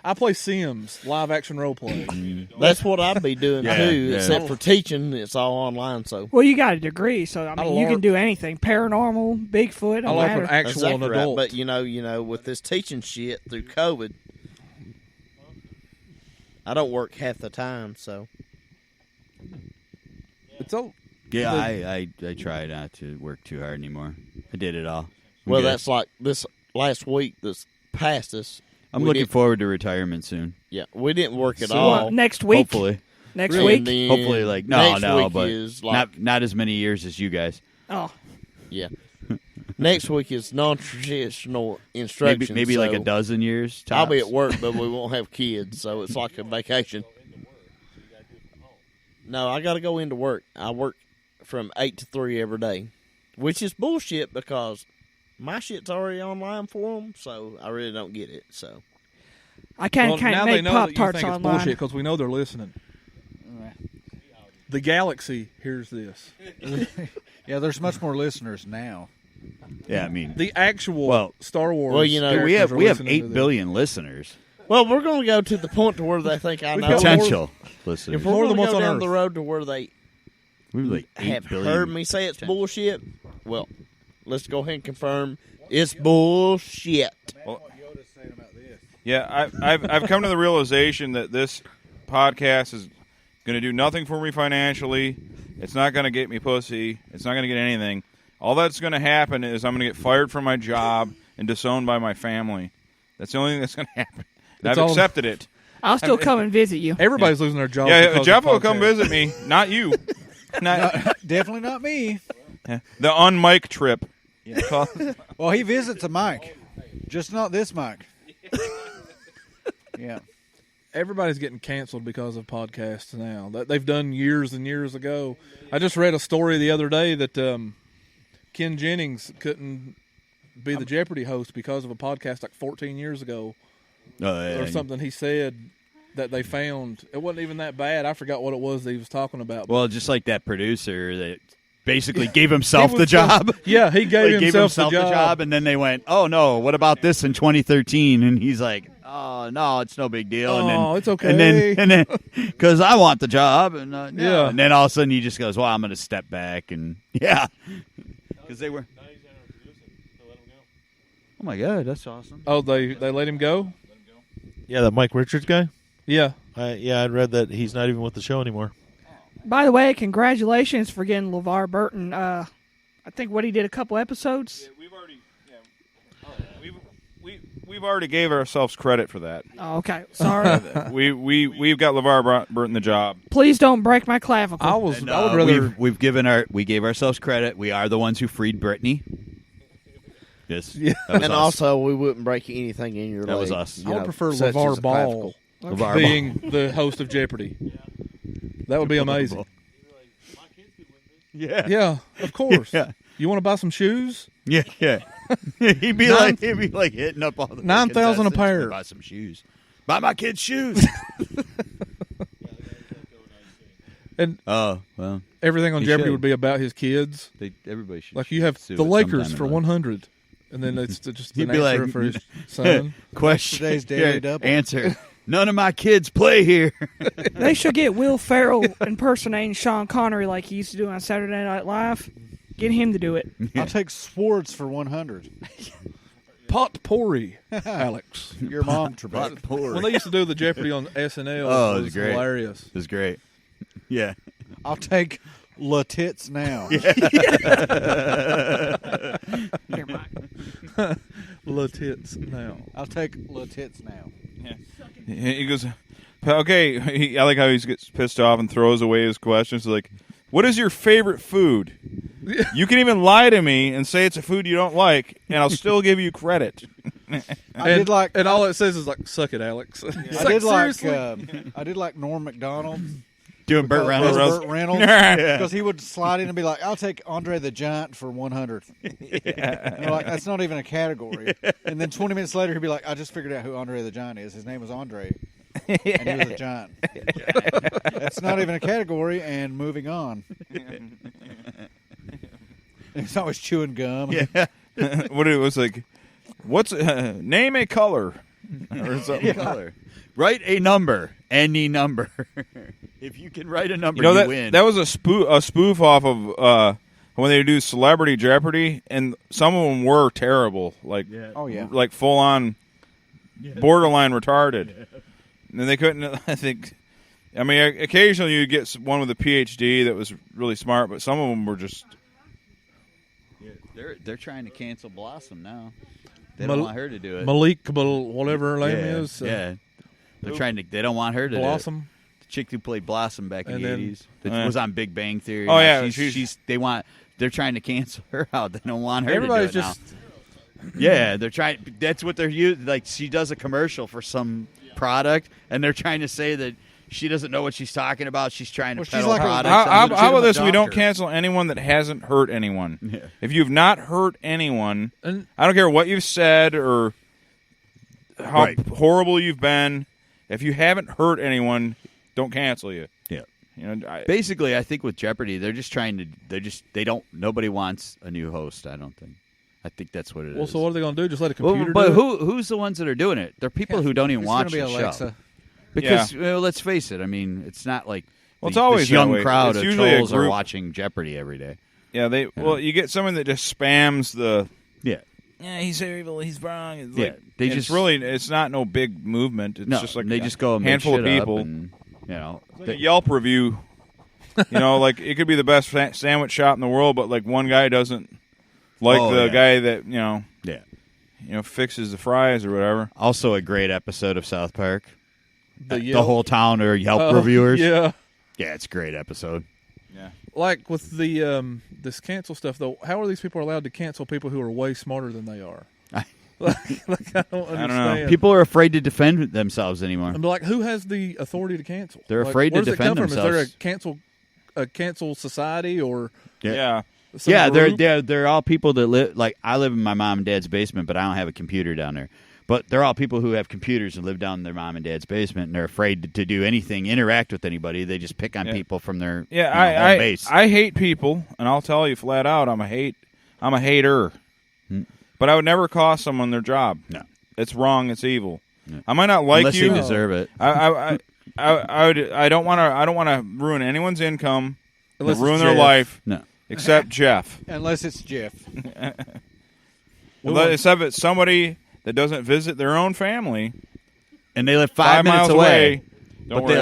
I play Sims live action role play. That's what I'd be doing Yeah, too, yeah. except for teaching. It's all online, so Well, you got a degree, so I I mean, you LARP. can do anything. Paranormal, Bigfoot, I don't like matter. an actual exactly right. adult. But you know, with this teaching shit through COVID, I don't work half the time. So It's a Yeah, I try not to work too hard anymore. I did it all. I'm well, good. that's like this last week that's past us. I'm we looking didn't- forward to retirement soon. Yeah, we didn't work at So all. what, next week? Hopefully, Next And week? then hopefully, like next no, week but is like not as many years as you guys. Oh, yeah. Next week is non-traditional instruction. Maybe like a so dozen years. I'll be tops. at work, but we won't have kids, so it's like a vacation. No, I got to go into work. I work from 8 to 3 every day, which is bullshit because my shit's already online for them, so I really don't get it. So I can't now they make know Pop that you Tarts think it's online. bullshit because we know they're listening. The galaxy hears this. Yeah, there's much more listeners now. Yeah, I mean, The actual Well- Star Wars. Well, you know, we characters have are 8 listening to billion listeners. well, we're going to go to the point to where they think I know. got Potential listeners. If we're More going than to what's go on down Earth. the road to where they We have like 8 have billion. heard me say it's bullshit, well, let's go ahead and confirm it's bullshit. Yeah, I've come to the realization that this podcast is going to do nothing for me financially. It's not going to get me pussy. It's not going to get anything. All that's going to happen is I'm going to get fired from my job and disowned by my family. That's the only thing that's going to happen. And I've accepted it. I'll still come and visit you. Everybody's losing their jobs. Yeah, Jeff will come visit me, not you. Definitely not me. The un-mic trip. Yeah. Well, he visits a mic, just not this mic. Yeah. Everybody's getting canceled because of podcasts now that they've done years and years ago. I just read a story the other day that Ken Jennings couldn't be the Jeopardy host because of a podcast like 14 years ago or something he said that they found. It wasn't even that bad. I forgot what it was that he was talking about. Well, just like that producer that basically gave himself the job. Yeah, he gave himself the job. And then they went, oh, no, what about this in 2013? And he's like, oh, no, it's no big deal. And then, it's okay. And then, because I want the job. And yeah. And then all of a sudden he just goes, well, I'm going to step back. And yeah. Because they were. Oh, my God, that's awesome. Oh, they let him go? Yeah, that Mike Richards guy? Yeah. I read that he's not even with the show anymore. By the way, congratulations for getting LeVar Burton. I think he did a couple episodes. Yeah, we've already gave ourselves credit for that. Oh, okay. Sorry. we've got LeVar Burton the job. Please don't break my clavicle. I would rather we gave ourselves credit. We are the ones who freed Britney. Yes. Yeah. And also, we wouldn't break anything in your leg. That was us. I would prefer LeVar Ball being the host of Jeopardy. That would be amazing. Yeah. Yeah, of course. Yeah. You want to buy some shoes? Yeah, yeah. he'd be like hitting up all the $9,000 a pair. Buy some shoes. Buy my kids shoes. And well, everything on Jeopardy would be about his kids. Everybody should. Like you have the Lakers for 100, and then it's just an answer for his son. Question. Today's daily double. Answer. None of my kids play here. They should get Will Ferrell impersonating Sean Connery like he used to do on Saturday Night Live. Get him to do it. I'll take Swords for 100. Potpourri, Alex. Your mom, Trebek. Potpourri. When they used to do the Jeopardy on SNL, it was great. Hilarious. It was great. Yeah. I'll take La Tits now. La Tits now. I'll take La Tits now. Yeah. He goes, okay. I like how he gets pissed off and throws away his questions. Like, what is your favorite food? You can even lie to me and say it's a food you don't like, and I'll still give you credit. And all it says is like, "Suck it, Alex." I did like Norm Macdonald doing Burt Reynolds. Because he would slide in and be like, "I'll take Andre the Giant for 100." And we're like, that's not even a category. And then 20 minutes later, he'd be like, "I just figured out who Andre the Giant is. His name was Andre." And he was a giant. That's not even a category, and moving on. He's always chewing gum. Yeah. What it was like, what's name a color or something. Color. Write a number, any number. If you can write a number, you win. That was a spoof off of when they do Celebrity Jeopardy, and some of them were terrible, like like full on borderline retarded. And they couldn't. I think. I mean, occasionally you get one with a PhD that was really smart, but some of them were just. They're trying to cancel Blossom now. They don't want her to do it. Malik, whatever her name is. Yeah, they're trying to. They don't want her to Blossom. Do it. The chick who played Blossom back in the 80s that was on Big Bang Theory. Oh yeah, They're trying to cancel her out. They don't want her. Everybody's to do it just. Now. Yeah, they're trying. That's what they're using. Like she does a commercial for some product, and they're trying to say that she doesn't know what she's talking about. She's trying to peddle products. How about this? We don't cancel anyone that hasn't hurt anyone. Yeah. If you've not hurt anyone, I don't care what you've said or how horrible you've been. If you haven't hurt anyone, don't cancel you. Yeah. You know, basically, I think with Jeopardy, they're just trying to. They don't. Nobody wants a new host. I don't think. I think that's what it is. Well, so what are they going to do? Just let a computer do it? Who's the ones that are doing it? They're people who don't even watch the Alexa. show. Because let's face it, I mean, it's not like it's always this young crowd of trolls are watching Jeopardy every day. Yeah, you get someone that just spams the yeah, he's evil, he's wrong. It's it's not no big movement. It's just like they just go handful of people. You know, A Yelp review. You know, like it could be the best sandwich shop in the world, but like one guy doesn't like guy that fixes the fries or whatever. Also, a great episode of South Park. The whole town are Yelp reviewers. Yeah, it's a great episode. Yeah, like with the this cancel stuff though. How are these people allowed to cancel people who are way smarter than they are? like I don't understand. know. People are afraid to defend themselves anymore. I'm like, who has the authority to cancel? They're afraid to defend themselves. Is there a cancel society or yeah? They're all people that live. Like I live in my mom and dad's basement, but I don't have a computer down there. But they're all people who have computers and live down in their mom and dad's basement, and they're afraid to do anything, interact with anybody. They just pick on people from their home base. I hate people, and I'll tell you flat out, I'm a hater. But I would never cost someone their job. No, it's wrong. It's evil. No. I might not like unless you. Unless they deserve it. I don't want to ruin anyone's income, ruin their life. No, except Jeff. Unless it's Jeff. Except it's somebody that doesn't visit their own family, and they live 5 minutes miles away. Don't worry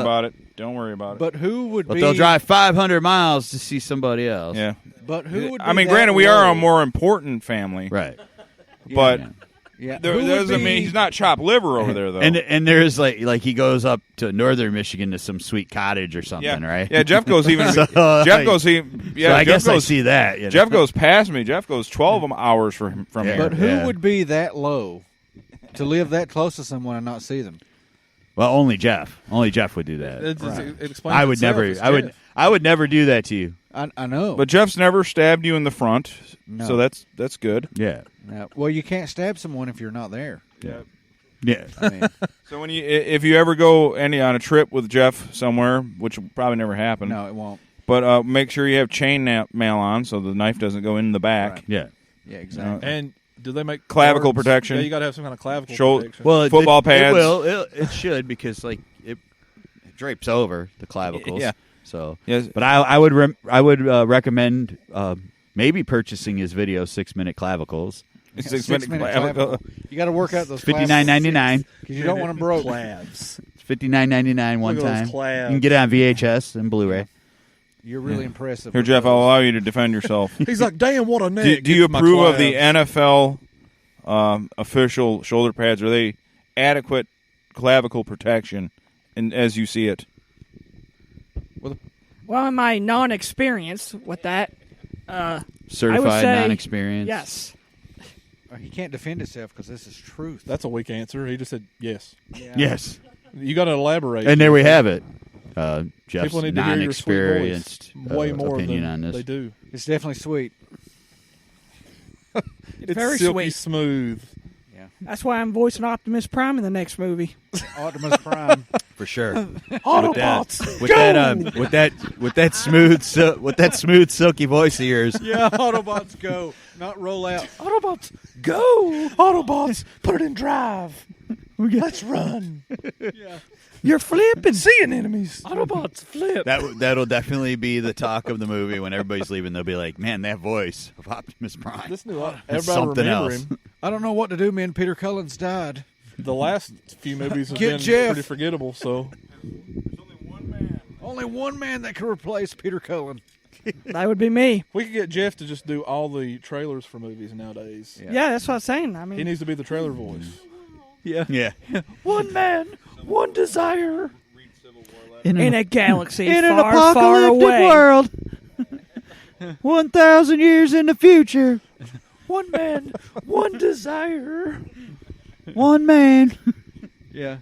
about it. But who would? But they'll drive 500 miles to see somebody else. Yeah. But who would? I mean, granted, we are a more important family, right? But yeah, there doesn't mean he's not chopped liver over there, though. And there's like he goes up to northern Michigan to some sweet cottage or something, right? Yeah, Jeff goes even. So I guess I see that. You know? Jeff goes past me. Jeff goes 12 hours from here. But who would be that low to live that close to someone and not see them? Well, only Jeff. Only Jeff would do that. It explains I would itself. never. I would never do that to you. I know. But Jeff's never stabbed you in the front, so that's good. Yeah. Well, you can't stab someone if you're not there. Yeah. Yeah. I mean, so if you ever go on a trip with Jeff somewhere, which will probably never happen. No, it won't. But make sure you have chain mail on so the knife doesn't go in the back. Right. Yeah. Yeah, exactly. And do they make clavicle guards? protection? Yeah, you got to have some kind of clavicle protection. Well, football pads. It should because it drapes over the clavicles. Yeah. So, yes. But I would recommend maybe purchasing his video 6-minute clavicles. 6-minute clavicle. You got to work out those $59.99 because you don't want them broke. Clavs. It's $59.99 one time. You can get it on VHS and Blu-ray. You're really impressive. Here, Jeff, I'll allow you to defend yourself. He's like, damn, what a neck. Do you approve of the NFL official shoulder pads? Are they adequate clavicle protection, as you see it? Well, in my non-experience with that, certified non-experience. Yes. He can't defend himself because this is truth. That's a weak answer. He just said yes. Yeah. Yes. You got to elaborate. And there we have it. Jeff's People need to hear your sweet non-experienced voice way more opinion than on this. they do. It's definitely sweet. It's very silky sweet. smooth. Yeah. That's why I'm voicing Optimus Prime in the next movie. Optimus Prime. For sure. Autobots, with that smooth silky voice of yours. Yeah, Autobots go, not roll out. Autobots, go! Autobots, put it in drive. Let's run. Yeah. You're flipping. Seeing enemies. Autobots flip. That'll definitely be the talk of the movie when everybody's leaving. They'll be like, "Man, that voice of Optimus Prime." This new That's everybody something remember else. him. I don't know what to do, man. Peter Cullen's died. The last few movies have Get been Jeff. pretty forgettable. So Only one man that can replace Peter Cullen. That would be me. we could get Jeff to just do all the trailers for movies nowadays. Yeah, that's what I'm saying. I He mean, needs to be the trailer voice. Yeah. one man, one desire. In In a galaxy an far, far away. world, 1,000 years in the future, One man, one desire. one man. Yeah.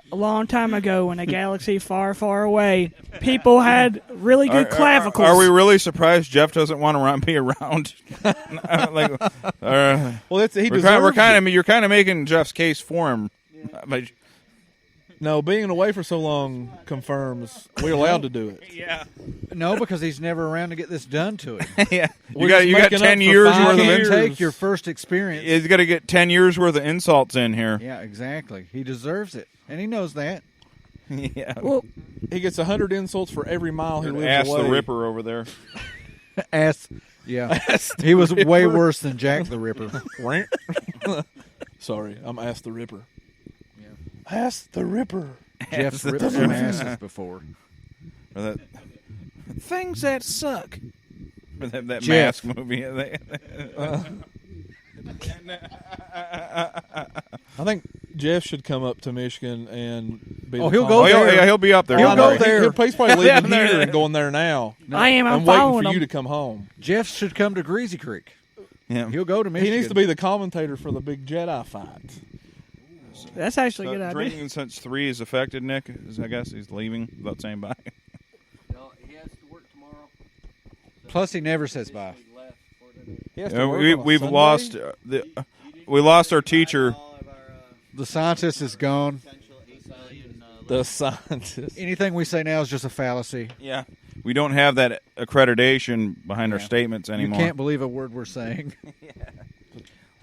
A long time ago, in a galaxy far, far away, people had really good clavicles. Are we really surprised Jeff doesn't want to be around? Well, he you're deserves kind of making Jeff's case for him. But No, being away for so long confirms we're allowed to do it. yeah, No, because he's never around to get this done to him. yeah. We're You just got making 10 up for years 5 worth of years. Take your first experience. He's got to get 10 years worth of insults in here. Yeah, exactly. He deserves it, and he knows that. Yeah. Well, He gets 100 insults for every mile he lives Ask away. the Ripper over there. Yeah, he was way worse than Jack the Ripper. Sorry, I'm Ask the Ripper. Yeah. Ask the Ripper. Jeff's ripped some asses before. Or that things that suck. Or that Jeff. Mask movie. I think Jeff should come up to Michigan and be. Oh, the he'll go comment- there. Yeah, he'll be up there. He'll Don't go worry. there. He's probably leaving here and going there now. I am. I'm and waiting following for you him. to come home. Jeff should come to Greasy Creek. Yeah. He'll go to Michigan. He needs to be the commentator for the big Jedi fight. That's actually a good idea. Drinking since 3 is affected, Nick. I guess he's leaving without saying bye. Well, he has to work tomorrow. Plus, he never says bye. He has to work on a We've Sunday? lost we lost our teacher. The scientist is gone. The scientist. Anything we say now is just a fallacy. Yeah, we don't have that accreditation behind our statements You anymore. can't believe a word we're saying.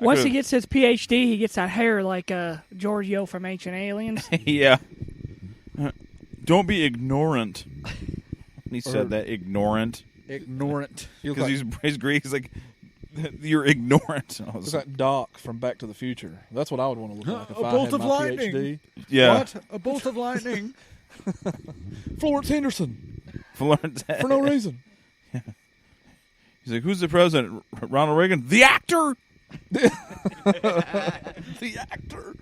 Once he gets his PhD, he gets that hair like Giorgio from Ancient Aliens. Yeah. Don't be ignorant. He said that, ignorant. Ignorant. Because he's Greek. He's like, you're ignorant. I was Looks like Doc from Back to the Future. That's what I would want to look like if A I bolt had of my lightning. PhD. Yeah. What? A bolt of lightning. Florence Henderson. Florence. For no reason. He's like, who's the president? Ronald Reagan? The actor! The actor.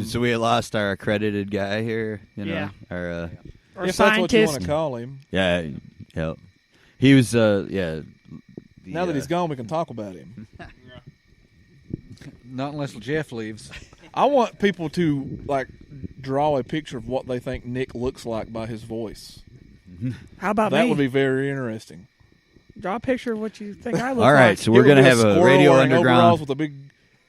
So we lost our accredited guy here. You know, Yeah. our Or If that's what you want scientist. to call him. yeah. He was Now that he's gone, we can talk about him. Not unless Jeff leaves. I want people to like draw a picture of what they think Nick looks like by his voice. How about That me? would be very interesting. Draw a picture of what you think I look All right, like. so we're It would gonna be have a squirrel Radio wearing Underground. overalls with a big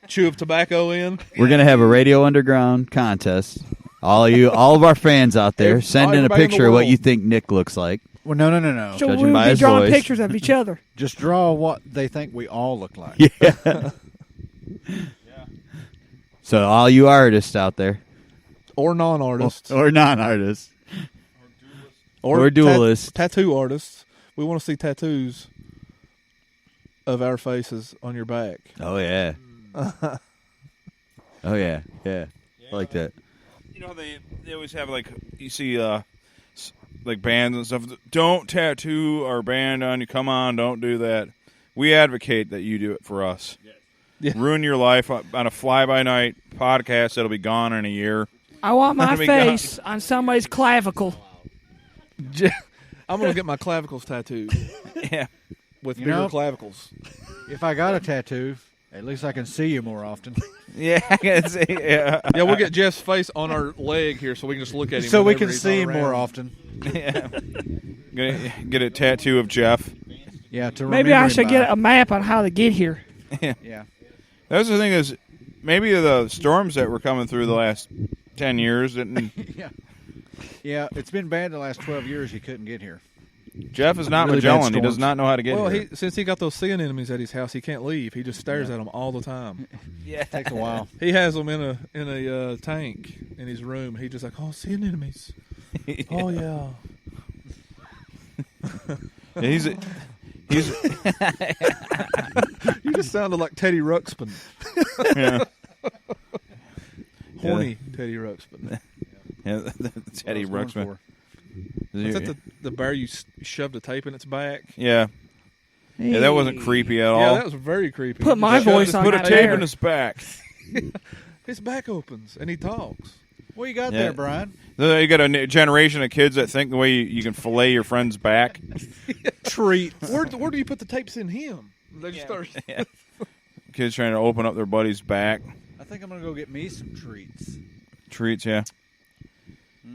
chew of tobacco in. We're gonna have a Radio Underground contest. All of our fans out there, send in a Everybody in the picture of what world. you think Nick looks like. Well, no. So judging we by would be his drawing voice. pictures of each other. Just draw what they think we all look like. Yeah. So all you artists out there, Or non-artists. or non-artists, or tat- duelists. tattoo artists. We want to see tattoos of our faces on your back. Oh yeah. Oh yeah. I like that. You know, they always have, like, you see, like, bands and stuff. Don't tattoo our band on you. Come on, don't do that. We advocate that you do it for us. Yeah. Ruin your life on a fly-by-night podcast that'll be gone in a year. I want my Let me go. face on somebody's clavicle. I'm going to get my clavicles tattooed Yeah. with You bigger know- clavicles. If I got a tattoo, at least I can see you more often. Yeah, I can see. Yeah. Yeah, we'll get Jeff's face on our leg here so we can just look at him. So we whenever can he's see not him more around. often. Yeah. Get a tattoo of Jeff. Yeah, to Maybe I remember should him get by. a map on how to get here. Yeah. That's the thing is, maybe the storms that were coming through the last 10 years didn't. Yeah, it's been bad the last 12 years he couldn't get here. Jeff is not Really bad Magellan. He does storms. not know how to get Well, here. since he got those sea anemones at his house, he can't leave. He just stares at them all the time. Yeah. Takes a while. He has them in a tank in his room. He just like, oh, sea anemones. Oh yeah. He's You just sounded like Teddy Ruxpin. yeah. Horny Teddy Ruxpin. Yeah, Teddy What I was going Ruxpin. Is that the bear you shoved a tape in its back? Yeah. Yeah, that wasn't creepy at all. Yeah, that was very creepy. Put my Just shoved voice his- on Put a that tape bear. in his back. His back opens and he talks. What you got Yeah. there, Brian? You got a generation of kids that think the way you can fillet your friend's back. Treat. Where do you put the tapes in him? They just start. Yeah. Kids trying to open up their buddy's back. I think I'm going to go get me some treats. Treats, yeah.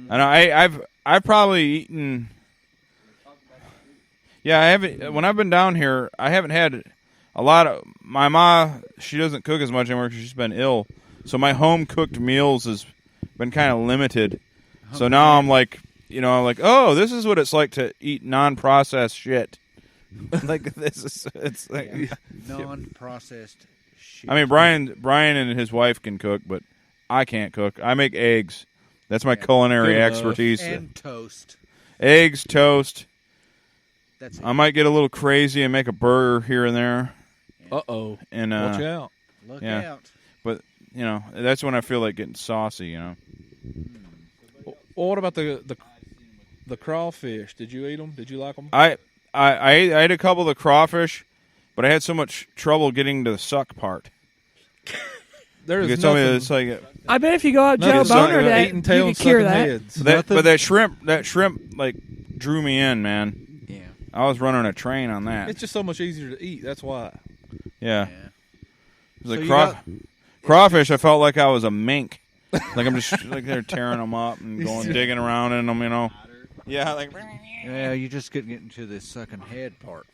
I know. I've probably eaten. Yeah, I haven't. When I've been down here, I haven't had a lot of. My ma, she doesn't cook as much anymore because she's been ill. So my home cooked meals has been kind of limited. So now I'm like, oh, this is what it's like to eat non-processed shit. Like this is. It's like. Yeah. Non-processed shit. I mean, Brian and his wife can cook, but I can't cook. I make eggs. That's my culinary Good enough. expertise. And toast. Eggs, toast. That's it. I might get a little crazy and make a burger here and there. Uh-oh. And Watch out. Look yeah. out. But you know, that's when I feel like getting saucy. You know. Well, what about the crawfish? Did you eat them? Did you like them? I ate a couple of the crawfish, but I had so much trouble getting to the suck part. There's nothing. nothing. It's like I bet if you go out Joe Boner, that you could cure that. But that shrimp like drew me in, man. Yeah, I was running a train on that. It's just so much easier to eat. That's why. Yeah. It was like crawfish. I felt like I was a mink. Like I'm just like they're tearing them up and going digging around in them, you know. Yeah, like. Yeah, you just get into the sucking head part.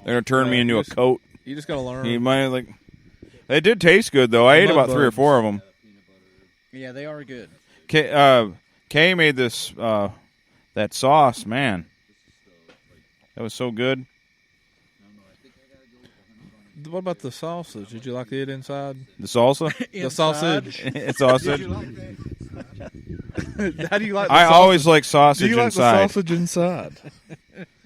They're gonna turn me into a coat. You just gotta learn. You might like. They did taste good though. I ate about 3 or 4 of them. Yeah, they are good. Kay made this that sauce, man. That was so good. What about the sausage? Did you like it inside? The salsa? The sausage. It's sausage. Did you like that? How do you like the I sausage? always like sausage inside. Do you like inside. the sausage inside?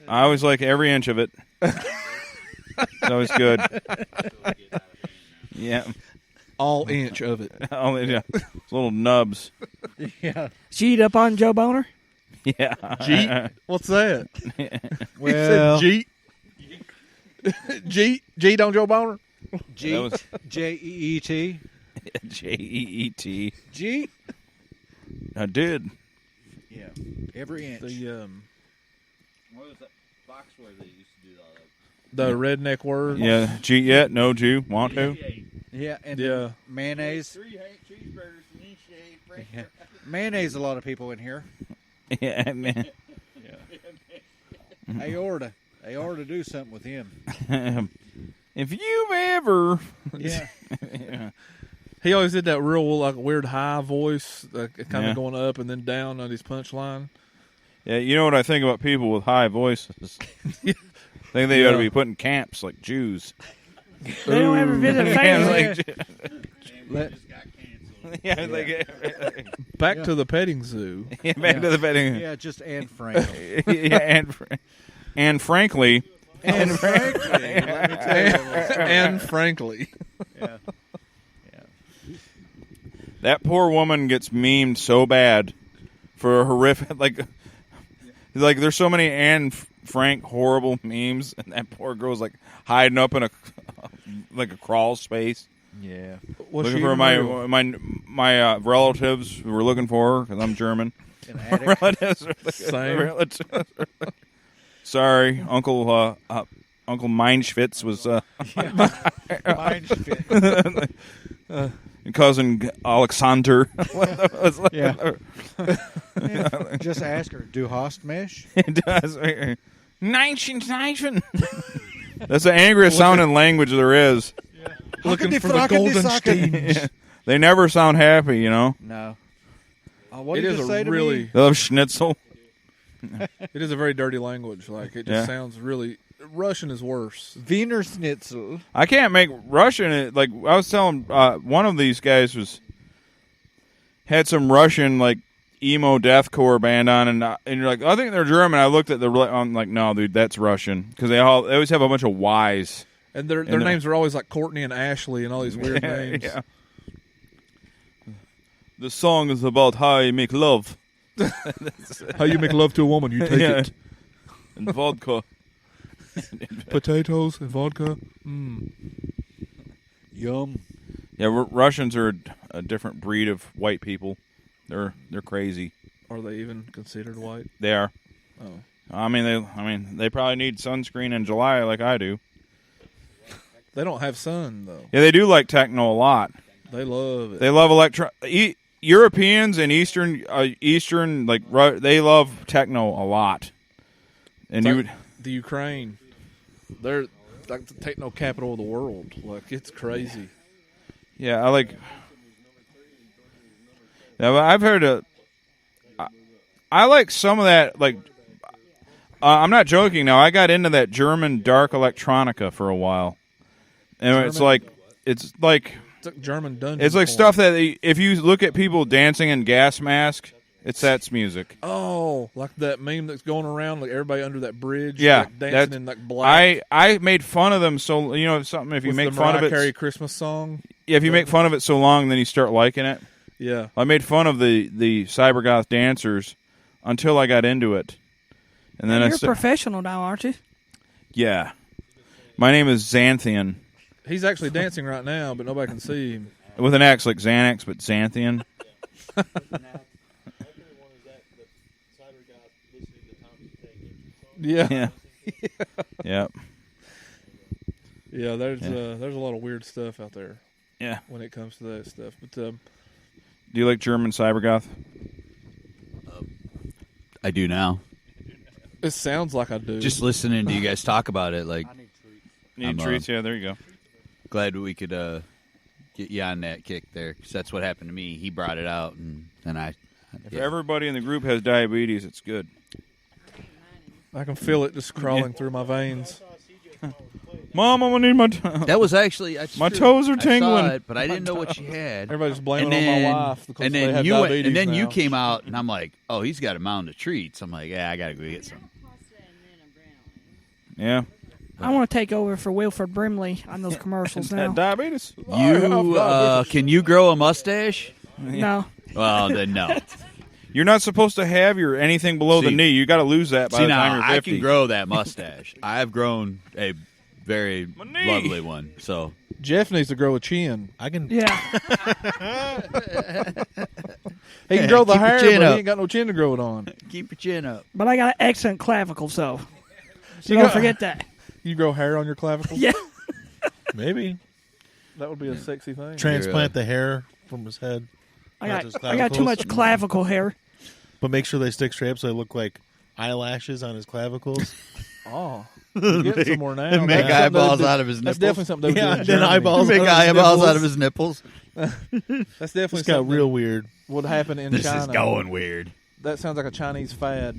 I always like every inch of it. It's always good. Yeah. All inch of it. Oh, yeah. Little nubs. Yeah. Did you eat up on Joe Boner? Yeah. Jeet? What's that? Well, he said Jeet? Jeet on Joe Boner? Jeet. Jeet. Jeet. Jeet. I did. Yeah. Every inch. What was that box where they used to do all that? The redneck word? Yeah. Jeet yet? No Jew. Want to? Yeah, and yeah. Mayonnaise. 3 cheeseburgers and each shade. Yeah. Mayonnaise, a lot of people in here. Yeah, man. They ought to do something with him. If you've ever. Yeah. Yeah. He always did that real like weird high voice, kind Yeah. of going up and then down on his punchline. Yeah, you know what I think about people with high voices? I think they ought to be put in camps like Jews. They don't ever visit family. Back to the petting zoo. Yeah, back to the petting. Yeah, just Anne Frank. Yeah, and frankly. And frankly, let me tell you. And frankly. Yeah. That poor woman gets memed so bad for a horrific, like there's so many Anne Frank horrible memes, and that poor girl's like hiding up in a crawl space. Yeah. Looking for my relatives who were looking for her because I'm German. An attic. Relatives. Same. Sorry, Uncle Meinschwitz was. Cousin Alexander. Yeah. Just ask her. Du hast mich? It does. That's the angriest sounding language there is. Yeah. Looking for the golden steams. They never sound happy, you know. No. What did you say to really, me? They love schnitzel. It is a very dirty language. Like it just sounds really. Russian is worse. Wiener Schnitzel. I can't make Russian. Like I was telling one of these guys had some Russian like emo deathcore band on, and you're like, I think they're German. I looked at I'm like, no, dude, that's Russian because they always have a bunch of Y's. And their names are always like Courtney and Ashley and all these weird names. Yeah. The song is about how you make love. How you make love to a woman, you take it. And vodka. Potatoes and vodka. Yum. Yeah, Russians are a different breed of white people. They're crazy. Are they even considered white? They are. Oh. I mean they probably need sunscreen in July like I do. They don't have sun though. Yeah, they do like techno a lot. They love it. They love Europeans and Eastern like they love techno a lot. And the Ukraine, they're like the techno capital of the world. Like it's crazy. Yeah, I like. Yeah, I've heard I like some of that. Like, I'm not joking. Now, I got into that German dark electronica for a while, and it's like German dungeon. It's like stuff that if you look at people dancing in gas masks It's that's music. Oh, like that meme that's going around, like everybody under that bridge, Yeah, like dancing in like black. I made fun of them, so something. If you with make the fun of Mariah it, Carey Christmas song. yeah, if you make fun of it so long, then you start liking it. Yeah, I made fun of the cybergoth dancers until I got into it, and then You're a professional now, aren't you? Yeah, my name is Xanthian he's actually dancing right now, but nobody can see him. with an X like Xanax, but Xanthian. Yeah, Yeah, yeah, yeah. There's a lot of weird stuff out there. yeah. When it comes to that stuff, but Do you like German cybergoth? I do now. it sounds like I do. Just listening to you guys talk about it, like, Need I'm, treats? Yeah, there you go. glad we could get you on that kick there, because that's what happened to me. He brought it out, and then If everybody in the group has diabetes, it's good. I can feel it just crawling through my veins. Mom, I'm gonna need my. That was actually My toes are I saw tingling. it, but I didn't know what she had. Everybody's blaming and on then, my wife because and they then have you diabetes and then you now. came out, and I'm like, oh, he's got a mound of treats. I'm like, yeah, I gotta go get some. Yeah. I want to take over for Wilford Brimley on those commercials now. Diabetes. You can you grow a mustache? No. Well, then no. You're not supposed to have your anything below the See- knee. You got to lose that by See the now, time you're 50. I can grow that mustache. I've grown a very knee. lovely one. So Jeff needs to grow a chin. I can. Yeah. He can grow the keep your hair, chin but up. he ain't got no chin to grow it on. keep your chin up. But I got an excellent clavicle, so You don't got- forget that. You grow hair on your clavicle? Yeah. Maybe That would be a sexy thing. transplant the hair from his head. I Not just got too clavicles. much clavicle hair. But make sure they stick straight up so they look like eyelashes on his clavicles. Oh. You're getting somewhere now. And make That's eyeballs something out of his That's nipples. definitely something they would Yeah, do in then Germany. eyeballs Make out of his eyeballs nipples. out of his nipples. That's definitely It's got something real weird. would happen in This China. is going weird. That sounds like a Chinese fad.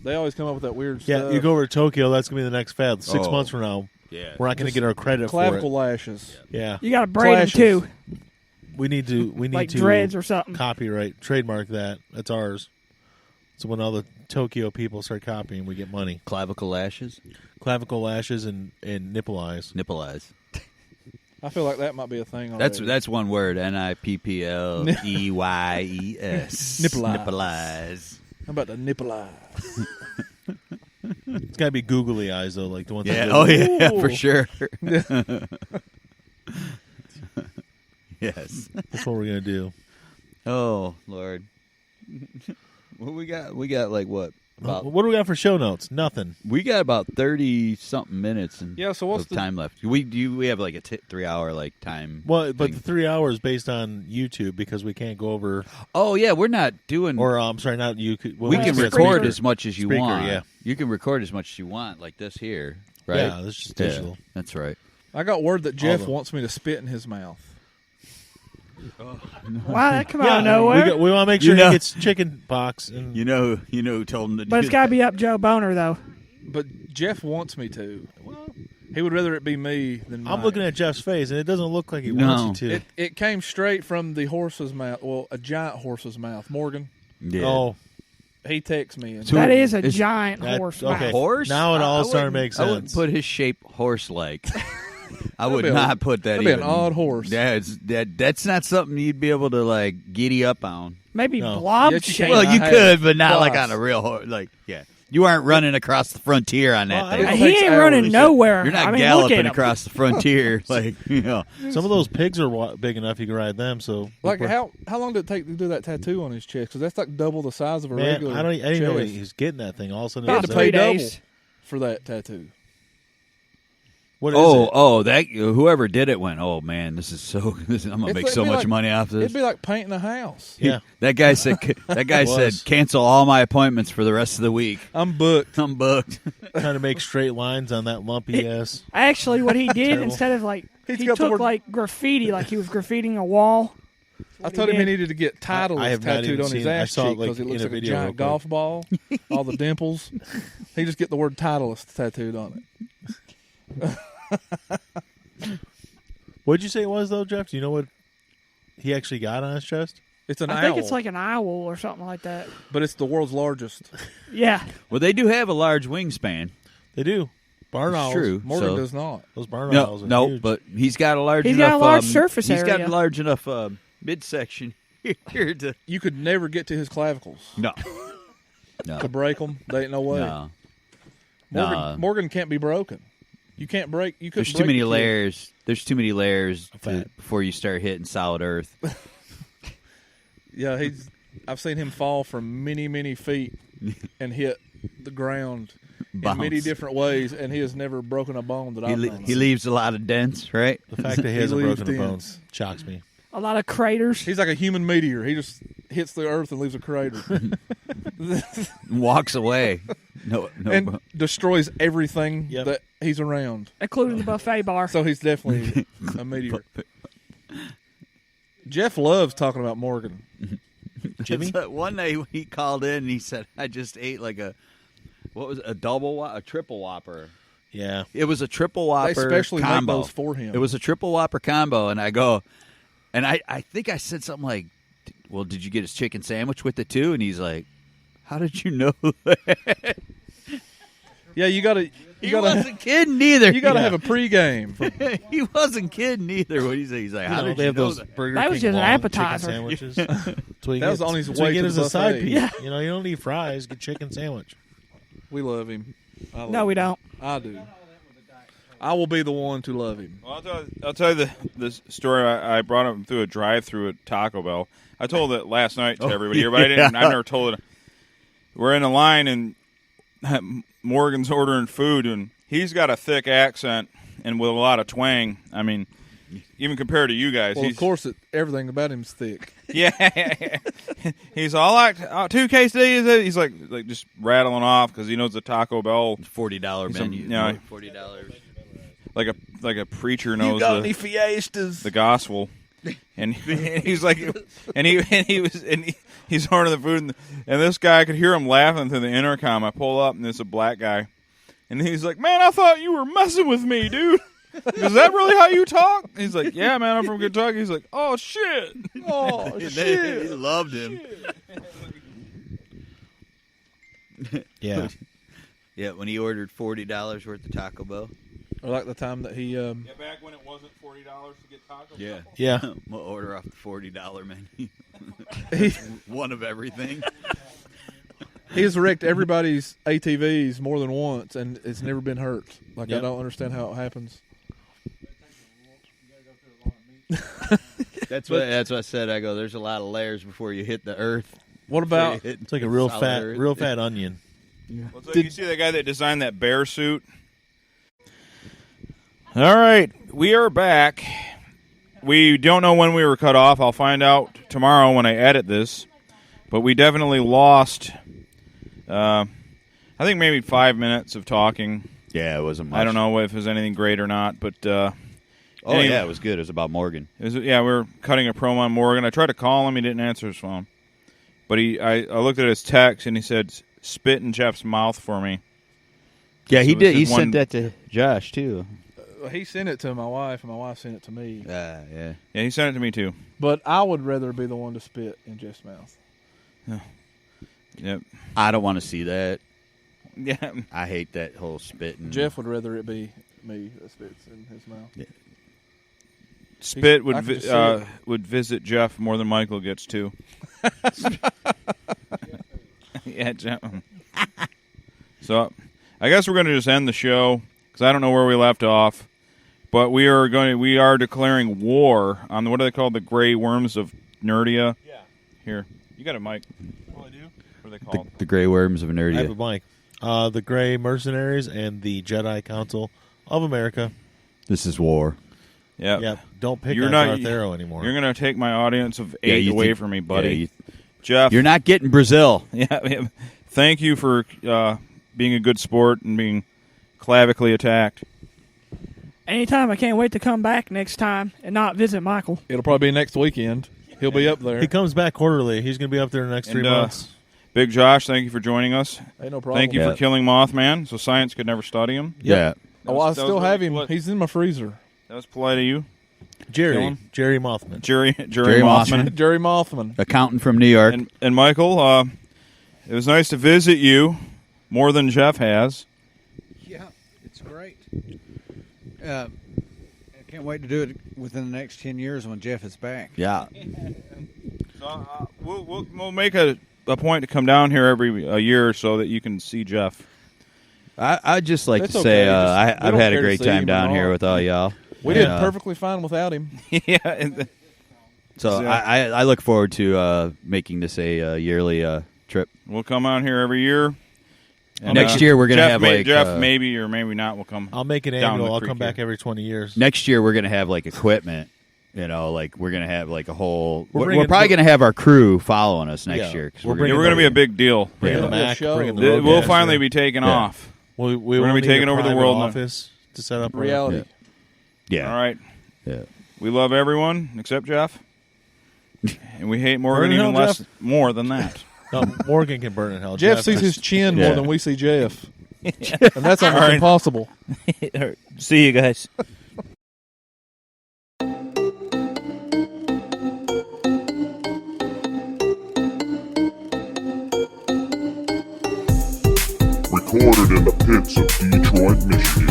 They always come up with that weird Yeah, stuff. you go over to Tokyo, that's going to be the next fad. 6 Oh. months from now, Yeah. we're not going to get our credit clavicle for lashes. it. Yeah. You got to braid them Flashes. too, We need to like dreads or something. copyright, trademark that. That's ours. So when all the Tokyo people start copying, we get money. Clavicle lashes, Clavicle lashes and nipple eyes. nipple eyes. I feel like that might be a thing already. That's one word. NIPPLEYES. Nipple eyes. Nipple eyes. How about the nipple eye? It's got to be googly eyes, though, like the ones Yeah. that Oh go- yeah, for Ooh. sure. Yes. That's what we're going to do. Oh Lord. What we got? We got like what? About, What do we got for show notes? Nothing. we got about 30-something minutes and Yeah, so what's of the- time left. We have like a 3-hour like time. Well, but thing. the 3 hours based on YouTube because we can't go over. Oh yeah, we're not doing. Or I'm sorry, not YouTube. we can Speaker. record as much as you Speaker, want. yeah. You can record as much as you want, like this here, right? Yeah, this is just digital. That's right. I got word that Jeff Although- wants me to spit in his mouth. Wow, that come out of nowhere. We want to make sure You know- he gets chicken pox. And You know who told him to do But it's got to be up Joe Boner, though. But Jeff wants me to. He would rather it be me than I'm Mike. looking at Jeff's face, and it doesn't look like he No. wants you to. It came straight from the horse's mouth. Well, a giant horse's mouth. Morgan. Yeah. Oh, He texts me. And That is a It's- giant that- horse. okay. mouth. Horse? Now it all I started to wouldn't- make I wouldn't sense. put his shape horse-like. I would be a- not put that. that'd be an even. odd horse. Yeah, that's not something you'd be able to like giddy up on. Maybe No. blob Yes, you shape. can. Well, you I could, have but not like twice. on a real horse. Like, yeah, you aren't running across the frontier on that Well, I thing. don't He takes ain't running hours. nowhere. You're not I mean, look galloping at him. across the frontier, like you know. some of those pigs are big enough you can ride them. So, Like how long did it take to do that tattoo on his chest? Because that's like double the size of a man, regular. I didn't know chest. he was getting that thing. All of a sudden, He it had was to there. pay 3 double days. for that tattoo. What is it? That whoever did it went. Oh man, this is so. I'm gonna It's make like- so it'd be much like- money off this. It'd be like painting a house. Yeah, That guy said. That guy It said was. cancel all my appointments for the rest of the week. I'm booked. I'm booked. trying to make straight lines on that lumpy ass. Actually, what he did Terrible. instead of like He's he got the took word- like graffiti, like he was graffitiing a wall. I told him he did. needed to get Titleist I have not tattooed even on his seen it. I ass saw it, cheek like, because it in looks a like a video real giant quick. golf ball. All the dimples. He just get the word Titleist tattooed on it. What'd you say it was though, Jeff? Do you know what he actually got on his chest? It's an owl. I think it's like an owl or something like that. But it's the world's largest. Yeah. Well, they do have a large wingspan. They do. Barn owls. True. Morgan does not. Those barn owls are huge. But he's got a large He's enough. got a large surface He's got area. a large enough midsection here to. You could never get to his clavicles. No. To break them, there ain't no way. No. Morgan can't be broken. You can't break. You couldn't. There's too break many the kid. layers. There's too many layers before you start hitting solid earth. Yeah, I've seen him fall from many, many feet and hit the ground in many different ways, and he has never broken a bone that I've known. He leaves a lot of dents, right? The fact that he hasn't leaves broken a bone dents. shocks me. A lot of craters. He's like a human meteor. He just hits the earth and leaves a crater. Walks away. No, and destroys everything that he's around. Including the buffet bar. So he's definitely a meteor. Jeff loves talking about Morgan. Jimmy? One day he called in and he said, I just ate like a triple Whopper. Yeah. It was a triple Whopper They especially combo. make those for him. It was a triple Whopper combo, and I go, and I think I said something like, well, did you get his chicken sandwich with it too? And he's like, how did you know that? Yeah, you got to. He wasn't kidding either. You got to have a pregame. He wasn't kidding either. What he say? He's like, how did they you have know those that? Burger That was King just an long appetizer. chicken sandwiches. That was on his that's what way you get to as the a side buffet. piece. Yeah. You know, you don't need fries. Get chicken sandwich. We love him. No, we don't. I do. I will be the one to love him. Well, I'll tell you the story. I brought him through a drive-through at Taco Bell. I told it last night to everybody here, but I've never told it. We're in a line, and Morgan's ordering food, and he's got a thick accent and with a lot of twang. I mean, even compared to you guys. Well, of course, everything about him's thick. Yeah. He's all like, 2 quesadillas. He's like just rattling off because he knows the Taco Bell $40 menu. Yeah. $40. Like a preacher knows You got any fiestas? the gospel. And he's like, he's ordering the food, and this guy, I could hear him laughing through the intercom. I pull up, and it's a black guy, and he's like, "Man, I thought you were messing with me, dude. Is that really how you talk?" He's like, "Yeah, man, I'm from Kentucky." He's like, "Oh shit, oh He shit." loved him. Yeah. Yeah, when he ordered $40 worth of Taco Bell. Or like the time that he. Yeah, back when it wasn't $40 to get Taco Bell. Yeah. We'll order off the $40 menu. He, One of everything. he's wrecked everybody's ATVs more than once, and it's never been hurt. Like, Yep. I don't understand how it happens. That's what I said. I go, there's a lot of layers before you hit the earth. What about. It's like a real fat onion. Well, so you see the guy that designed that bear suit? All right, we are back. We don't know when we were cut off. I'll find out tomorrow when I edit this. But we definitely lost, I think maybe 5 minutes of talking. Yeah, it wasn't much. I don't know if it was anything great or not, but anyway, yeah, it was good. It was about Morgan. we were cutting a promo on Morgan. I tried to call him. He didn't answer his phone. But I looked at his text, and he said, "Spit in Jeff's mouth for me." Yeah, he So did. this He is one- sent that to Josh, too. He sent it to my wife, and my wife sent it to me. Yeah. Yeah, he sent it to me, too. But I would rather be the one to spit in Jeff's mouth. Yep. I don't want to see that. Yeah. I hate that whole spitting. Jeff would rather it be me that spits in his mouth. Yeah. Spit I could just see it. would visit Jeff more than Michael gets to. Yeah, Jeff. So, I guess we're going to just end the show because I don't know where we left off. But we are declaring war on what are they called? The gray worms of Nerdia. Yeah. Here, you got a mic. Oh, I do? What are they called? The Grey Worms of I have Nerdia. a mic. The Gray Mercenaries and the Jedi Council of America. This is war. Yeah. Yep. Don't pick You're on not- Darth Arrow anymore. You're going to take my audience of Yeah, 8 you away think- from me, buddy. Yeah, Jeff. you're not getting Brazil. Yeah. Thank you for being a good sport and being clavically attacked. Anytime. I can't wait to come back next time and not visit Michael. It'll probably be next weekend. He'll be up there. He comes back quarterly. He's going to be up there the next 3 months. Big Josh, thank you for joining us. Hey, no problem. Thank you for killing Mothman, so science could never study him. Yeah. Oh, I That still was have really him. polite. He's in my freezer. That was polite of you. Jerry Kill him? Mothman. Jerry Mothman. Mothman. Jerry Mothman. Accountant from New York. And Michael, it was nice to visit you more than Jeff has. Yeah, it's great. I can't wait to do it within the next 10 years when Jeff is back. Yeah. So we'll make a point to come down here every year or so that you can see Jeff. I'd just like That's to say okay. I've don't had a care to great see time him down or here not. with all y'all. We did perfectly fine without him. Yeah. So I look forward to making this a yearly trip. We'll come out here every year. And, next year we're gonna have Jeff maybe or maybe not will come. I'll make it down annual. the I'll creek come back here. every 20 years. Next year we're gonna have like equipment. You know, like we're gonna have like a whole. We're probably gonna have our crew following us next Yeah. year. 'Cause We're We're going to be a big deal. Bringing Yeah. the Mac, Show. bringing the We'll Rodecaster. finally be taking off. We're gonna gonna be taking over the world now. office to set up Reality. Yeah. All right. Yeah. We love everyone except Jeff. And we hate Morgan Burn in even hell, less Jeff. more than that. No, Morgan can burn in hell. Jeff sees his chin more Yeah. than we see Jeff. And that's almost right. impossible. See you guys. Recorded in the pits of Detroit, Michigan.